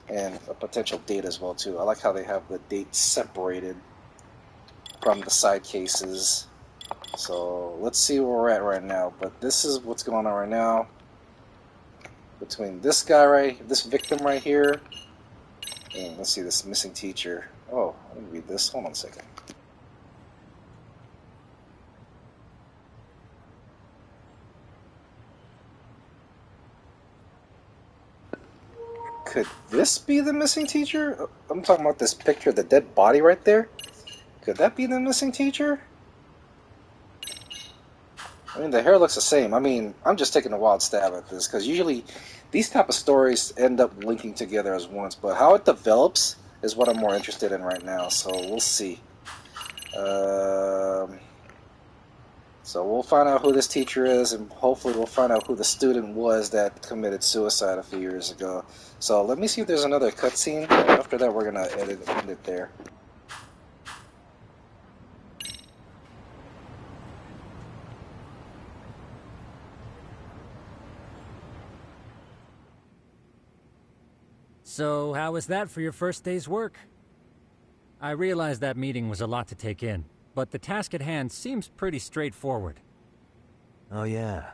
and a potential date as well too. I like how they have the dates separated from the side cases. So let's see where we're at right now. But this is what's going on right now between this victim right here, and let's see, this missing teacher. Oh, let me read this. Hold on a second. Could this be the missing teacher? I'm talking about this picture of the dead body right there. Could that be the missing teacher? I mean, the hair looks the same. I mean, I'm just taking a wild stab at this, because usually these type of stories end up linking together as once, but how it develops is what I'm more interested in right now, so we'll see. So we'll find out who this teacher is, and hopefully we'll find out who the student was that committed suicide a few years ago. So let me see if there's another cutscene. After that, we're going to end it there. So, how was that for your first day's work? I realize that meeting was a lot to take in, but the task at hand seems pretty straightforward. Oh yeah.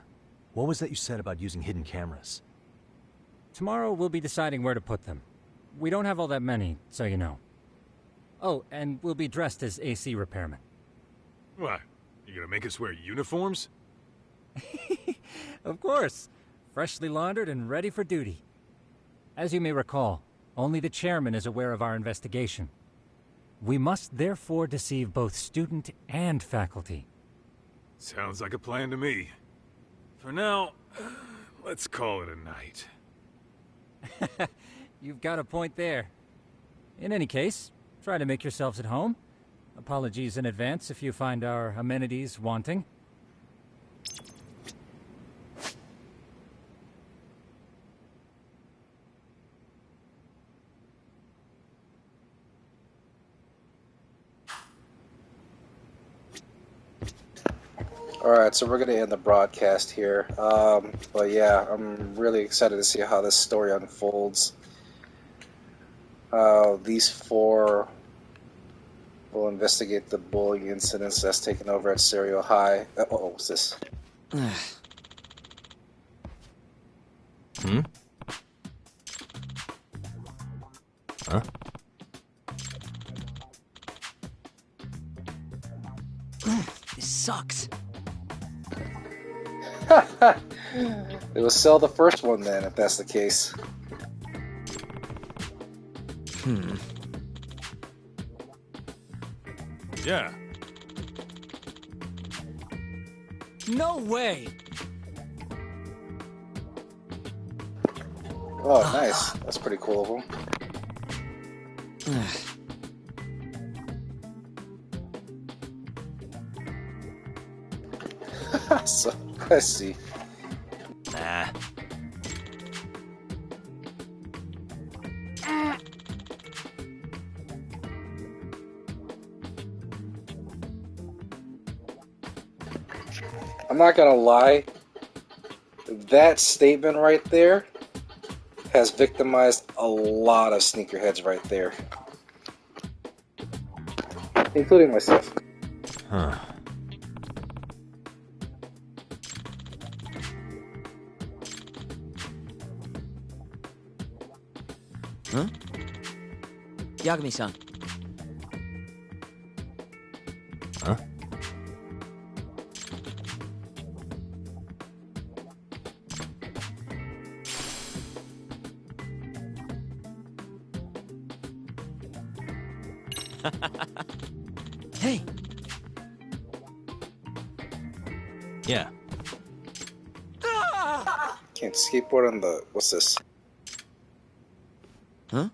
What was that you said about using hidden cameras? Tomorrow we'll be deciding where to put them. We don't have all that many, so you know. Oh, and we'll be dressed as AC repairmen. What? You gonna make us wear uniforms? Of course. Freshly laundered and ready for duty. As you may recall, only the chairman is aware of our investigation. We must therefore deceive both student and faculty. Sounds like a plan to me. For now, let's call it a night. You've got a point there. In any case, try to make yourselves at home. Apologies in advance if you find our amenities wanting. Alright, so we're going to end the broadcast here. But yeah, I'm really excited to see how this story unfolds. These four We'll investigate the bullying incidents that's taken over at Serial High. What's this? Hmm? Huh? This sucks. It will sell the first one then, if that's the case. Yeah. No way! Oh, nice. That's pretty cool of him. So, let's see. Nah. I'm not gonna lie. That statement right there has victimized a lot of sneakerheads right there. Including myself. Huh. Huh? Yagami-san. Huh? Hey! Yeah. Can't skateboard on the... What's this? Huh?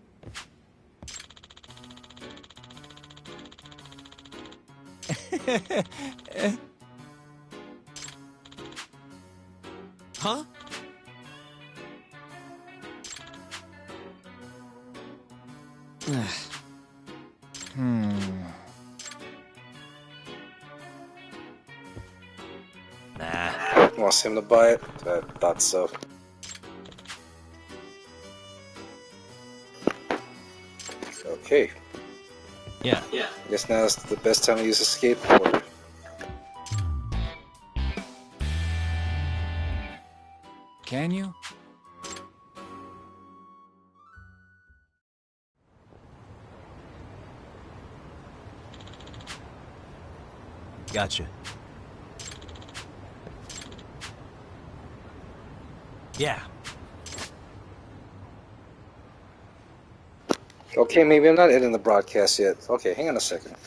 Huh? Nah. Wants him to buy it? I thought so. Okay. Yeah. I guess now is the best time to use a skateboard. Can you? Gotcha. Yeah. Okay, maybe I'm not editing the broadcast yet. Okay, hang on a second.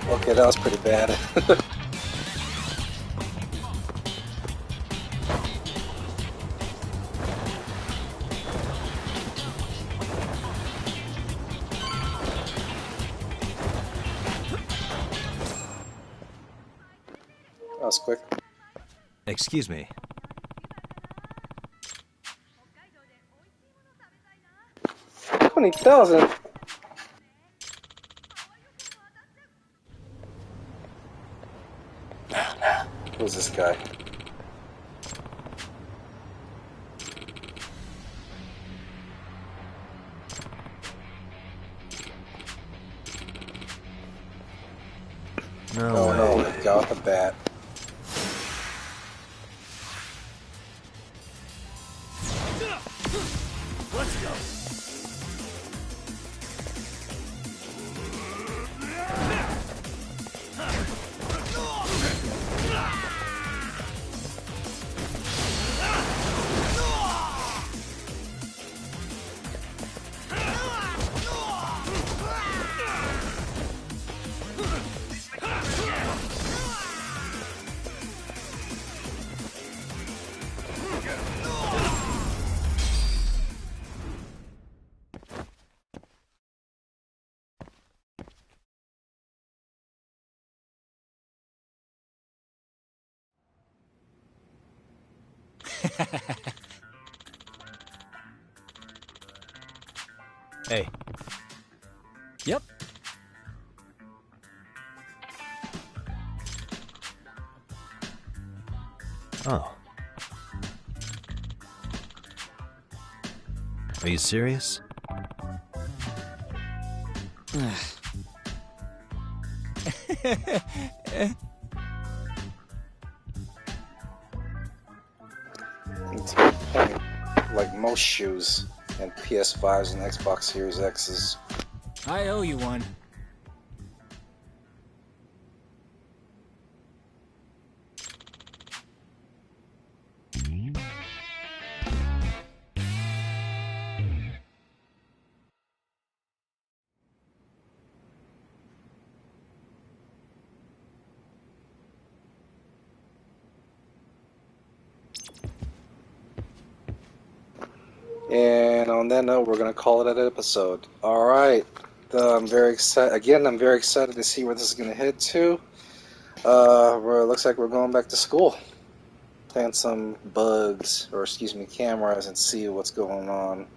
Okay, that was pretty bad. That was quick. Excuse me. 20,000? Who's this guy? No way. No, the guy with the bat. Let's go. Hey. Yep. Oh. Are you serious? It's a good point. Like most shoes and PS5s and Xbox Series X's. I owe you one. And on that note, we're going to call it an episode. Alright. I'm very excited. Again, I'm very excited to see where this is going to head to. Where it looks like we're going back to school. Plant some bugs, or excuse me, cameras, and see what's going on.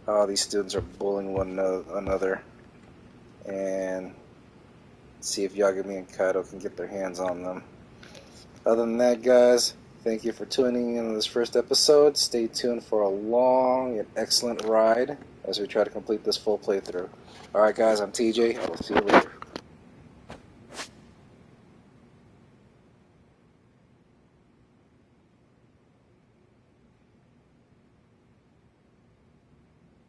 How these students are bullying one another. And see if Yagami and Kaito can get their hands on them. Other than that, guys, thank you for tuning in on this first episode. Stay tuned for a long and excellent ride as we try to complete this full playthrough. Alright guys, I'm TJ. I will see you later.